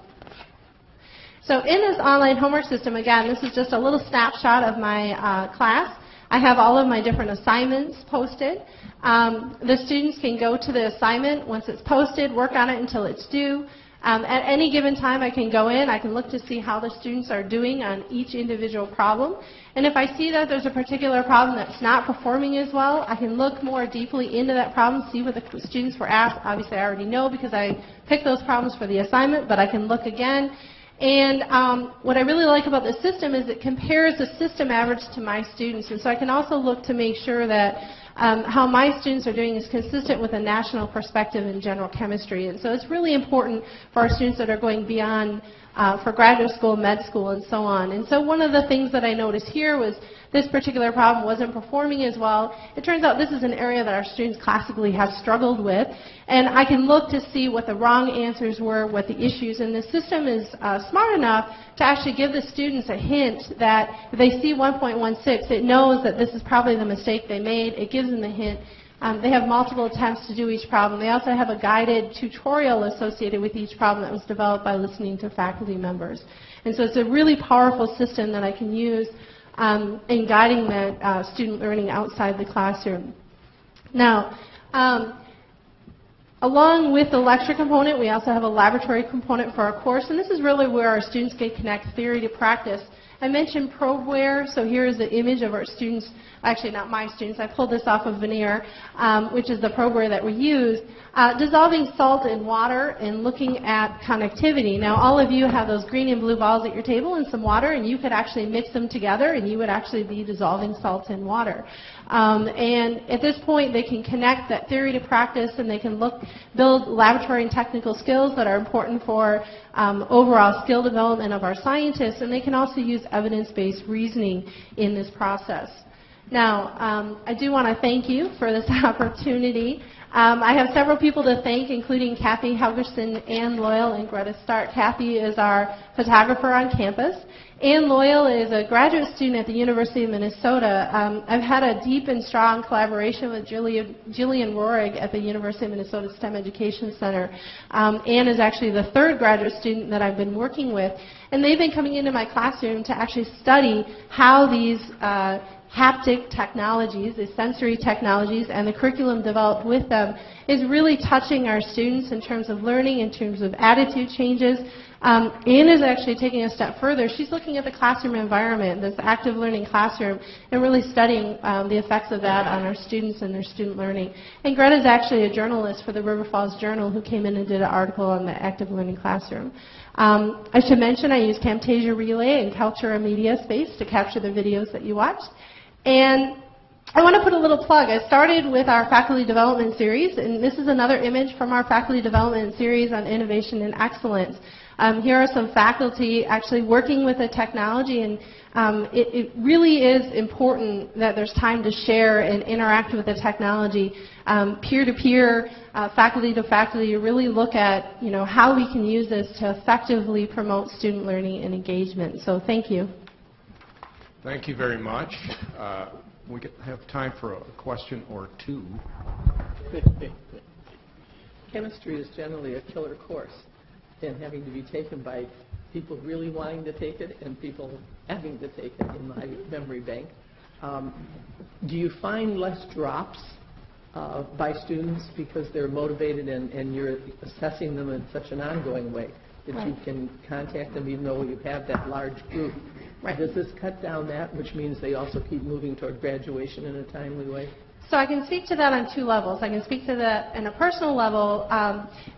So in this online homework system, again, this is just a little snapshot of my class. I have all of my different assignments posted. The students can go to the assignment once it's posted, work on it until it's due. At any given time, I can go in, I can look to see how the students are doing on each individual problem. And if I see that there's a particular problem that's not performing as well, I can look more deeply into that problem, see what the students were asked. Obviously, I already know because I picked those problems for the assignment, but I can look again. And what I really like about this system is it compares the system average to my students. And so I can also look to make sure that how my students are doing is consistent with a national perspective in general chemistry. And so it's really important for our students that are going beyond for graduate school, med school, and so on. And so one of the things that I noticed here was this particular problem wasn't performing as well. It turns out this is an area that our students classically have struggled with. And I can look to see what the wrong answers were, what the issues. And the system is smart enough to actually give the students a hint that if they see 1.16, it knows that this is probably the mistake they made. It gives them the hint. They have multiple attempts to do each problem. They also have a guided tutorial associated with each problem that was developed by listening to faculty members. And so it's a really powerful system that I can use in guiding that student learning outside the classroom. Now, along with the lecture component, we also have a laboratory component for our course, and this is really where our students can connect theory to practice. I mentioned probeware, so here is the image of our students, actually not my students, I pulled this off of Veneer, which is the probeware that we use, dissolving salt in water and looking at connectivity. Now all of you have those green and blue balls at your table and some water, and you could actually mix them together and you would actually be dissolving salt in water. And at this point they can connect that theory to practice, and they can build laboratory and technical skills that are important for overall skill development of our scientists, and they can also use evidence-based reasoning in this process. Now, I do want to thank you for this opportunity. I have several people to thank, including Kathy Helgerson, Ann Loyal, and Greta Stark. Kathy is our photographer on campus. Ann Loyal is a graduate student at the University of Minnesota. I've had a deep and strong collaboration with Jillian Rohrig at the University of Minnesota STEM Education Center. Ann is actually the third graduate student that I've been working with, and they've been coming into my classroom to actually study how these haptic technologies, the sensory technologies, and the curriculum developed with them is really touching our students in terms of learning, in terms of attitude changes. Anne is actually taking a step further. She's looking at the classroom environment, this active learning classroom, and really studying the effects of that on our students and their student learning. And Greta is actually a journalist for the River Falls Journal who came in and did an article on the active learning classroom. I should mention I use Camtasia Relay and Kaltura Media Space to capture the videos that you watched. And I want to put a little plug. I started with our faculty development series, and this is another image from our faculty development series on innovation and excellence. Here are some faculty actually working with the technology, and it really is important that there's time to share and interact with the technology. Peer-to-peer, faculty-to-faculty, to really look at how we can use this to effectively promote student learning and engagement. So thank you. Thank you very much. We have time for a question or two. Chemistry is generally a killer course, and having to be taken by people really wanting to take it and people having to take it in my memory bank. Do you find less drops by students because they're motivated and you're assessing them in such an ongoing way that you can contact them even though you have that large group? Right. Does this cut down that, which means they also keep moving toward graduation in a timely way? So I can speak to that on two levels. I can speak to that in a personal level.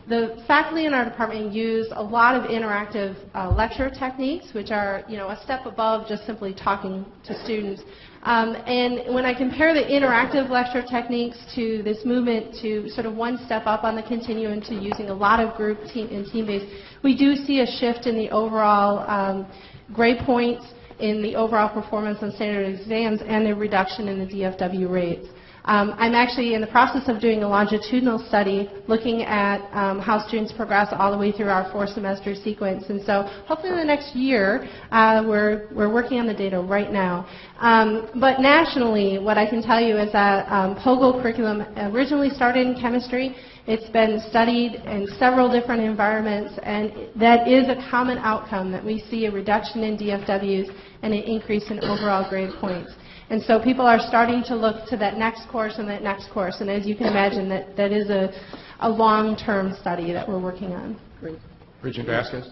The faculty in our department use a lot of interactive lecture techniques, which are a step above just simply talking to students. And when I compare the interactive lecture techniques to this movement to sort of one step up on the continuum to using a lot of group and team-based, we do see a shift in the overall grade points, in the overall performance on standard exams, and a reduction in the DFW rates. I'm actually in the process of doing a longitudinal study looking at how students progress all the way through our 4-semester sequence. And so hopefully in the next year, we're working on the data right now. But nationally, what I can tell you is that POGO curriculum originally started in chemistry. It's been studied in several different environments, and that is a common outcome, that we see a reduction in DFWs and an increase in overall grade points. And so people are starting to look to that next course and that next course. And as you can imagine, that is a long-term study that we're working on. Great. Regent Vasquez.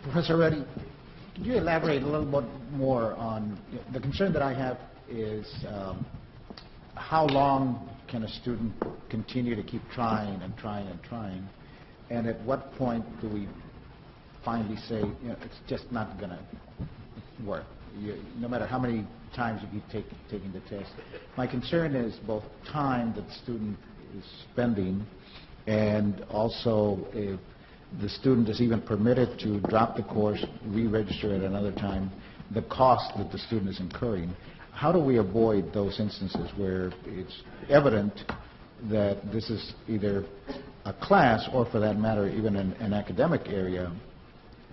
Professor Reddy, could you elaborate a little bit more on the concern that I have is how long can a student continue to keep trying and trying and trying, and at what point do we finally say, it's just not going to work? No matter how many times you keep taking the test. My concern is both time that the student is spending, and also if the student is even permitted to drop the course, re-register at another time, the cost that the student is incurring. How do we avoid those instances where it's evident that this is either a class or, for that matter, even an academic area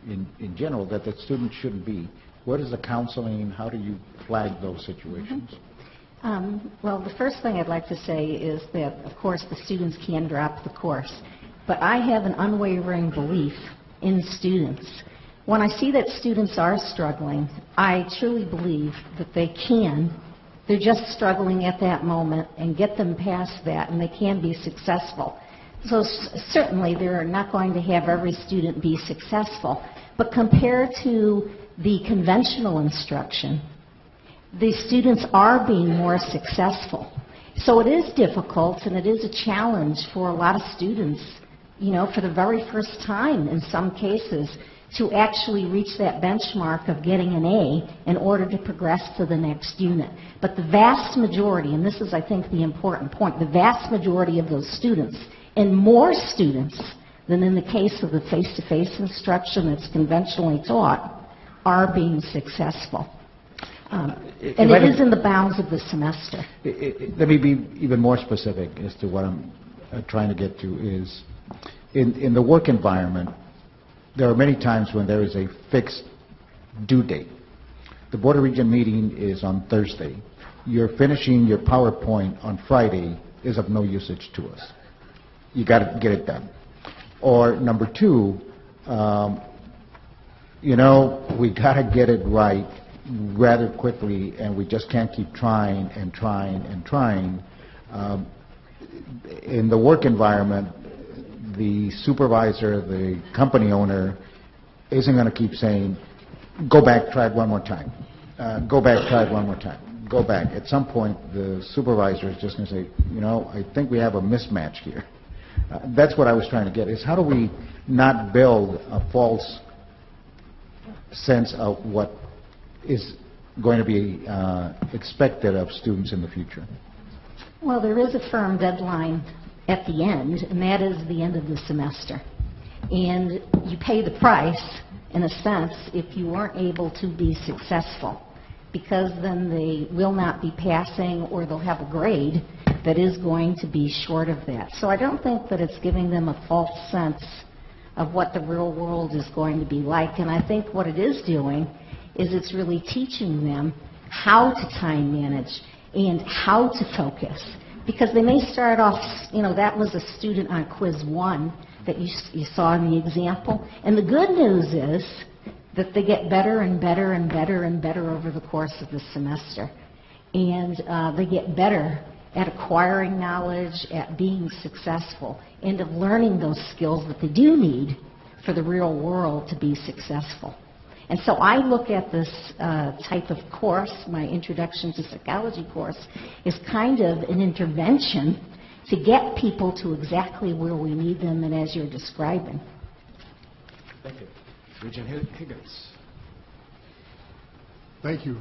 in general, that the student shouldn't be? What is the counseling? How do you flag those situations? Well, the first thing I'd like to say is that, of course, the students can drop the course. But I have an unwavering belief in students. When I see that students are struggling, I truly believe that they can. They're just struggling at that moment, and get them past that, and they can be successful. So certainly they're not going to have every student be successful. But compared to the conventional instruction, the students are being more successful. So it is difficult and it is a challenge for a lot of students, you know, for the very first time in some cases, to actually reach that benchmark of getting an A in order to progress to the next unit. But the vast majority, and this is, I think, the important point, the vast majority of those students, and more students than in the case of the face-to-face instruction that's conventionally taught, are being successful. And it is in the bounds of the semester. Let me be even more specific as to what I'm trying to get to is, in the work environment, there are many times when there is a fixed due date. The Board of Regents meeting is on Thursday. You're finishing your PowerPoint on Friday is of no usage to us. You got to get it done. Or number two, you know, we got to get it right rather quickly, and we just can't keep trying and trying and trying. In the work environment, the supervisor, the company owner, isn't going to keep saying, go back, try it one more time. Go back, try it one more time. Go back. At some point, the supervisor is just going to say, you know, I think we have a mismatch here. That's what I was trying to get, is how do we not build a false sense of what is going to be expected of students in the future? Well, there is a firm deadline at the end, and that is the end of the semester. And you pay the price, in a sense, if you aren't able to be successful, because then they will not be passing, or they'll have a grade that is going to be short of that. So I don't think that it's giving them a false sense of what the real world is going to be like. And I think what it is doing is it's really teaching them how to time manage and how to focus. Because they may start off, you know, that was a student on quiz 1 that you saw in the example. And the good news is that they get better and better and better and better over the course of the semester. And they get better at acquiring knowledge, at being successful, and of learning those skills that they do need for the real world to be successful. And so I look at this type of course, my Introduction to Psychology course, is kind of an intervention to get people to exactly where we need them, and as you're describing. Thank you. Regent Higgins. Thank you.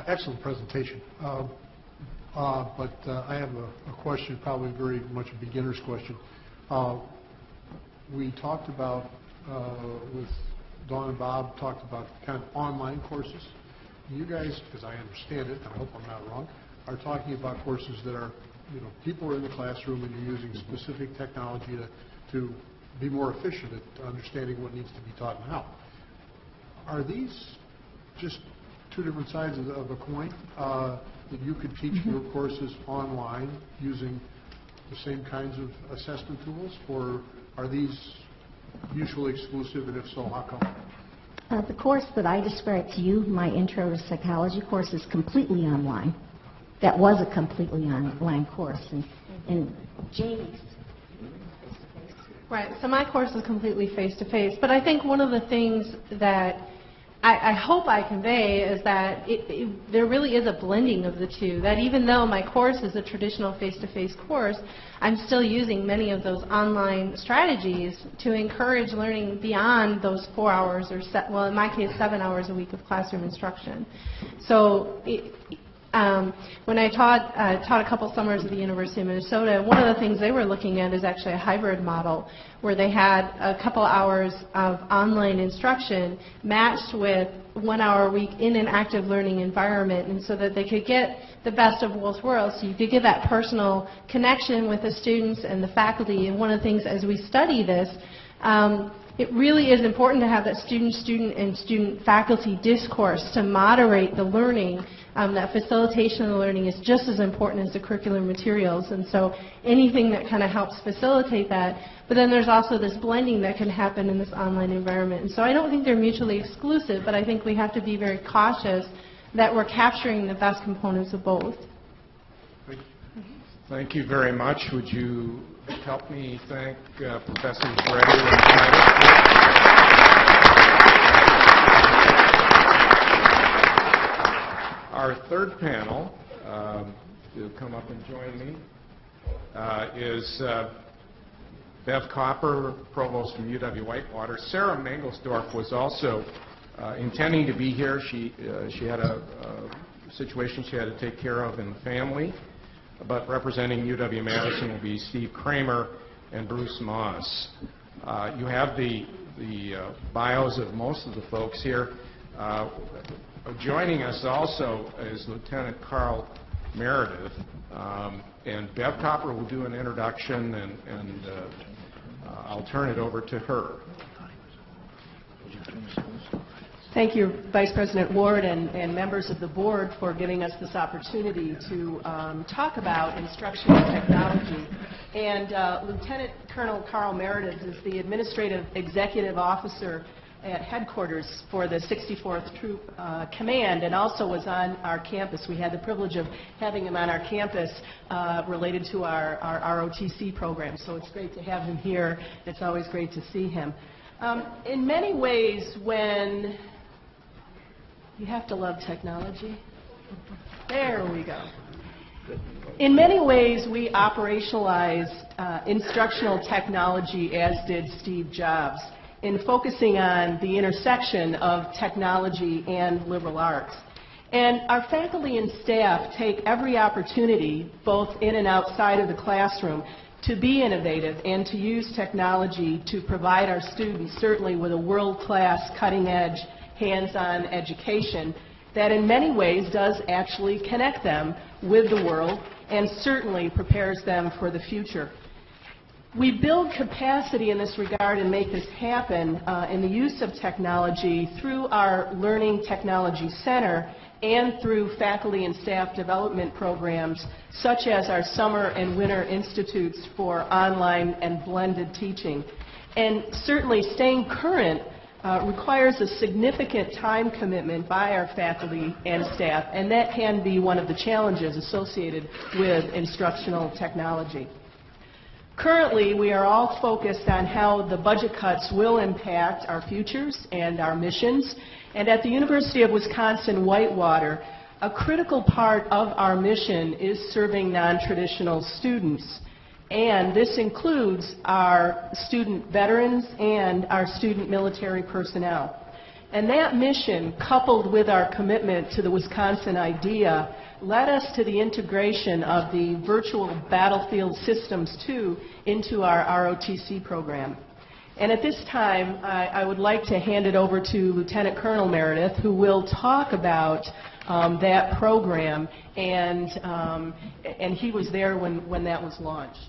Excellent presentation. But I have a question, probably very much a beginner's question. We talked about, with Dawn and Bob, talked about kind of online courses. You guys, as I understand it, and I hope I'm not wrong, are talking about courses that are, you know, people are in the classroom and you're using specific technology to be more efficient at understanding what needs to be taught and how. Are these just two different sides of a coin? That you could teach your courses online using the same kinds of assessment tools, or are these mutually exclusive, and if so, how come? The course that I described to you, my Intro to Psychology course, is completely online. That was a completely online course. And Jamie's. Right, so my course is completely face-to-face, but I think one of the things that I hope I convey is that there really is a blending of the two, that even though my course is a traditional face-to-face course, I'm still using many of those online strategies to encourage learning beyond those 4 hours, or well, in my case, 7 hours a week of classroom instruction. So when I taught a couple summers at the University of Minnesota, one of the things they were looking at is actually a hybrid model where they had a couple hours of online instruction matched with 1 hour a week in an active learning environment, and so that they could get the best of both worlds. So you could get that personal connection with the students and the faculty. And one of the things as we study this, it really is important to have that student-student and student-faculty discourse to moderate the learning. That facilitation of the learning is just as important as the curriculum materials, and so anything that kind of helps facilitate that. But then there's also this blending that can happen in this online environment. And so I don't think they're mutually exclusive, but I think we have to be very cautious that we're capturing the best components of both. Thank you very much. Would you help me thank Professors Reddy and Titus? Our third panel, to come up and join me, is Bev Copper, Provost from UW-Whitewater. Sarah Mangelsdorf was also intending to be here. She had a situation she had to take care of in the family, but representing UW-Madison will be Steve Kramer and Bruce Moss. You have the bios of most of the folks here. Joining us also is Lieutenant Carl Meredith, and Bev Copper will do an introduction, and I'll turn it over to her. Thank you, Vice President Ward and members of the board for giving us this opportunity to talk about instructional technology. And Lieutenant Colonel Carl Meredith is the Administrative Executive Officer at headquarters for the 64th Troop Command, and also was on our campus. We had the privilege of having him on our campus related to our ROTC program, so it's great to have him here. It's always great to see him. In many ways, when you have to love technology. There we go. In many ways, we operationalize instructional technology, as did Steve Jobs, in focusing on the intersection of technology and liberal arts. And our faculty and staff take every opportunity, both in and outside of the classroom, to be innovative and to use technology to provide our students certainly with a world-class, cutting-edge, hands-on education that in many ways does actually connect them with the world and certainly prepares them for the future. We build capacity in this regard and make this happen in the use of technology through our Learning Technology Center and through faculty and staff development programs such as our Summer and Winter Institutes for online and blended teaching. And certainly staying current requires a significant time commitment by our faculty and staff, and that can be one of the challenges associated with instructional technology. Currently, we are all focused on how the budget cuts will impact our futures and our missions, and at the University of Wisconsin-Whitewater, a critical part of our mission is serving non-traditional students. And this includes our student veterans and our student military personnel. And that mission, coupled with our commitment to the Wisconsin idea, led us to the integration of the virtual battlefield systems too into our ROTC program. And at this time, I would like to hand it over to Lieutenant Colonel Meredith, who will talk about that program, and he was there when that was launched.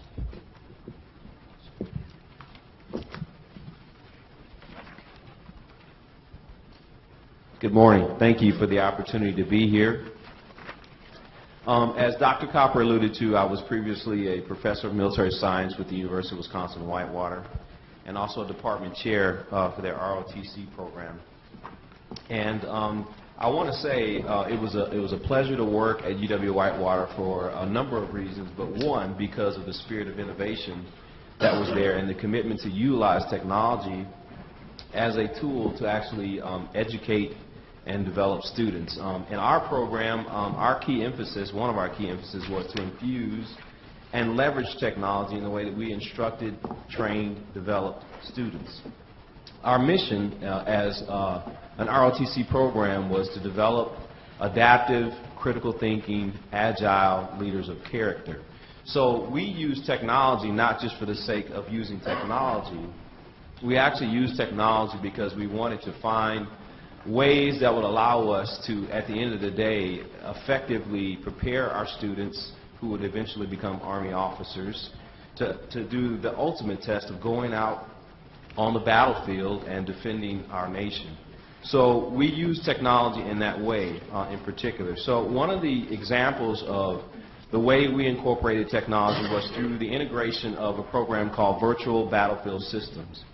Good morning. Thank you for the opportunity to be here. As Dr. Copper alluded to, I was previously a professor of military science with the University of Wisconsin-Whitewater and also a department chair for their ROTC program. And I want to say it was a pleasure to work at UW-Whitewater for a number of reasons, but one, because of the spirit of innovation that was there and the commitment to utilize technology as a tool to actually educate and develop students. In our program, our key emphasis, one of our key emphasis, was to infuse and leverage technology in the way that we instructed, trained, developed students. Our mission as an ROTC program was to develop adaptive, critical thinking, agile leaders of character. So we use technology not just for the sake of using technology. We actually use technology because we wanted to find ways that would allow us to, at the end of the day, effectively prepare our students who would eventually become Army officers to do the ultimate test of going out on the battlefield and defending our nation. So we use technology in that way in particular. So one of the examples of the way we incorporated technology was through the integration of a program called Virtual Battlefield Systems.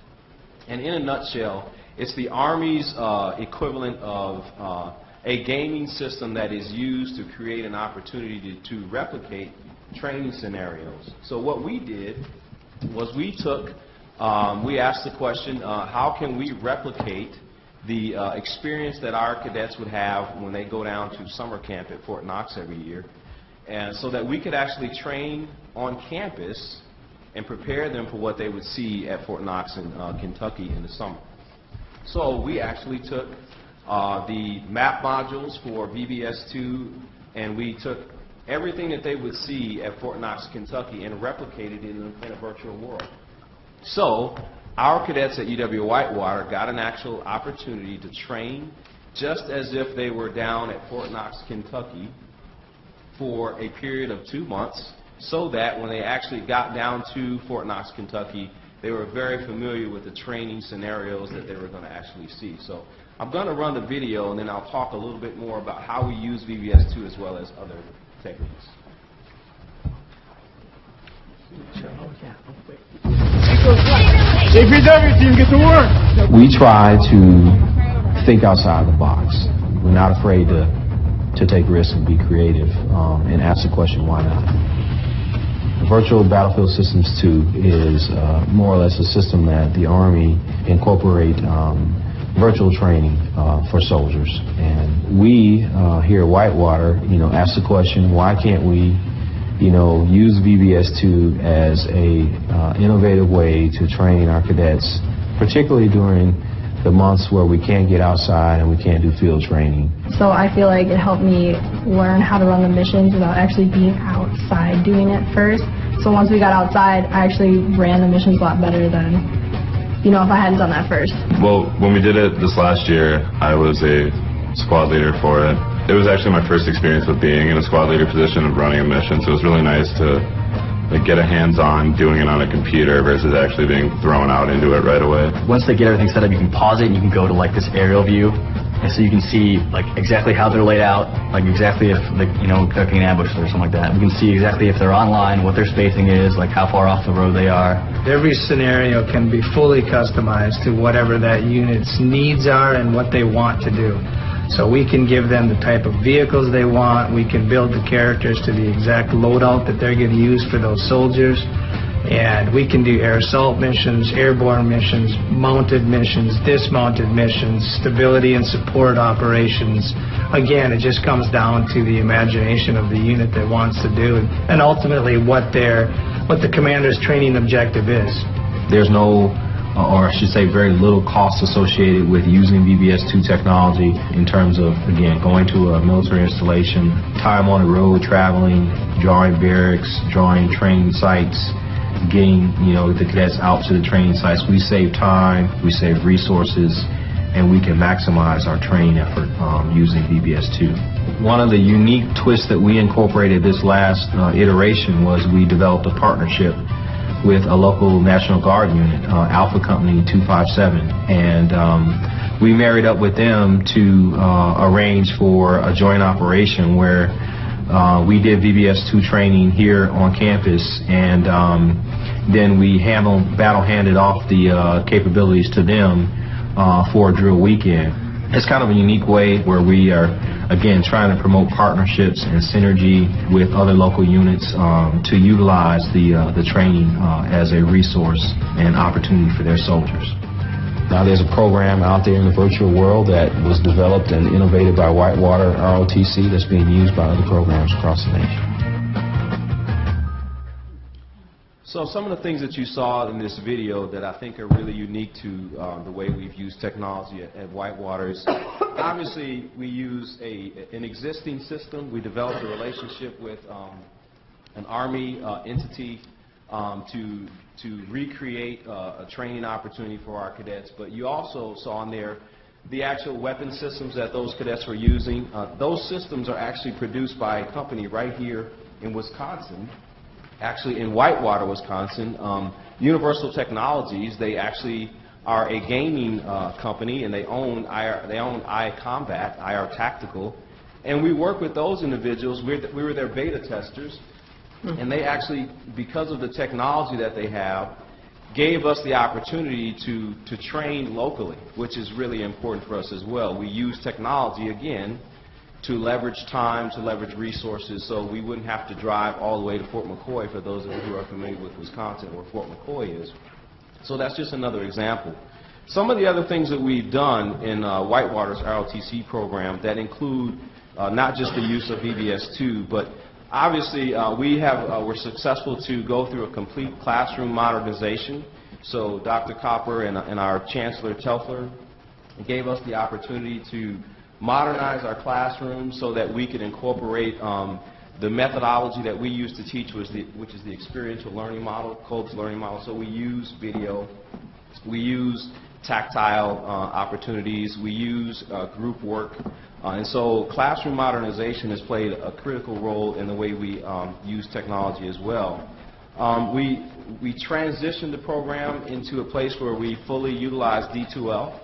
And in a nutshell, it's the Army's equivalent of a gaming system that is used to create an opportunity to replicate training scenarios. So what we did was we asked the question, how can we replicate the experience that our cadets would have when they go down to summer camp at Fort Knox every year, and so that we could actually train on campus and prepare them for what they would see at Fort Knox in Kentucky in the summer. So we actually took the map modules for VBS2, and we took everything that they would see at Fort Knox, Kentucky, and replicated it in a virtual world. So our cadets at UW-Whitewater got an actual opportunity to train just as if they were down at Fort Knox, Kentucky for a period of 2 months, so that when they actually got down to Fort Knox, Kentucky, they were very familiar with the training scenarios that they were going to actually see. So I'm going to run the video, and then I'll talk a little bit more about how we use VBS2 as well as other techniques. JPW team, get to work! We try to think outside the box. We're not afraid to take risks and be creative and ask the question, why not? Virtual Battlefield Systems 2 is more or less a system that the Army incorporate virtual training for soldiers. And we here at Whitewater, ask the question, why can't we, use VBS2 as a innovative way to train our cadets, particularly during the months where we can't get outside and we can't do field training. So I feel like it helped me learn how to run the missions without actually being outside doing it first. So once we got outside, I actually ran the missions a lot better than, if I hadn't done that first. Well, when we did it this last year, I was a squad leader for it. It was actually my first experience with being in a squad leader position of running a mission, so it was really nice to get a hands-on doing it on a computer versus actually being thrown out into it right away. Once they get everything set up, you can pause it and you can go to this aerial view, and so you can see exactly how they're laid out, exactly if cooking an ambush or something like that. We can see exactly if they're online, what their spacing is, how far off the road they are. Every scenario can be fully customized to whatever that unit's needs are and what they want to do. So we can give them the type of vehicles they want, we can build the characters to the exact loadout that they're going to use for those soldiers, and we can do air assault missions, airborne missions, mounted missions, dismounted missions, stability and support operations. Again, it just comes down to the imagination of the unit that wants to do, and ultimately what the commander's training objective is. There's no, or I should say very little cost associated with using VBS2 technology in terms of, again, going to a military installation, time on the road, traveling, drawing barracks, drawing training sites, getting the cadets out to the training sites. We save time, we save resources, and we can maximize our training effort using VBS2. One of the unique twists that we incorporated this last iteration was we developed a partnership with a local National Guard unit, Alpha Company 257, and we married up with them to arrange for a joint operation where we did VBS2 training here on campus, and then we battle-handed off the capabilities to them for a drill weekend. It's kind of a unique way where we are, again, trying to promote partnerships and synergy with other local units to utilize the training as a resource and opportunity for their soldiers. Now there's a program out there in the virtual world that was developed and innovated by Whitewater ROTC that's being used by other programs across the nation. So some of the things that you saw in this video that I think are really unique to the way we've used technology at Whitewater is, obviously, we use an existing system. We developed a relationship with an Army entity to recreate a training opportunity for our cadets. But you also saw in there the actual weapon systems that those cadets were using. Those systems are actually produced by a company right here in Wisconsin. Actually in Whitewater, Wisconsin, Universal Technologies. They actually are a gaming company, and they own iCombat, IR Tactical, and we work with those individuals. We were their beta testers, and they actually, because of the technology that they have, gave us the opportunity to train locally, which is really important for us as well. We use technology, again, to leverage time, to leverage resources, so we wouldn't have to drive all the way to Fort McCoy, for those of you who are familiar with Wisconsin, where Fort McCoy is. So that's just another example. Some of the other things that we've done in Whitewater's ROTC program that include not just the use of VBS2, but obviously we're successful to go through a complete classroom modernization. So Dr. Copper and our Chancellor Telfler gave us the opportunity to modernize our classrooms so that we could incorporate the methodology that we use to teach, which is the experiential learning model, Kolb's learning model. So we use video, we use tactile opportunities, we use group work, and so classroom modernization has played a critical role in the way we use technology as well. We transitioned the program into a place where we fully utilize D2L,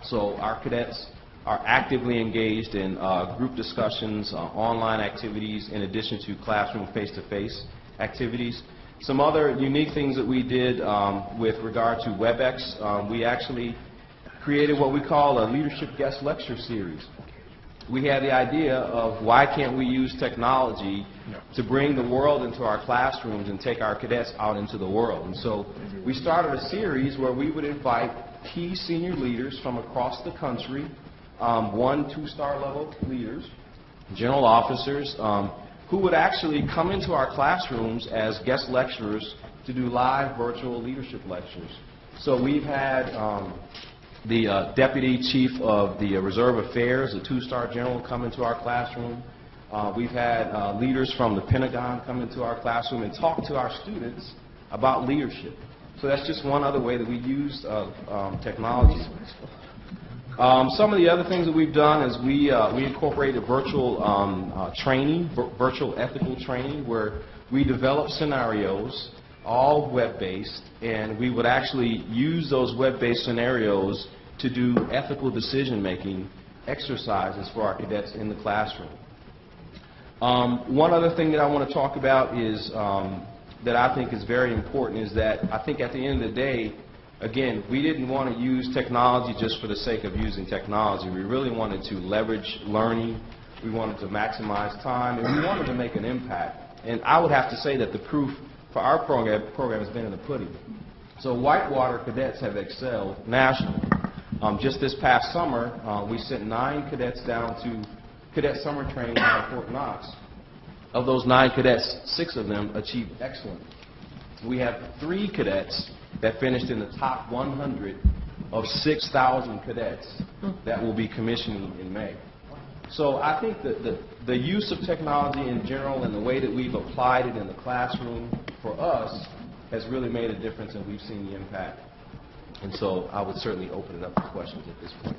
so our cadets are actively engaged in group discussions, online activities, in addition to classroom face-to-face activities. Some other unique things that we did with regard to WebEx, we actually created what we call a leadership guest lecture series. We had the idea of why can't we use technology to bring the world into our classrooms and take our cadets out into the world. And so we started a series where we would invite key senior leaders from across the country, 1-, 2-star level leaders, general officers, who would actually come into our classrooms as guest lecturers to do live virtual leadership lectures. So we've had the Deputy Chief of the Reserve Affairs, a 2-star general, come into our classroom. We've had leaders from the Pentagon come into our classroom and talk to our students about leadership. So that's just one other way that we use technology. Some of the other things that we've done is we incorporated virtual training, virtual ethical training, where we develop scenarios, all web-based, and we would actually use those web-based scenarios to do ethical decision-making exercises for our cadets in the classroom. One other thing that I want to talk about is that I think is very important is that I think at the end of the day, again, we didn't want to use technology just for the sake of using technology. We really wanted to leverage learning. We wanted to maximize time, and we wanted to make an impact. And I would have to say that the proof for our program has been in the pudding. So Whitewater cadets have excelled nationally. Just this past summer, we sent 9 cadets down to cadet summer training down at Fort Knox. Of those 9 cadets, 6 of them achieved excellence. We have 3 cadets that finished in the top 100 of 6,000 cadets that will be commissioning in May. So I think that the use of technology in general and the way that we've applied it in the classroom for us has really made a difference, and we've seen the impact. And so I would certainly open it up to questions at this point.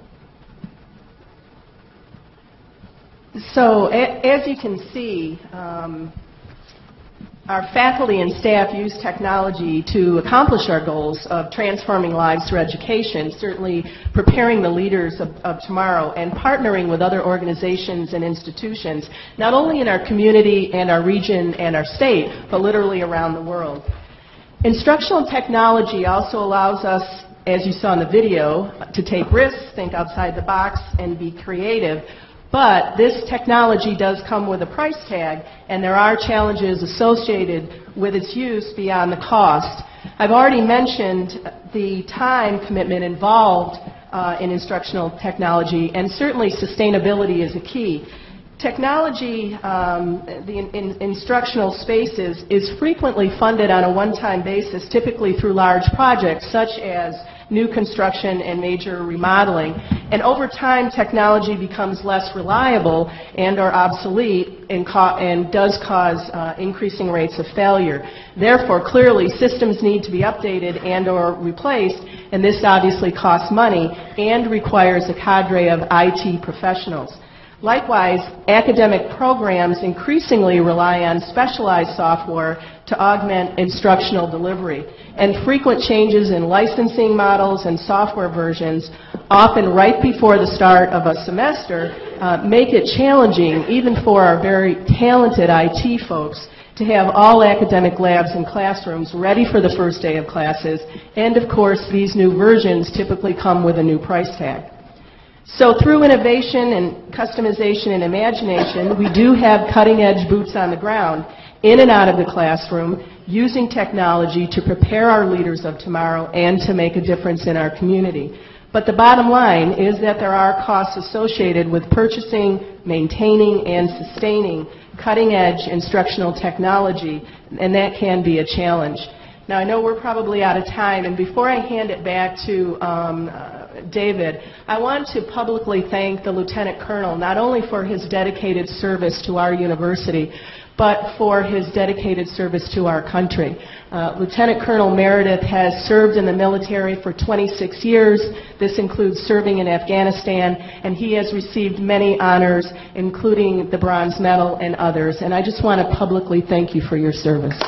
So as you can see, our faculty and staff use technology to accomplish our goals of transforming lives through education, certainly preparing the leaders of tomorrow, and partnering with other organizations and institutions, not only in our community and our region and our state, but literally around the world. Instructional technology also allows us, as you saw in the video, to take risks, think outside the box, and be creative. But this technology does come with a price tag, and there are challenges associated with its use beyond the cost. I've already mentioned the time commitment involved in instructional technology, and certainly sustainability is a key. Technology, in instructional spaces, is frequently funded on a one-time basis, typically through large projects such as new construction and major remodeling. And over time, technology becomes less reliable and or obsolete and does cause increasing rates of failure. Therefore, clearly, systems need to be updated and or replaced, and this obviously costs money and requires a cadre of IT professionals. Likewise, academic programs increasingly rely on specialized software to augment instructional delivery, and frequent changes in licensing models and software versions, often right before the start of a semester, make it challenging, even for our very talented IT folks, to have all academic labs and classrooms ready for the first day of classes, and of course, these new versions typically come with a new price tag. So through innovation and customization and imagination, we do have cutting-edge boots on the ground in and out of the classroom, using technology to prepare our leaders of tomorrow and to make a difference in our community. But the bottom line is that there are costs associated with purchasing, maintaining, and sustaining cutting-edge instructional technology, and that can be a challenge. Now, I know we're probably out of time, and before I hand it back to David, I want to publicly thank the Lieutenant Colonel not only for his dedicated service to our university, but for his dedicated service to our country. Lieutenant Colonel Meredith has served in the military for 26 years. This includes serving in Afghanistan, and he has received many honors, including the Bronze Medal and others. And I just want to publicly thank you for your service.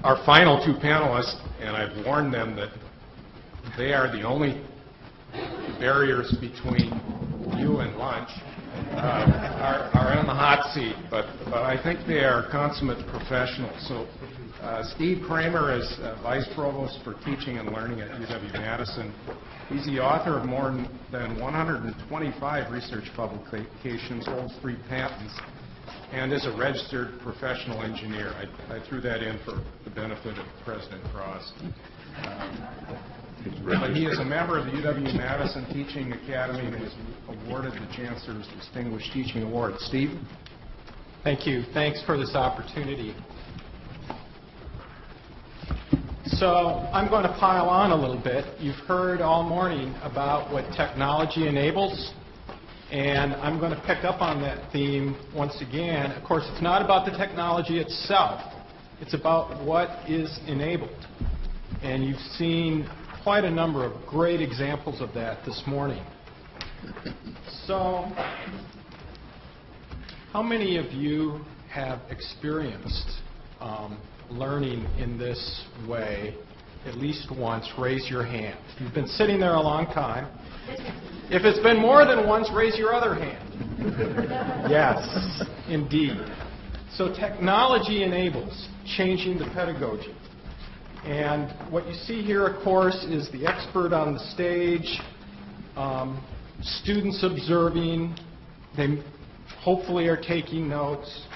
Our final two panelists, and I've warned them that they are the only barriers between you and lunch, are in the hot seat, but I think they are consummate professionals. So Steve Kramer is Vice Provost for Teaching and Learning at UW-Madison. He's the author of more than 125 research publications, holds 3 patents, and is a registered professional engineer. I threw that in for the benefit of President Frost. But he is a member of the UW-Madison Teaching Academy and was awarded the Chancellor's Distinguished Teaching Award. Steve? Thank you. Thanks for this opportunity. So I'm going to pile on a little bit. You've heard all morning about what technology enables, and I'm going to pick up on that theme once again. Of course, it's not about the technology itself. It's about what is enabled. And you've seen quite a number of great examples of that this morning. So, how many of you have experienced learning in this way at least once? Raise your hand. You've been sitting there a long time. If it's been more than once, raise your other hand. Yes, indeed. So technology enables changing the pedagogy. And what you see here, of course, is the expert on the stage, students observing. They hopefully are taking notes.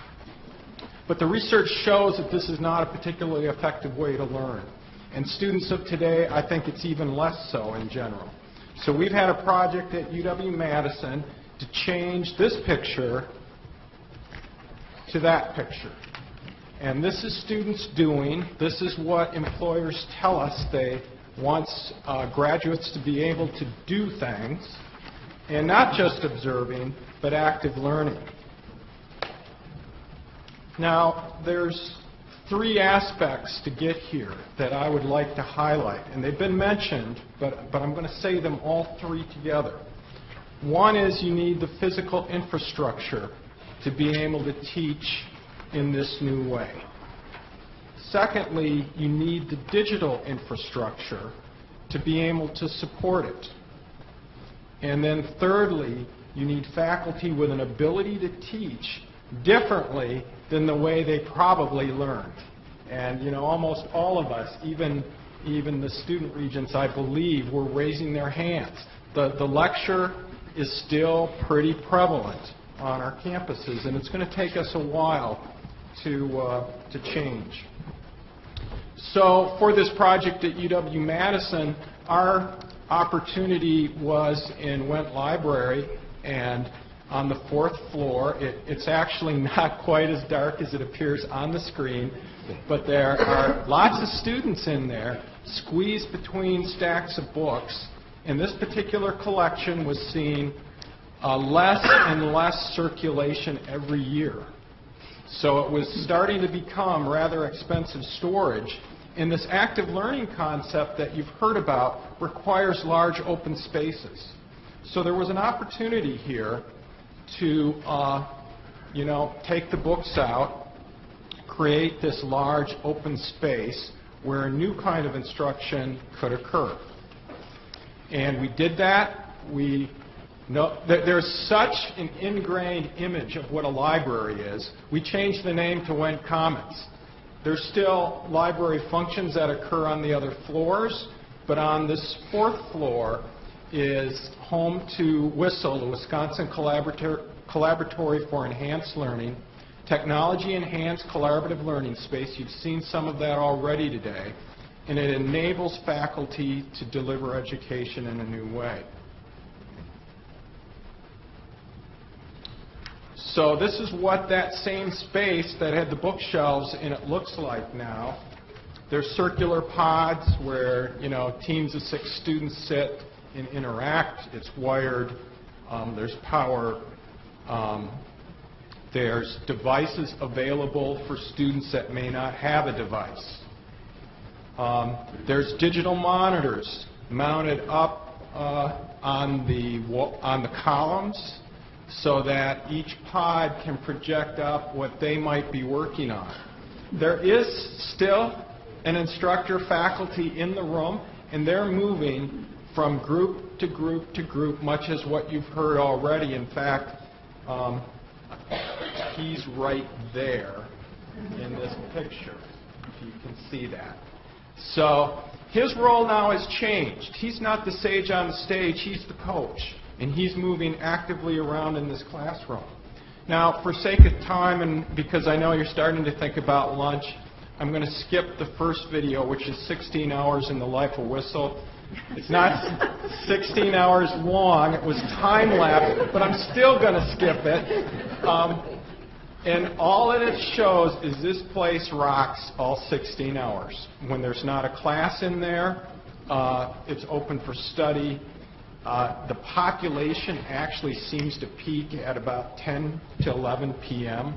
But the research shows that this is not a particularly effective way to learn. And students of today, I think it's even less so in general. So we've had a project at UW-Madison to change this picture to that picture. And this is students doing. This is what employers tell us they want graduates to be able to do things. And not just observing, but active learning. Now, there's 3 aspects to get here that I would like to highlight. And they've been mentioned, but I'm going to say them all 3 together. One is you need the physical infrastructure to be able to teach in this new way. Secondly, you need the digital infrastructure to be able to support it. And then thirdly, you need faculty with an ability to teach differently than the way they probably learned. And you know, almost all of us, even the student regents, I believe, were raising their hands. The lecture is still pretty prevalent on our campuses, and it's going to take us a while to change. So for this project at UW-Madison, our opportunity was in Wendt Library, and on the 4th floor. It's actually not quite as dark as it appears on the screen, but there are lots of students in there squeezed between stacks of books, and this particular collection was seeing less and less circulation every year. So it was starting to become rather expensive storage. And this active learning concept that you've heard about requires large open spaces. So there was an opportunity here to take the books out, create this large open space where a new kind of instruction could occur. And we did that. We know that there's such an ingrained image of what a library is. We changed the name to Went Commons. There's still library functions that occur on the other floors, but on this 4th floor is home to WISL, the Wisconsin Collaboratory for Enhanced Learning, technology-enhanced collaborative learning space. You've seen some of that already today, and it enables faculty to deliver education in a new way. So this is what that same space that had the bookshelves in it looks like now. There's circular pods where, you know, teams of 6 students sit and interact. It's wired. There's power. There's devices available for students that may not have a device. There's digital monitors mounted up on the columns so that each pod can project up what they might be working on. There is still an instructor faculty in the room, and they're moving from group to group to group, much as what you've heard already. In fact, he's right there in this picture, if you can see that. So his role now has changed. He's not the sage on the stage, he's the coach, and he's moving actively around in this classroom. Now, for sake of time, and because I know you're starting to think about lunch, I'm going to skip the first video, which is 16 hours in the life of WISL. It's not 16 hours long. It was time-lapse, but I'm still going to skip it. And all that it shows is this place rocks all 16 hours. When there's not a class in there, it's open for study. The population actually seems to peak at about 10 to 11 p.m.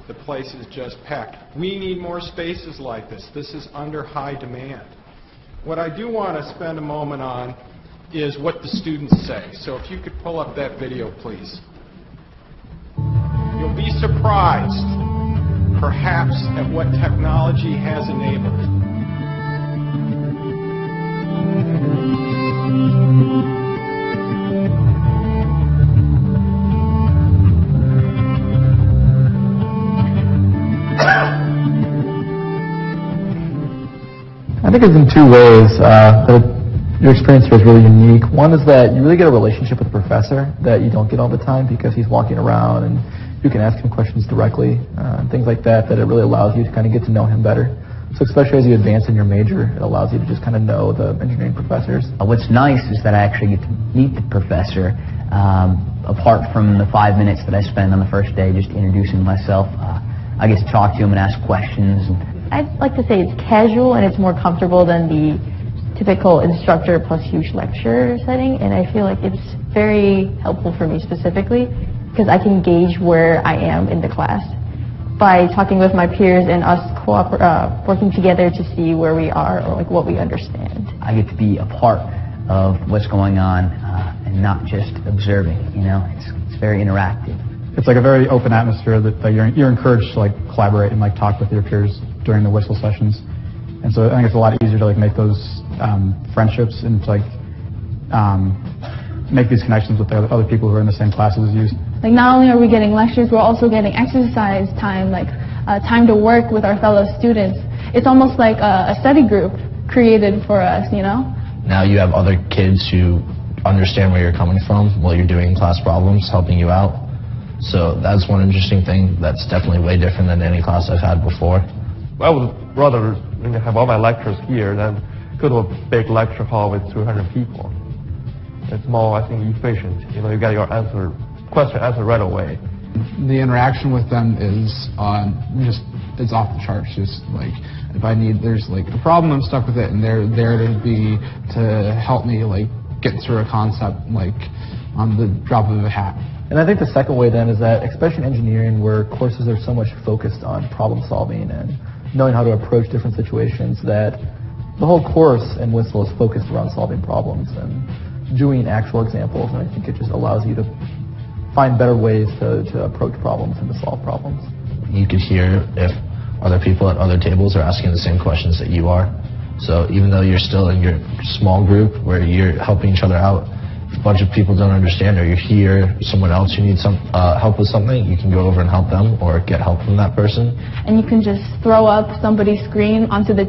The place is just packed. We need more spaces like this. This is under high demand. What I do want to spend a moment on is what the students say. So if you could pull up that video, please. You'll be surprised, perhaps, at what technology has enabled. I think it's in 2 ways that your experience here is really unique. One is that you really get a relationship with the professor that you don't get all the time because he's walking around and you can ask him questions directly and things like that, that it really allows you to kind of get to know him better. So especially as you advance in your major, it allows you to just kind of know the engineering professors. What's nice is that I actually get to meet the professor apart from the 5 minutes that I spend on the first day just introducing myself. I get to talk to him and ask questions. I'd like to say it's casual and it's more comfortable than the typical instructor plus huge lecture setting, and I feel like it's very helpful for me specifically because I can gauge where I am in the class by talking with my peers and us working together to see where we are or like what we understand. I get to be a part of what's going on and not just observing. You know, it's very interactive. It's like a very open atmosphere that you're encouraged to like collaborate and like talk with your peers during the WISL sessions, and so I think it's a lot easier to like make those friendships and to like make these connections with the other people who are in the same classes as you. Like not only are we getting lectures, we're also getting exercise time, like time to work with our fellow students. It's almost like a study group created for us, you know? Now you have other kids who understand where you're coming from while you're doing class problems, helping you out. So that's one interesting thing that's definitely way different than any class I've had before. I would rather have all my lectures here than go to a big lecture hall with 200 people. It's more, I think, efficient. You know, you get your question answered right away. The interaction with them is it's off the charts. Just like if there's like a problem, I'm stuck with it, and they're there to help me like get through a concept like on the drop of a hat. And I think the second way then is that, especially in engineering, where courses are so much focused on problem solving and knowing how to approach different situations, that the whole course in WISL is focused around solving problems and doing actual examples, and I think it just allows you to find better ways to approach problems and to solve problems. You could hear if other people at other tables are asking the same questions that you are, So even though you're still in your small group where you're helping each other out, if a bunch of people don't understand, or you hear someone else who needs some help with something, you can go over and help them or get help from that person. And you can just throw up somebody's screen onto the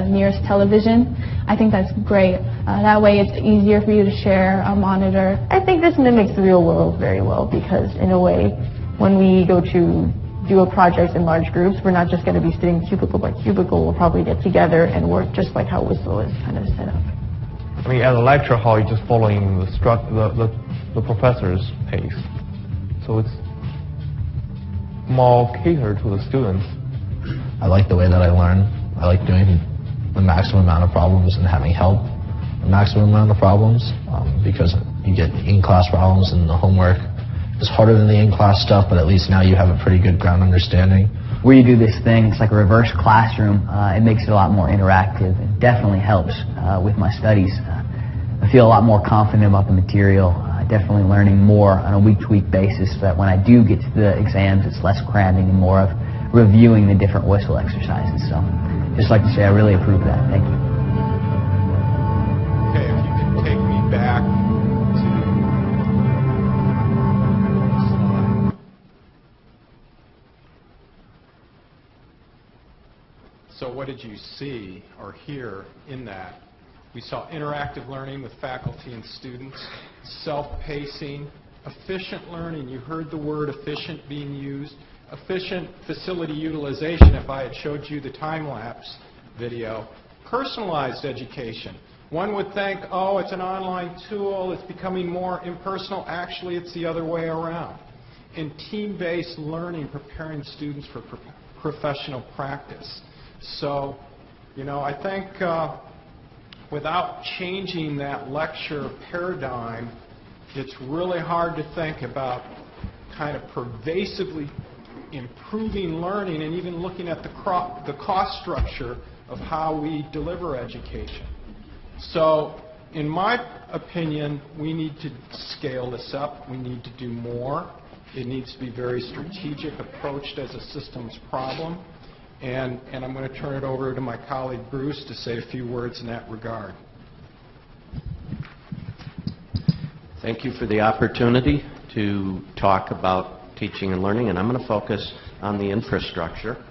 nearest television. I think that's great. That way it's easier for you to share a monitor. I think this mimics the real world very well because, in a way, when we go to do a project in large groups, we're not just going to be sitting cubicle by cubicle. We'll probably get together and work just like how Whistle is kind of set up. I mean, at a lecture hall, you're just following the professor's pace. So it's more catered to the students. I like the way that I learn. I like doing the maximum amount of problems and having help the maximum amount of problems because you get in-class problems and the homework is harder than the in-class stuff, but at least now you have a pretty good ground understanding. Where you do this thing, it's like a reverse classroom. It makes it a lot more interactive. It definitely helps with my studies. I feel a lot more confident about the material. Definitely learning more on a week-to-week basis so that when I do get to the exams, it's less cramming and more of reviewing the different Whistle exercises. So just like to say I really approve that. Thank you. Okay, if you can take me back to slide. So what did you see or hear in that? We saw interactive learning with faculty and students, self-pacing, efficient learning. You heard the word efficient being used. Efficient facility utilization, if I had showed you the time-lapse video. Personalized education. One would think, oh, it's an online tool, it's becoming more impersonal. Actually, it's the other way around. And team-based learning, preparing students for professional practice. So, you know, I think without changing that lecture paradigm, it's really hard to think about kind of pervasively improving learning and even looking at the cost structure of how we deliver education. So, in my opinion, we need to scale this up. We need to do more. It needs to be very strategic, approached as a systems problem. And I'm going to turn it over to my colleague Bruce to say a few words in that regard. Thank you for the opportunity to talk about teaching and learning, and I'm going to focus on the infrastructure.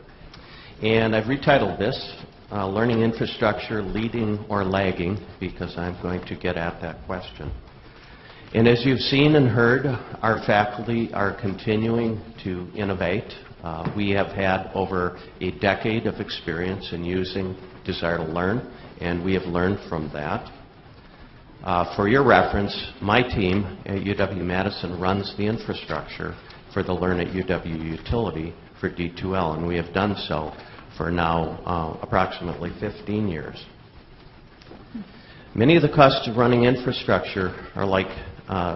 And I've retitled this, Learning Infrastructure, Leading or Lagging, because I'm going to get at that question. And as you've seen and heard, our faculty are continuing to innovate. We have had over a decade of experience in using Desire to Learn, and we have learned from that. For your reference, my team at UW-Madison runs the infrastructure for the Learn at UW utility for D2L, and we have done so for now approximately 15 years. Many of the costs of running infrastructure are like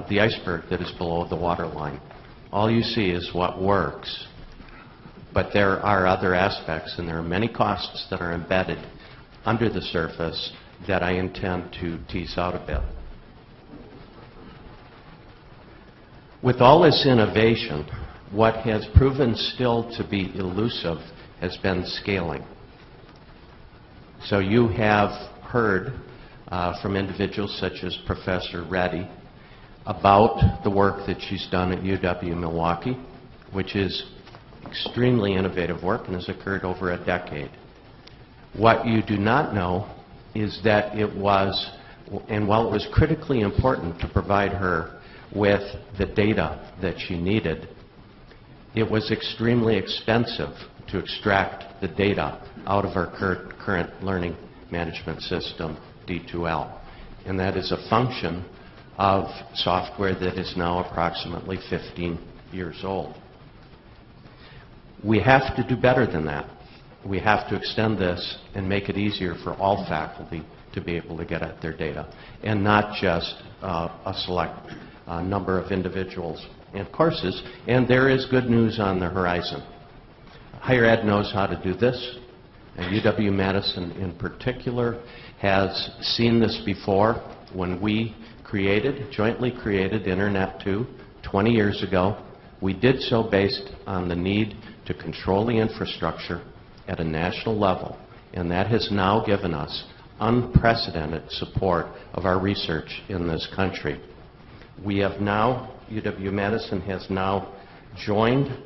the iceberg that is below the waterline. All you see is what works. But there are other aspects, and there are many costs that are embedded under the surface that I intend to tease out a bit. With all this innovation, what has proven still to be elusive has been scaling. So you have heard from individuals such as Professor Reddy about the work that she's done at UW-Milwaukee, which is extremely innovative work and has occurred over a decade. What you do not know is that it was, and while it was critically important to provide her with the data that she needed, it was extremely expensive to extract the data out of our current learning management system, D2L. And that is a function of software that is now approximately 15 years old. We have to do better than that. We have to extend this and make it easier for all faculty to be able to get at their data, and not just a select number of individuals and courses. And there is good news on the horizon. Higher ed knows how to do this, and UW-Madison in particular has seen this before. When we jointly created Internet 2 20 years ago, we did so based on the need to control the infrastructure at a national level, and that has now given us unprecedented support of our research in this country. We have now, UW-Madison has now joined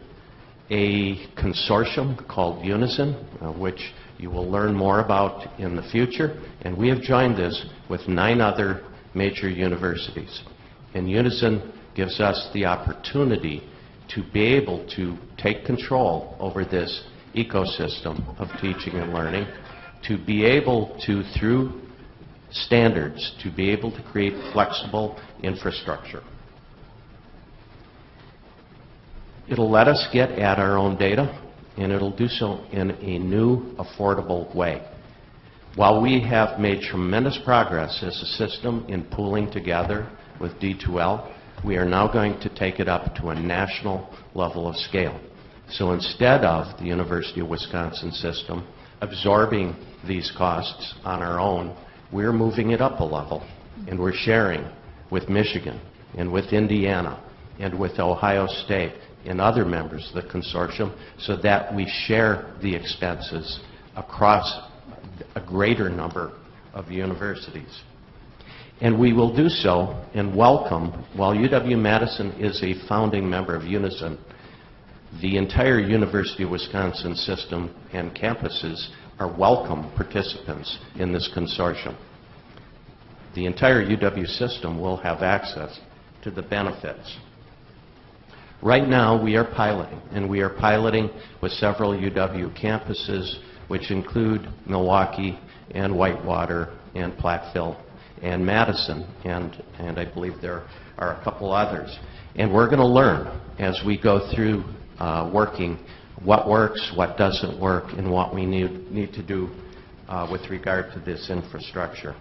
a consortium called Unison, which you will learn more about in the future, and we have joined this with 9 other major universities. And Unison gives us the opportunity to be able to take control over this ecosystem of teaching and learning, to be able to, through standards, to be able to create flexible infrastructure. It'll let us get at our own data, and it'll do so in a new, affordable way. While we have made tremendous progress as a system in pooling together with D2L, we are now going to take it up to a national level of scale. So instead of the University of Wisconsin system absorbing these costs on our own, we're moving it up a level, and we're sharing with Michigan and with Indiana and with Ohio State and other members of the consortium so that we share the expenses across a greater number of universities. And we will do so and welcome, while UW-Madison is a founding member of Unison, the entire University of Wisconsin system and campuses are welcome participants in this consortium. The entire UW system will have access to the benefits. Right now we are piloting, and we are piloting with several UW campuses, which include Milwaukee and Whitewater and Platteville and Madison, and I believe there are a couple others. And we're going to learn as we go through working what works, what doesn't work, and what we need to do with regard to this infrastructure.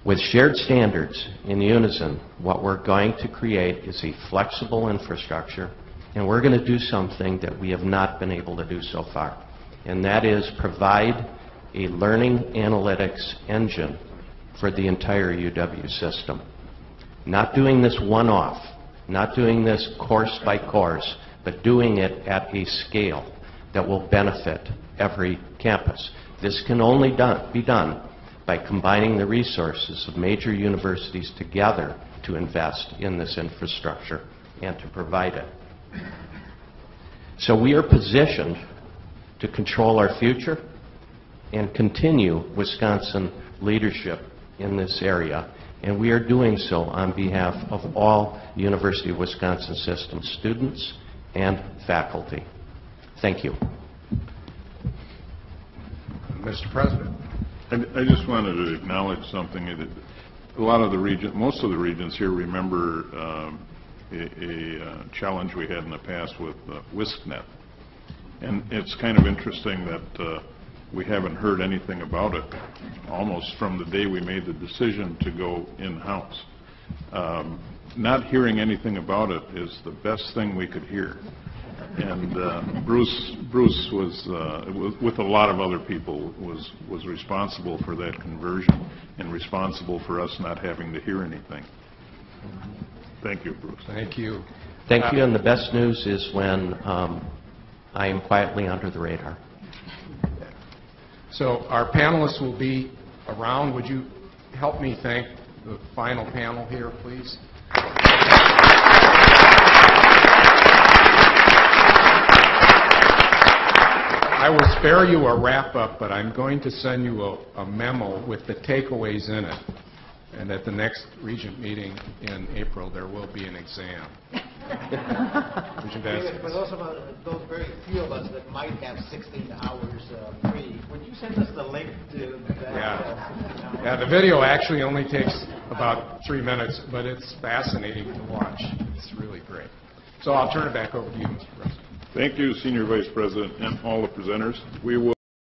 With shared standards in Unison, what we're going to create is a flexible infrastructure, and we're going to do something that we have not been able to do so far, and that is provide a learning analytics engine for the entire UW system. Not doing this one-off, not doing this course by course, but doing it at a scale that will benefit every campus. This can only be done by combining the resources of major universities together to invest in this infrastructure and to provide it. So we are positioned to control our future and continue Wisconsin leadership in this area, and we are doing so on behalf of all University of Wisconsin system students and faculty. Thank you. Mr. President. I just wanted to acknowledge something. A lot of the region, most of the regions here remember a challenge we had in the past with WISCNet. And it's kind of interesting that we haven't heard anything about it almost from the day we made the decision to go in-house. Not hearing anything about it is the best thing we could hear. And Bruce was, with a lot of other people, was responsible for that conversion and responsible for us not having to hear anything. Thank you, Bruce. Thank you. Thank you, and the best news is when I am quietly under the radar. So our panelists will be around. Would you help me thank the final panel here, please? I will spare you a wrap-up, but I'm going to send you a memo with the takeaways in it. And at the next Regent meeting in April, there will be an exam. David, for those very few of us that might have 16 hours free, would you send us the link to that? Yeah, the video actually only takes about 3 minutes, but it's fascinating to watch. It's really great. So I'll turn it back over to you, Mr. President. Thank you, Senior Vice President, and all the presenters. We will